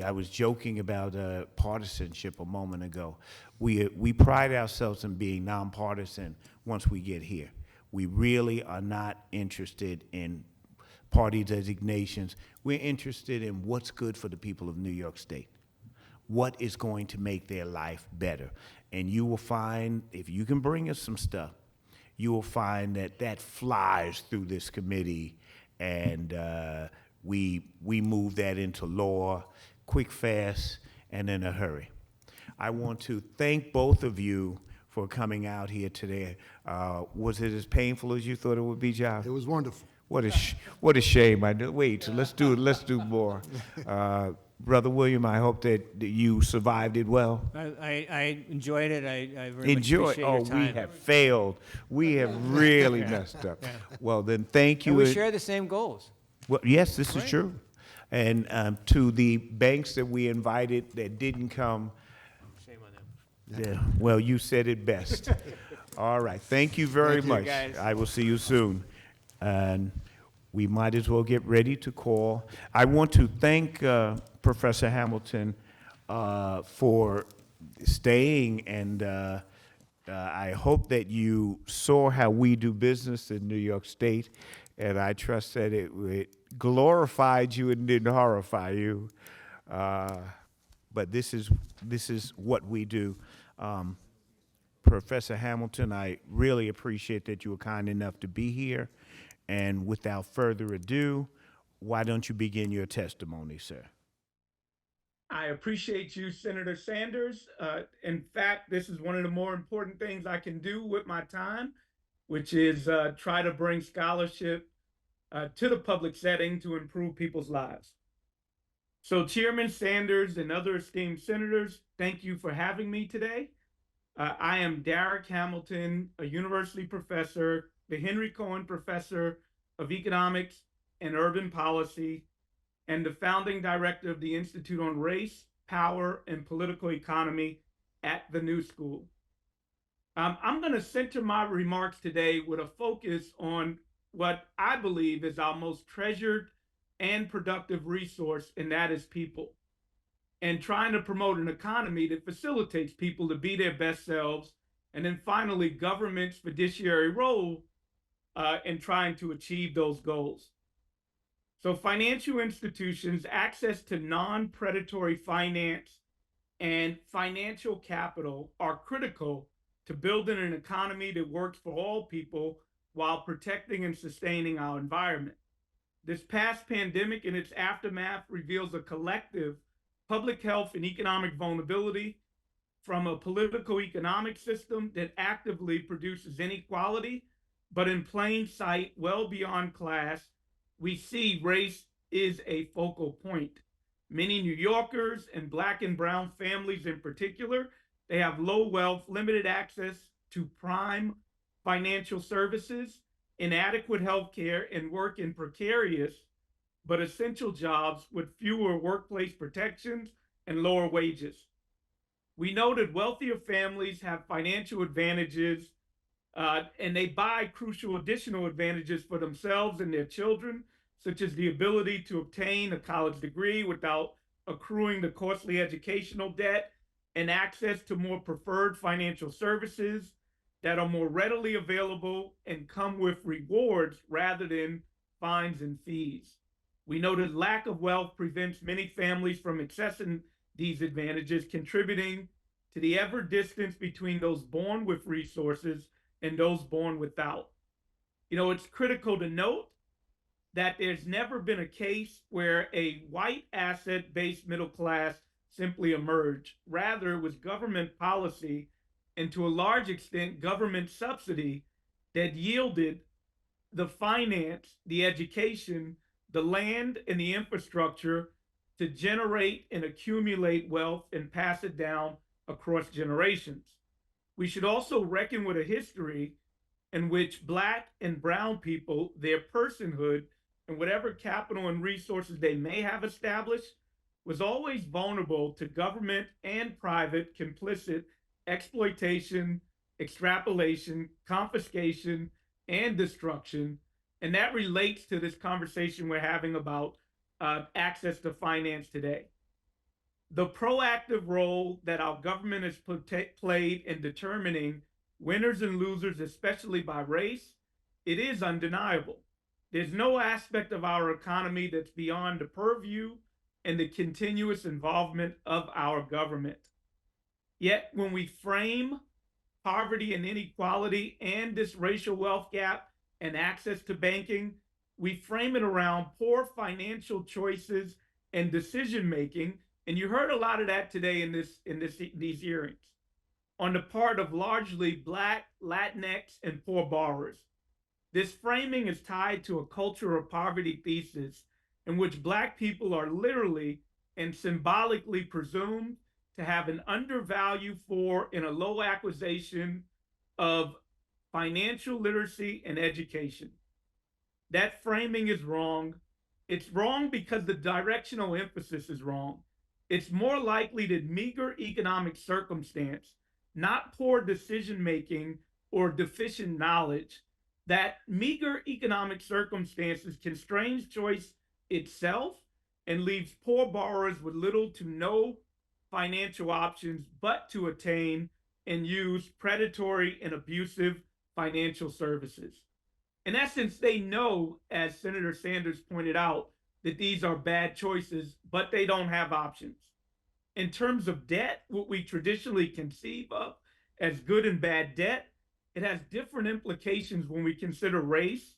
I was joking about partisanship a moment ago. We pride ourselves in being nonpartisan once we get here. We really are not interested in party designations. We're interested in what's good for the people of New York State. What is going to make their life better? And you will find, if you can bring us some stuff, you will find that that flies through this committee, and we move that into law quick, fast, and in a hurry. I want to thank both of you for coming out here today. Was it as painful as you thought it would be, John? It was wonderful. What a shame. Wait, let's do more. Brother William, I hope that you survived it well. I enjoyed it. I very Enjoy. much appreciate your time. We have failed. We have really messed up. Well, then thank you. And we share the same goals. Well, yes, this is true. And to the banks that we invited that didn't come, Shame on them. yeah, well, you said it best. All right. Thank you very Thank you, much. guys. I will see you soon. And we might as well get ready to call. I want to thank Professor Hamilton for staying, and I hope that you saw how we do business in New York State, and I trust that it glorified you and didn't horrify you. But this is what we do. Professor Hamilton, I really appreciate that you were kind enough to be here. And without further ado, why don't you begin your testimony, sir? I appreciate you, Senator Sanders. In fact, this is one of the more important things I can do with my time, which is try to bring scholarship to the public setting to improve people's lives. So Chairman Sanders and other esteemed senators, thank you for having me today. I am Derek Hamilton, a university professor, the Henry Cohen Professor of Economics and Urban Policy, and the founding director of the Institute on Race, Power, and Political Economy at the New School. I'm going to center my remarks today with a focus on what I believe is our most treasured and productive resource, and that is people, and trying to promote an economy that facilitates people to be their best selves, and then finally government's fiduciary role in trying to achieve those goals. So financial institutions' access to non-predatory finance and financial capital are critical to building an economy that works for all people while protecting and sustaining our environment. This past pandemic and its aftermath reveals a collective public health and economic vulnerability from a political economic system that actively produces inequality, but in plain sight, well beyond class, we see race is a focal point. Many New Yorkers and Black and brown families in particular, they have low wealth, limited access to prime financial services, inadequate health care, and work in precarious but essential jobs with fewer workplace protections and lower wages. We know that wealthier families have financial advantages and they buy crucial additional advantages for themselves and their children, such as the ability to obtain a college degree without accruing the costly educational debt and access to more preferred financial services that are more readily available and come with rewards rather than fines and fees. We know that lack of wealth prevents many families from accessing these advantages, contributing to the ever distance between those born with resources and those born without. You know, it's critical to note that there's never been a case where a white asset-based middle class simply emerged. Rather, it was government policy and to a large extent government subsidy that yielded the finance, the education, the land, and the infrastructure to generate and accumulate wealth and pass it down across generations. We should also reckon with a history in which Black and brown people, their personhood, and whatever capital and resources they may have established, was always vulnerable to government and private complicit exploitation, extrapolation, confiscation, and destruction. And that relates to this conversation we're having about access to finance today. The proactive role that our government has played in determining winners and losers, especially by race, it is undeniable. There's no aspect of our economy that's beyond the purview and the continuous involvement of our government. Yet when we frame poverty and inequality and this racial wealth gap and access to banking, we frame it around poor financial choices and decision making. And you heard a lot of that today in these hearings on the part of largely Black, Latinx, and poor borrowers. This framing is tied to a culture of poverty thesis in which Black people are literally and symbolically presumed to have an undervalue for and a low acquisition of financial literacy and education. That framing is wrong. It's wrong because the directional emphasis is wrong. It's more likely that meager economic circumstance, not poor decision-making or deficient knowledge, that meager economic circumstances constrains choice itself and leaves poor borrowers with little to no financial options but to attain and use predatory and abusive financial services. In essence, they know, as Senator Sanders pointed out, that these are bad choices, but they don't have options. In terms of debt, what we traditionally conceive of as good and bad debt, it has different implications when we consider race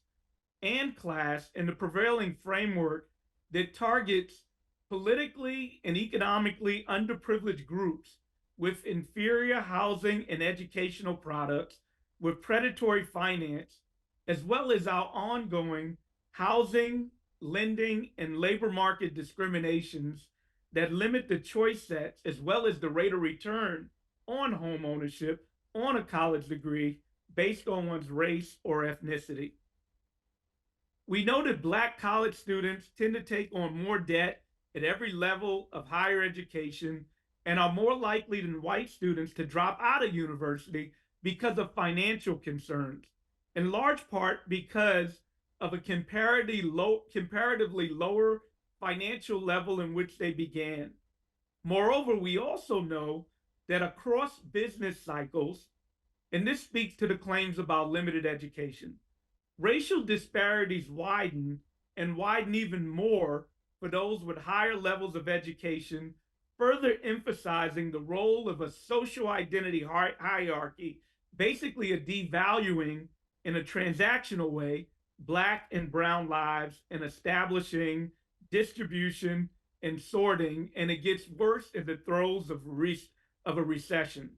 and class in the prevailing framework that targets politically and economically underprivileged groups with inferior housing and educational products, with predatory finance, as well as our ongoing housing, lending, and labor market discriminations that limit the choice sets as well as the rate of return on home ownership, on a college degree, based on one's race or ethnicity. We know that Black college students tend to take on more debt at every level of higher education and are more likely than white students to drop out of university because of financial concerns, in large part because of a comparatively lower financial level in which they began. Moreover, we also know that across business cycles, and this speaks to the claims about limited education, racial disparities widen and widen even more for those with higher levels of education, further emphasizing the role of a social identity hierarchy, basically a devaluing in a transactional way Black and brown lives and establishing distribution and sorting, and it gets worse in the throes of a recession.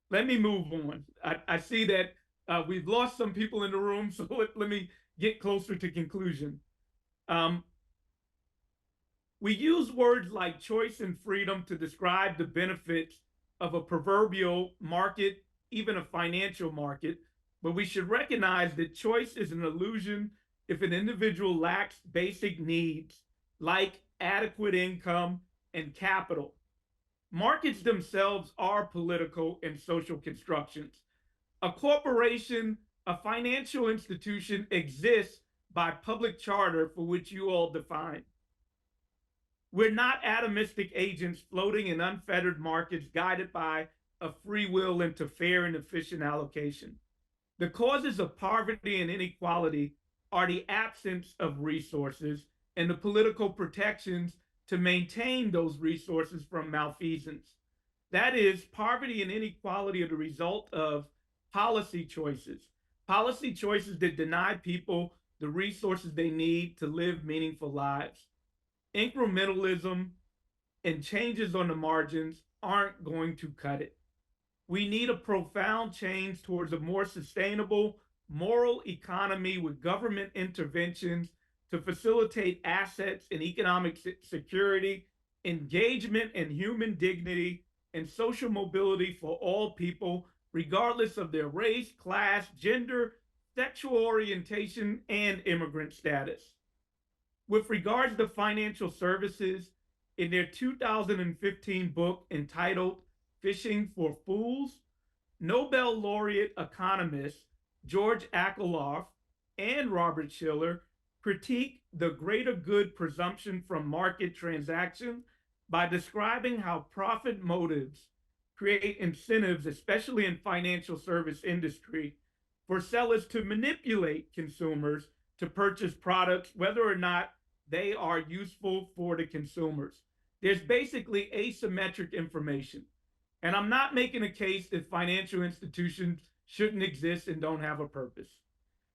Let me move on. I see that we've lost some people in the room, so let me get closer to conclusion. We use words like choice and freedom to describe the benefits of a proverbial market, even a financial market, but we should recognize that choice is an illusion if an individual lacks basic needs like adequate income and capital. Markets themselves are political and social constructions. A corporation, a financial institution exists by public charter for which you all define. We're not atomistic agents floating in unfettered markets guided by a free will into fair and efficient allocation. The causes of poverty and inequality are the absence of resources and the political protections to maintain those resources from malfeasance. That is, poverty and inequality are the result of policy choices that deny people the resources they need to live meaningful lives. Incrementalism and changes on the margins aren't going to cut it. We need a profound change towards a more sustainable, moral economy with government interventions to facilitate assets and economic security, engagement and human dignity, and social mobility for all people, regardless of their race, class, gender, sexual orientation, and immigrant status. With regards to financial services, in their 2015 book entitled Fishing for Fools, Nobel laureate economists George Akerlof and Robert Shiller critique the greater good presumption from market transaction by describing how profit motives create incentives, especially in financial service industry, for sellers to manipulate consumers to purchase products, whether or not they are useful for the consumers. There's basically asymmetric information. And I'm not making a case that financial institutions shouldn't exist and don't have a purpose.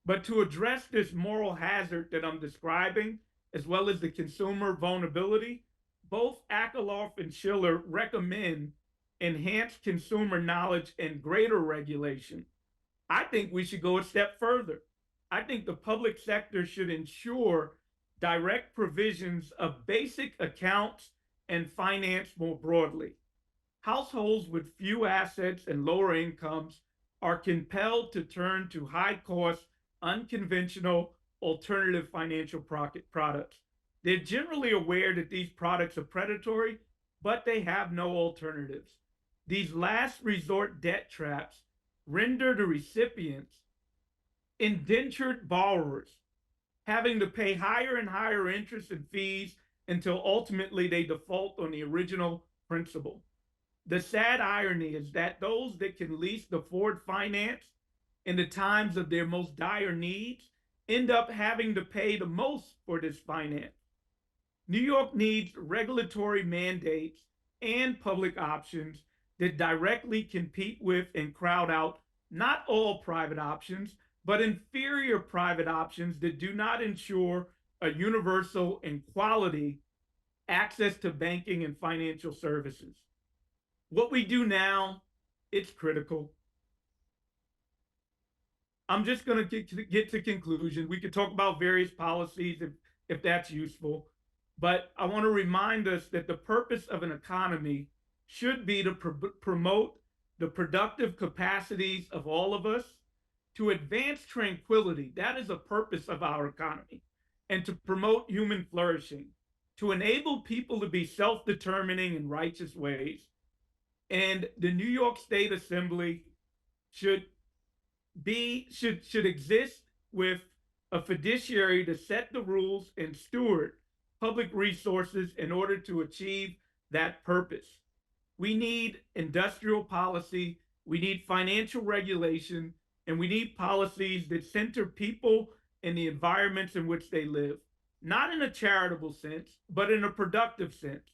But to address this moral hazard that I'm describing, as well as the consumer vulnerability, both Akerlof and Shiller recommend enhanced consumer knowledge and greater regulation. I think we should go a step further. I think the public sector should ensure direct provisions of basic accounts and finance more broadly. Households with few assets and lower incomes are compelled to turn to high-cost, unconventional, alternative financial products. They're generally aware that these products are predatory, but they have no alternatives. These last resort debt traps render the recipients indentured borrowers, having to pay higher and higher interest and fees until ultimately they default on the original principal. The sad irony is that those that can least afford finance in the times of their most dire needs end up having to pay the most for this finance. New York needs regulatory mandates and public options that directly compete with and crowd out not all private options, but inferior private options that do not ensure a universal and quality access to banking and financial services. What we do now, it's critical. I'm just going to get to conclusion. We could talk about various policies if that's useful, but I want to remind us that the purpose of an economy should be to promote the productive capacities of all of us, to advance tranquility. That is a purpose of our economy, and to promote human flourishing, to enable people to be self-determining in righteous ways. And the New York State Assembly should exist with a fiduciary to set the rules and steward public resources in order to achieve that purpose. We need industrial policy, we need financial regulation, and we need policies that center people and the environments in which they live, not in a charitable sense, but in a productive sense.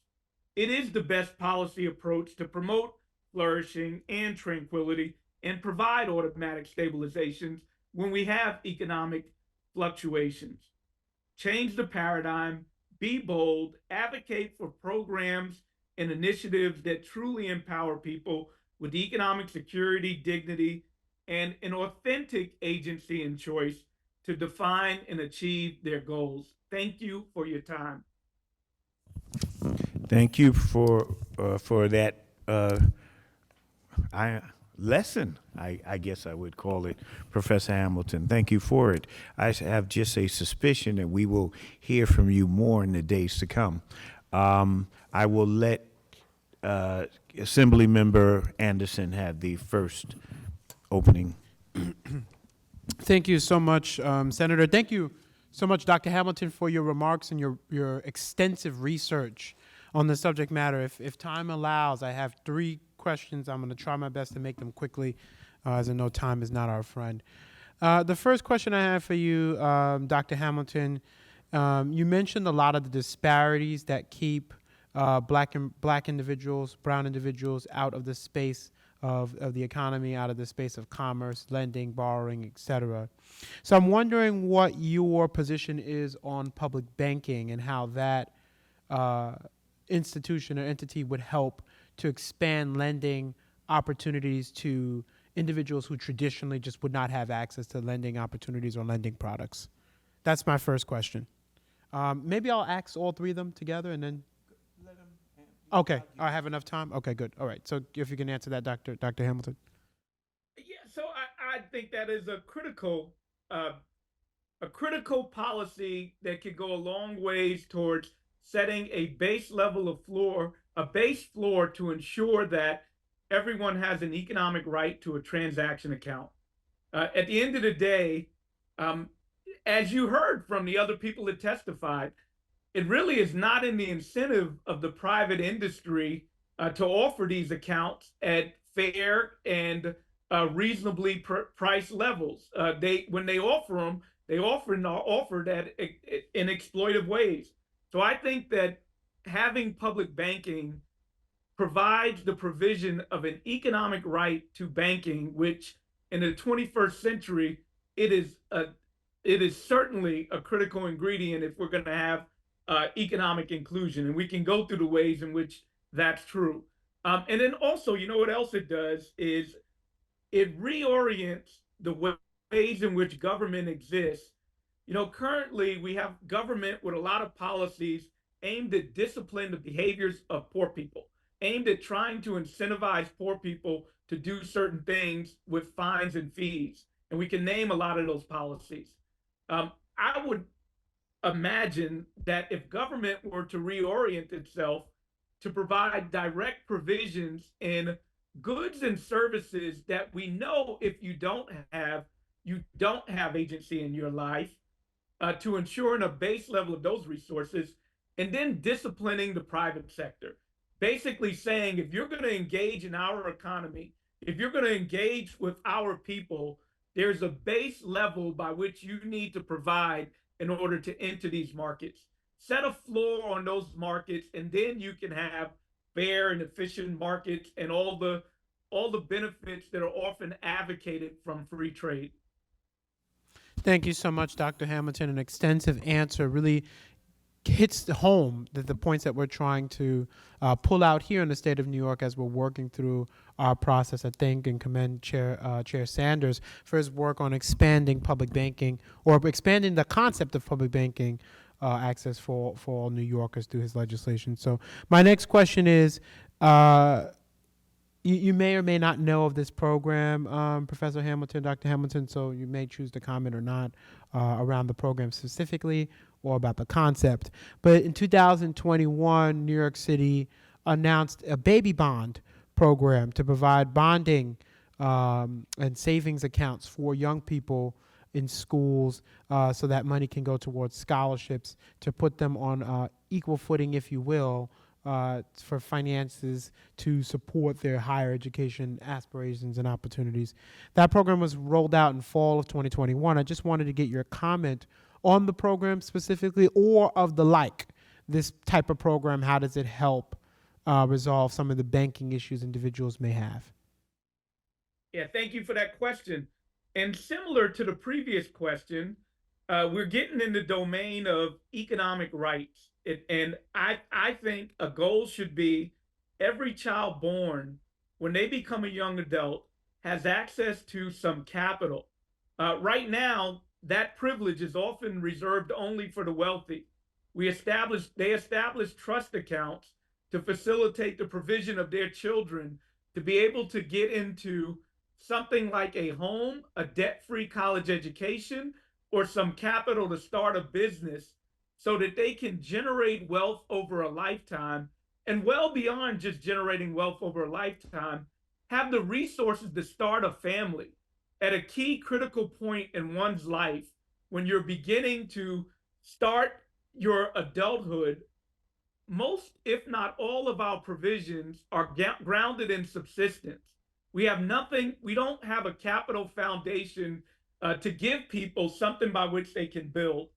It is the best policy approach to promote flourishing and tranquility and provide automatic stabilizations when we have economic fluctuations. Change the paradigm, be bold, advocate for programs and initiatives that truly empower people with economic security, dignity, and an authentic agency and choice to define and achieve their goals. Thank you for your time. Thank you for that lesson, I guess I would call it, Professor Hamilton. Thank you for it. I have just a suspicion that we will hear from you more in the days to come. I will let Assemblymember Anderson have the first opening. Thank you so much, Senator. Thank you so much, Dr. Hamilton, for your remarks and your extensive research on the subject matter. If time allows, I have 3 questions. I'm going to try my best to make them quickly, as I know time is not our friend. The first question I have for you, Dr. Hamilton, you mentioned a lot of the disparities that keep black individuals, brown individuals out of the space of the economy, out of the space of commerce, lending, borrowing, et cetera. So I'm wondering what your position is on public banking and how that institution or entity would help to expand lending opportunities to individuals who traditionally just would not have access to lending opportunities or lending products. That's my first question. Maybe I'll ask all 3 of them together and then. Okay, I have enough time? Okay, good. All right, so if you can answer that, Dr. Hamilton. Yeah, so I think that is a critical policy that could go a long ways towards setting a base level of floor, a base floor to ensure that everyone has an economic right to a transaction account. At the end of the day, as you heard from the other people that testified, it really is not in the incentive of the private industry to offer these accounts at fair and reasonably priced levels. When they offer them, they often are offered in exploitive ways. So I think that having public banking provides the provision of an economic right to banking, which in the 21st century, it is certainly a critical ingredient if we're going to have economic inclusion. And we can go through the ways in which that's true. And then also, you know what else it does is it reorients the ways in which government exists. You know, currently we have government with a lot of policies aimed at discipline the behaviors of poor people, aimed at trying to incentivize poor people to do certain things with fines and fees. And we can name a lot of those policies. I would imagine that if government were to reorient itself to provide direct provisions in goods and services that we know if you don't have agency in your life, to ensuring a base level of those resources, and then disciplining the private sector. Basically saying, if you're going to engage in our economy, if you're going to engage with our people, there's a base level by which you need to provide in order to enter these markets. Set a floor on those markets, and then you can have fair and efficient markets and all the benefits that are often advocated from free trade. Thank you so much, Dr. Hamilton. An extensive answer really hits home the points that we're trying to pull out here in the state of New York as we're working through our process. I thank and commend Chair Sanders for his work on expanding public banking, or expanding the concept of public banking access for all New Yorkers through his legislation. So my next question is, you may or may not know of this program, Professor Hamilton, Dr. Hamilton, so you may choose to comment or not around the program specifically or about the concept. But in 2021, New York City announced a baby bond program to provide bonding and savings accounts for young people in schools so that money can go towards scholarships to put them on equal footing, if you will, for finances to support their higher education aspirations and opportunities. That program was rolled out in fall of 2021. I just wanted to get your comment on the program specifically, or of the like. This type of program, how does it help resolve some of the banking issues individuals may have? Yeah, thank you for that question. And similar to the previous question, we're getting in the domain of economic rights. And I think a goal should be every child born, when they become a young adult, has access to some capital. Right now, that privilege is often reserved only for the wealthy. They establish trust accounts to facilitate the provision of their children to be able to get into something like a home, a debt-free college education, or some capital to start a business so that they can generate wealth over a lifetime, and well beyond just generating wealth over a lifetime, have the resources to start a family at a key critical point in one's life when you're beginning to start your adulthood. Most, if not all, of our provisions are grounded in subsistence. We have nothing, we don't have a capital foundation to give people something by which they can build.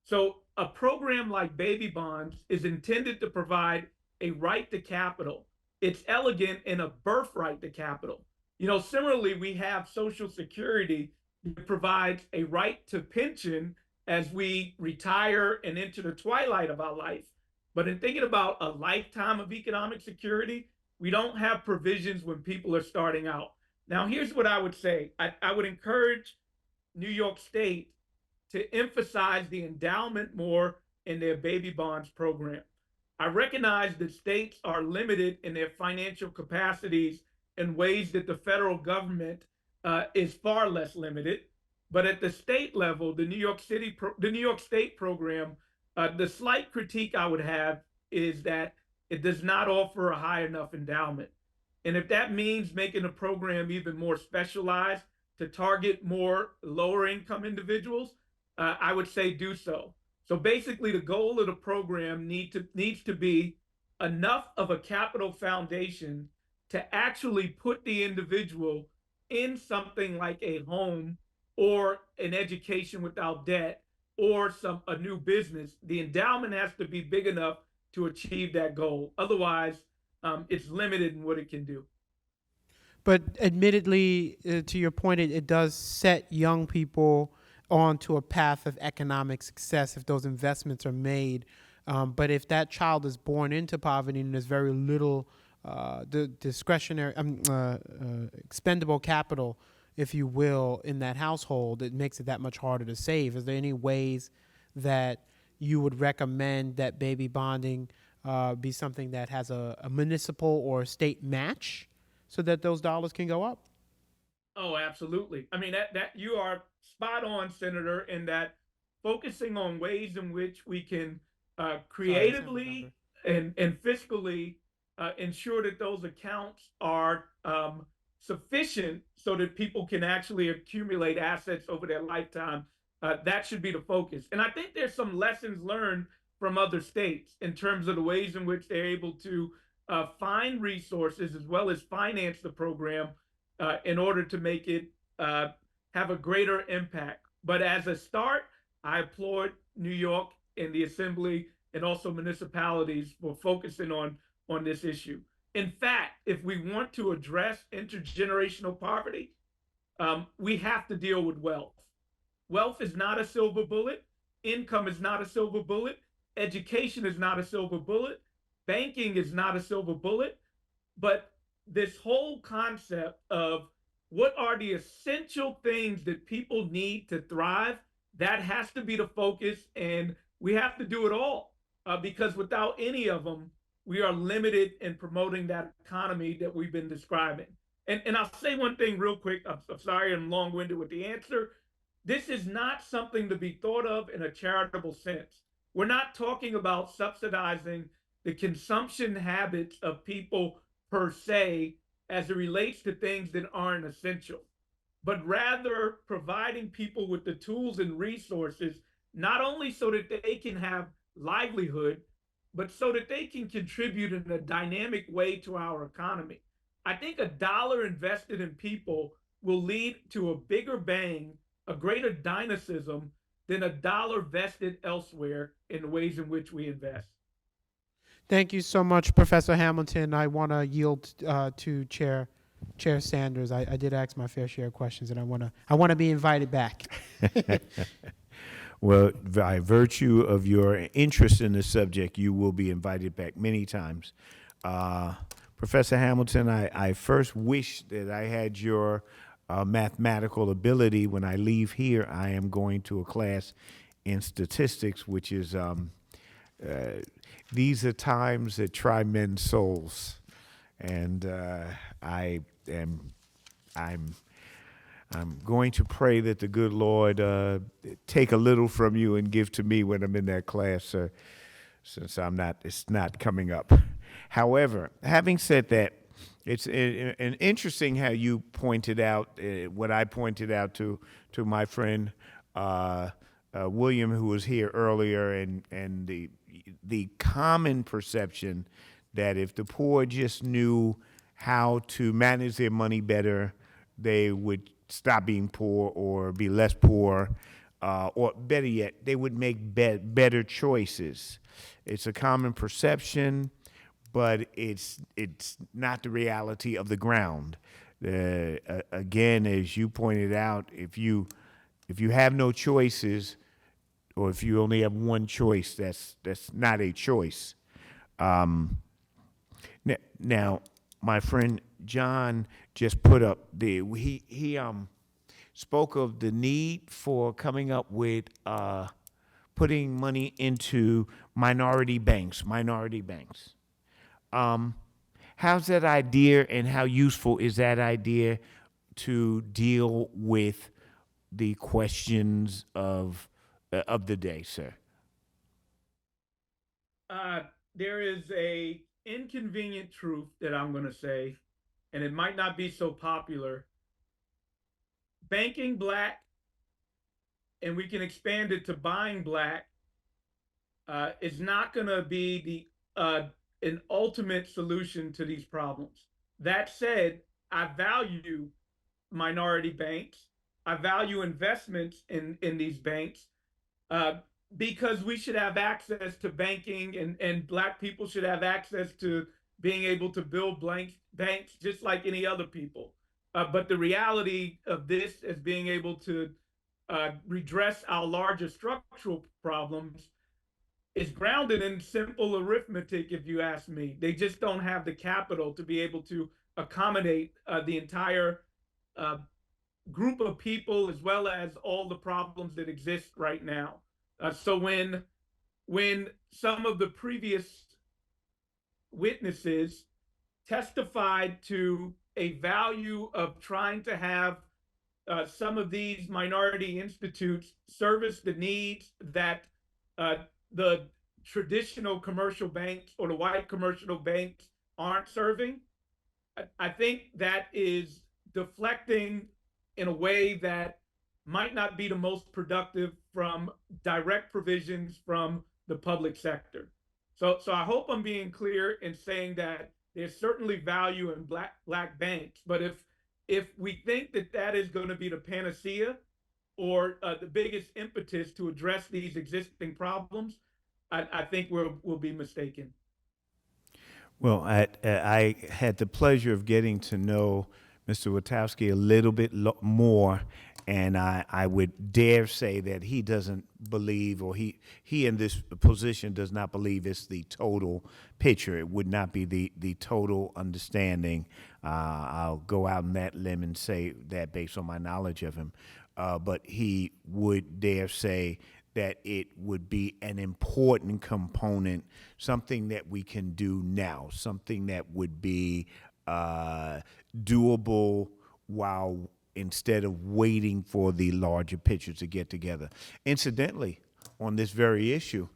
So a program like Baby Bonds is intended to provide a right to capital. It's elegant in a birthright to capital. Similarly, we have Social Security that provides a right to pension as we retire and enter the twilight of our life. But in thinking about a lifetime of economic security, we don't have provisions when people are starting out. Now, here's what I would say. I would encourage New York State to emphasize the endowment more in their Baby Bonds program. I recognize that states are limited in their financial capacities in ways that the federal government is far less limited. But at the state level, the New York State program, the slight critique I would have is that it does not offer a high enough endowment. And if that means making a program even more specialized to target more lower income individuals, I would say do so. So basically, the goal of the program needs to be enough of a capital foundation to actually put the individual in something like a home or an education without debt or a new business. The endowment has to be big enough to achieve that goal. Otherwise, it's limited in what it can do. But admittedly, to your point, it does set young people onto a path of economic success if those investments are made. But if that child is born into poverty and there's very little discretionary, expendable capital, if you will, in that household, it makes it that much harder to save. Is there any ways that you would recommend that baby bonding be something that has a municipal or state match so that those dollars can go up? Oh, absolutely. I mean, that you are spot on, Senator, in that focusing on ways in which we can creatively and fiscally ensure that those accounts are sufficient so that people can actually accumulate assets over their lifetime. That should be the focus. And I think there's some lessons learned from other states in terms of the ways in which they're able to find resources as well as finance the program in order to make it have a greater impact. But as a start, I applaud New York and the Assembly and also municipalities for focusing on this issue. In fact, if we want to address intergenerational poverty, we have to deal with wealth. Wealth is not a silver bullet. Income is not a silver bullet. Education is not a silver bullet. Banking is not a silver bullet. But this whole concept of what are the essential things that people need to thrive, that has to be the focus. And we have to do it all because without any of them, we are limited in promoting that economy that we've been describing. And I'll say one thing real quick. I'm sorry I'm long-winded with the answer. This is not something to be thought of in a charitable sense. We're not talking about subsidizing the consumption habits of people per se as it relates to things that aren't essential, but rather providing people with the tools and resources, not only so that they can have livelihood, but so that they can contribute in a dynamic way to our economy. I think $1 invested in people will lead to a bigger bang, a greater dynamism than $1 vested elsewhere in the ways in which we invest. Thank you so much, Professor Hamilton. I want to yield to Chair Sanders. I did ask my fair share of questions, and I want to be invited back. Well, by virtue of your interest in the subject, you will be invited back many times. Professor Hamilton, I first wish that I had your mathematical ability. When I leave here, I am going to a class in statistics, which is these are times that try men's souls, and I'm going to pray that the good Lord take a little from you and give to me when I'm in that class, since it's not coming up. However, having said that, it's an interesting how you pointed out what I pointed out to my friend William, who was here earlier, and the common perception that if the poor just knew how to manage their money better, they would stop being poor or be less poor, or better yet, they would make better choices. It's a common perception, but it's not the reality of the ground. Again, as you pointed out, if you have no choices, or if you only have one choice, that's not a choice. Now, my friend John just put up he spoke of the need for coming up with putting money into minority banks. How's that idea, and how useful is that idea to deal with the questions of the day, sir? There is a inconvenient truth that I'm going to say, and it might not be so popular. Banking black, and we can expand it to buying black, is not going to be an ultimate solution to these problems. That said, I value minority banks. I value investments in these banks, because we should have access to banking, and Black people should have access to being able to build banks just like any other people. But the reality of this is being able to redress our larger structural problems is grounded in simple arithmetic, if you ask me. They just don't have the capital to be able to accommodate the entire group of people, as well as all the problems that exist right now. So when some of the previous witnesses testified to a value of trying to have some of these minority institutes service the needs that the traditional commercial banks or the white commercial banks aren't serving, I think that is deflecting in a way that might not be the most productive from direct provisions from the public sector. So I hope I'm being clear in saying that there's certainly value in black banks, but if we think that that is going to be the panacea or the biggest impetus to address these existing problems, I think we'll be mistaken. Well, I had the pleasure of getting to know Mr. Witowski a little bit more, and I would dare say that he doesn't believe, or he in this position does not believe it's the total picture. It would not be the total understanding. I'll go out on that limb and say that based on my knowledge of him. But he would dare say that it would be an important component, something that we can do now, something that would be doable while instead of waiting for the larger picture to get together. Incidentally, on this very issue,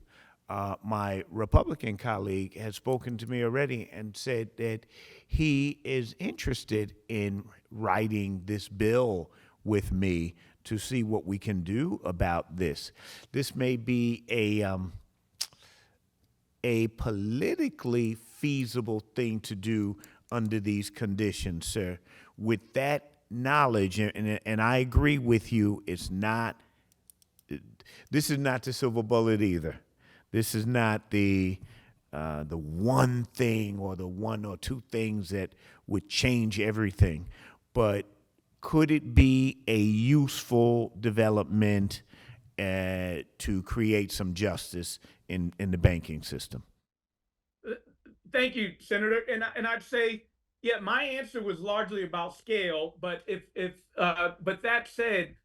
my Republican colleague has spoken to me already and said that he is interested in writing this bill with me to see what we can do about this. This may be a politically feasible thing to do under these conditions, sir. With that knowledge, and I agree with you, this is not the silver bullet either. This is not the one thing or the one or two things that would change everything. But could it be a useful development to create some justice in the banking system? Thank you, Senator. And I'd say, yeah, my answer was largely about scale. But but that said,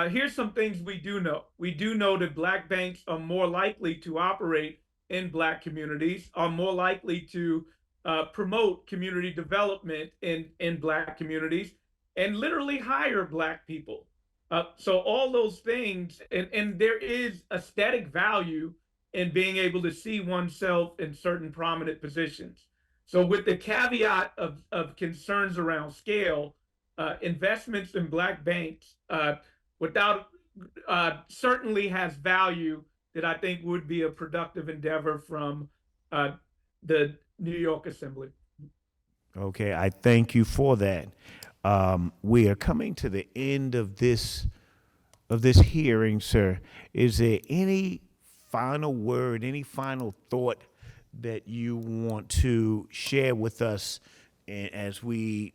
here's some things we do know. We do know that Black banks are more likely to operate in Black communities, are more likely to promote community development in Black communities, and literally hire Black people. So all those things, and there is aesthetic value in being able to see oneself in certain prominent positions. So with the caveat of concerns around scale, investments in Black banks without certainly has value that I think would be a productive endeavor from the New York Assembly. Okay, I thank you for that. We are coming to the end of this hearing, sir. Is there any final word, any final thought that you want to share with us as we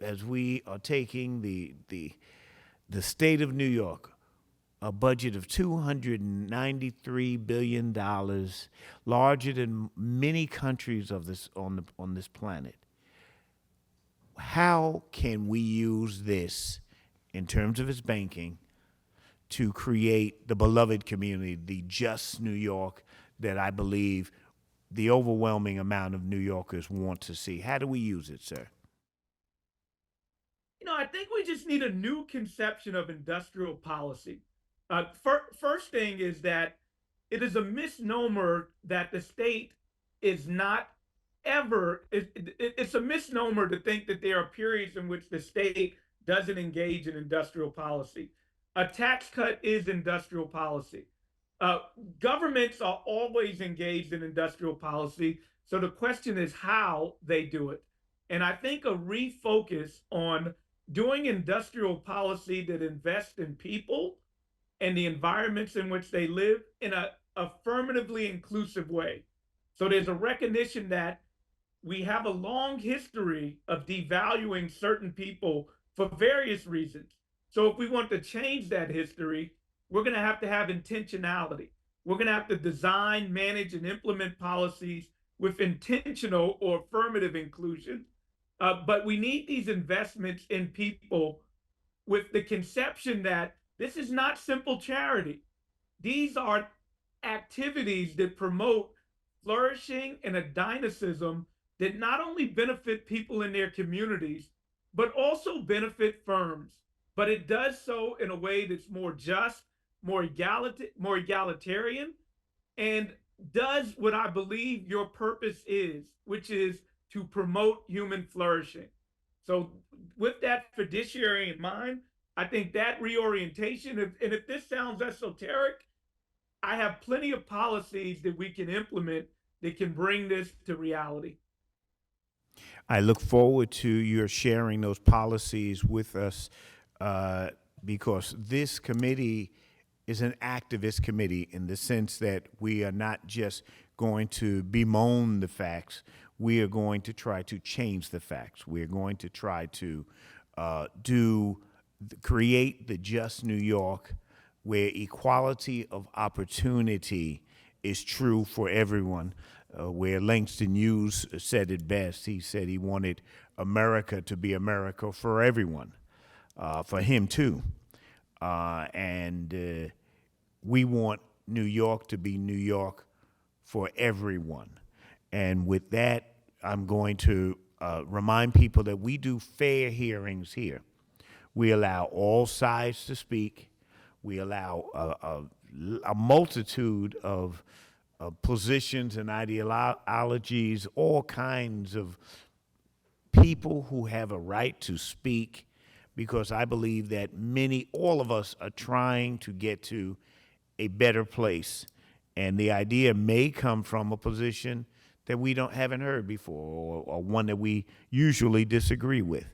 are taking the state of New York, a budget of $293 billion, larger than many countries of this on this planet? How can we use this in terms of its banking to create the beloved community, the just New York that I believe the overwhelming amount of New Yorkers want to see? How do we use it, sir? I think we just need a new conception of industrial policy. First thing is that it is a misnomer that the state is not ever, it's a misnomer to think that there are periods in which the state doesn't engage in industrial policy. A tax cut is industrial policy. Governments are always engaged in industrial policy. So the question is how they do it. And I think a refocus on doing industrial policy that invests in people and the environments in which they live in a affirmatively inclusive way. So there's a recognition that we have a long history of devaluing certain people for various reasons. So if we want to change that history, we're going to have intentionality. We're going to have to design, manage, and implement policies with intentional or affirmative inclusion. But we need these investments in people with the conception that this is not simple charity. These are activities that promote flourishing and a dynamism that not only benefit people in their communities, but also benefit firms. But it does so in a way that's more just, more egalitarian, and does what I believe your purpose is, which is to promote human flourishing. So with that fiduciary in mind, I think that reorientation, and if this sounds esoteric, I have plenty of policies that we can implement that can bring this to reality. I look forward to your sharing those policies with us because this committee is an activist committee in the sense that we are not just going to bemoan the facts. We are going to try to change the facts. We are going to try to create the just New York where equality of opportunity is true for everyone. Where Langston Hughes said it best. He said he wanted America to be America for everyone, for him too. And we want New York to be New York for everyone. And with that, I'm going to remind people that we do fair hearings here. We allow all sides to speak. We allow a multitude of positions and ideologies, all kinds of people who have a right to speak, because I believe that all of us are trying to get to a better place. And the idea may come from a position that we haven't heard before, or one that we usually disagree with.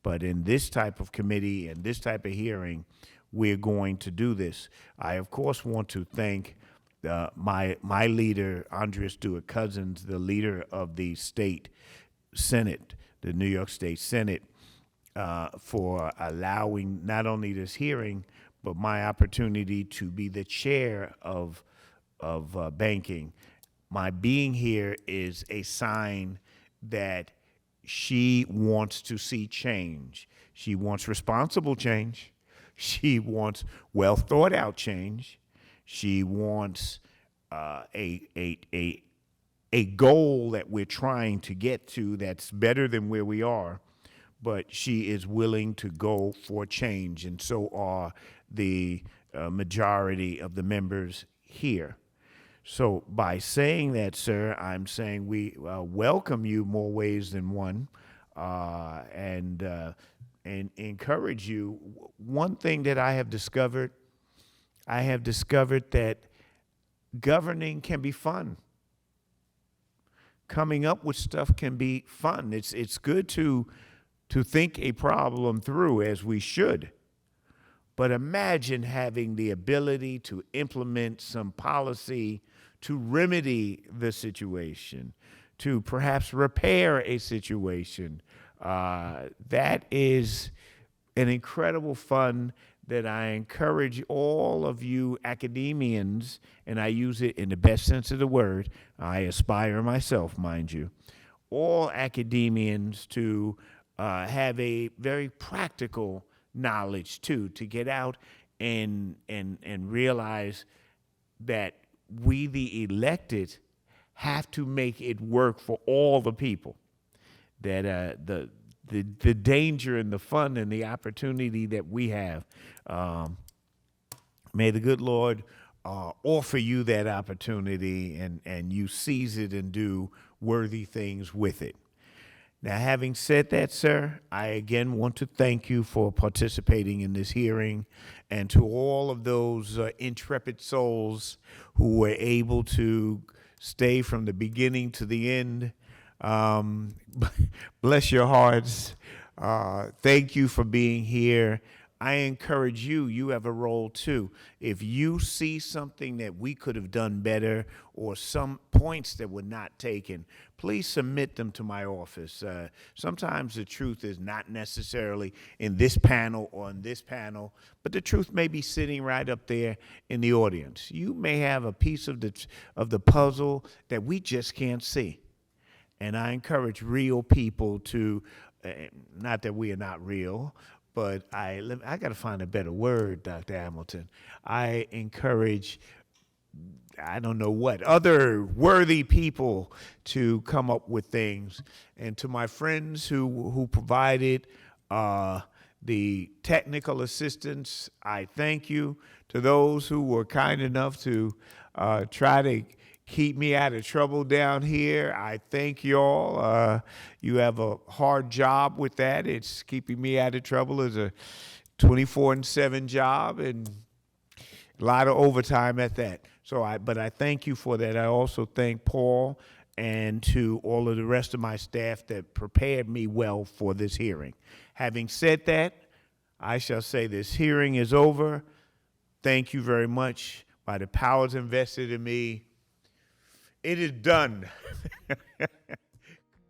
But in this type of committee and this type of hearing, we're going to do this. I, of course, want to thank my leader, Andrea Stewart-Cousins, the leader of the state Senate, the New York State Senate, for allowing not only this hearing, but my opportunity to be the chair of banking. My being here is a sign that she wants to see change. She wants responsible change. She wants well thought out change. She wants a goal that we're trying to get to that's better than where we are, but she is willing to go for change, and so are the majority of the members here. So by saying that, sir, I'm saying we welcome you more ways than one, and encourage you. One thing that I have discovered that governing can be fun. Coming up with stuff can be fun. It's good to think a problem through, as we should. But imagine having the ability to implement some policy to remedy the situation, to perhaps repair a situation. That is an incredible fun that I encourage all of you academians, and I use it in the best sense of the word. I aspire myself, mind you, all academians to have a very practical knowledge too, to get out and realize that we, the elected, have to make it work for all the people. That the danger and the fun and the opportunity that we have, may the good Lord offer you that opportunity, and you seize it and do worthy things with it. Now, having said that, sir, I again want to thank you for participating in this hearing, and to all of those intrepid souls who were able to stay from the beginning to the end. Bless your hearts. Thank you for being here. I encourage you, you have a role too. If you see something that we could have done better, or some points that were not taken, please submit them to my office. Sometimes the truth is not necessarily in this panel or in this panel, but the truth may be sitting right up there in the audience. You may have a piece of the puzzle that we just can't see. And I encourage real people to, not that we are not real, but I got to find a better word, Dr. Hamilton. I encourage, I don't know what, other worthy people to come up with things. And to my friends who provided the technical assistance, I thank you. To those who were kind enough to try to keep me out of trouble down here, I thank y'all. You have a hard job with that. It's keeping me out of trouble. It's a 24/7 job, and a lot of overtime at that. But I thank you for that. I also thank Paul, and to all of the rest of my staff that prepared me well for this hearing. Having said that, I shall say this hearing is over. Thank you very much. By the powers invested in me, it is done.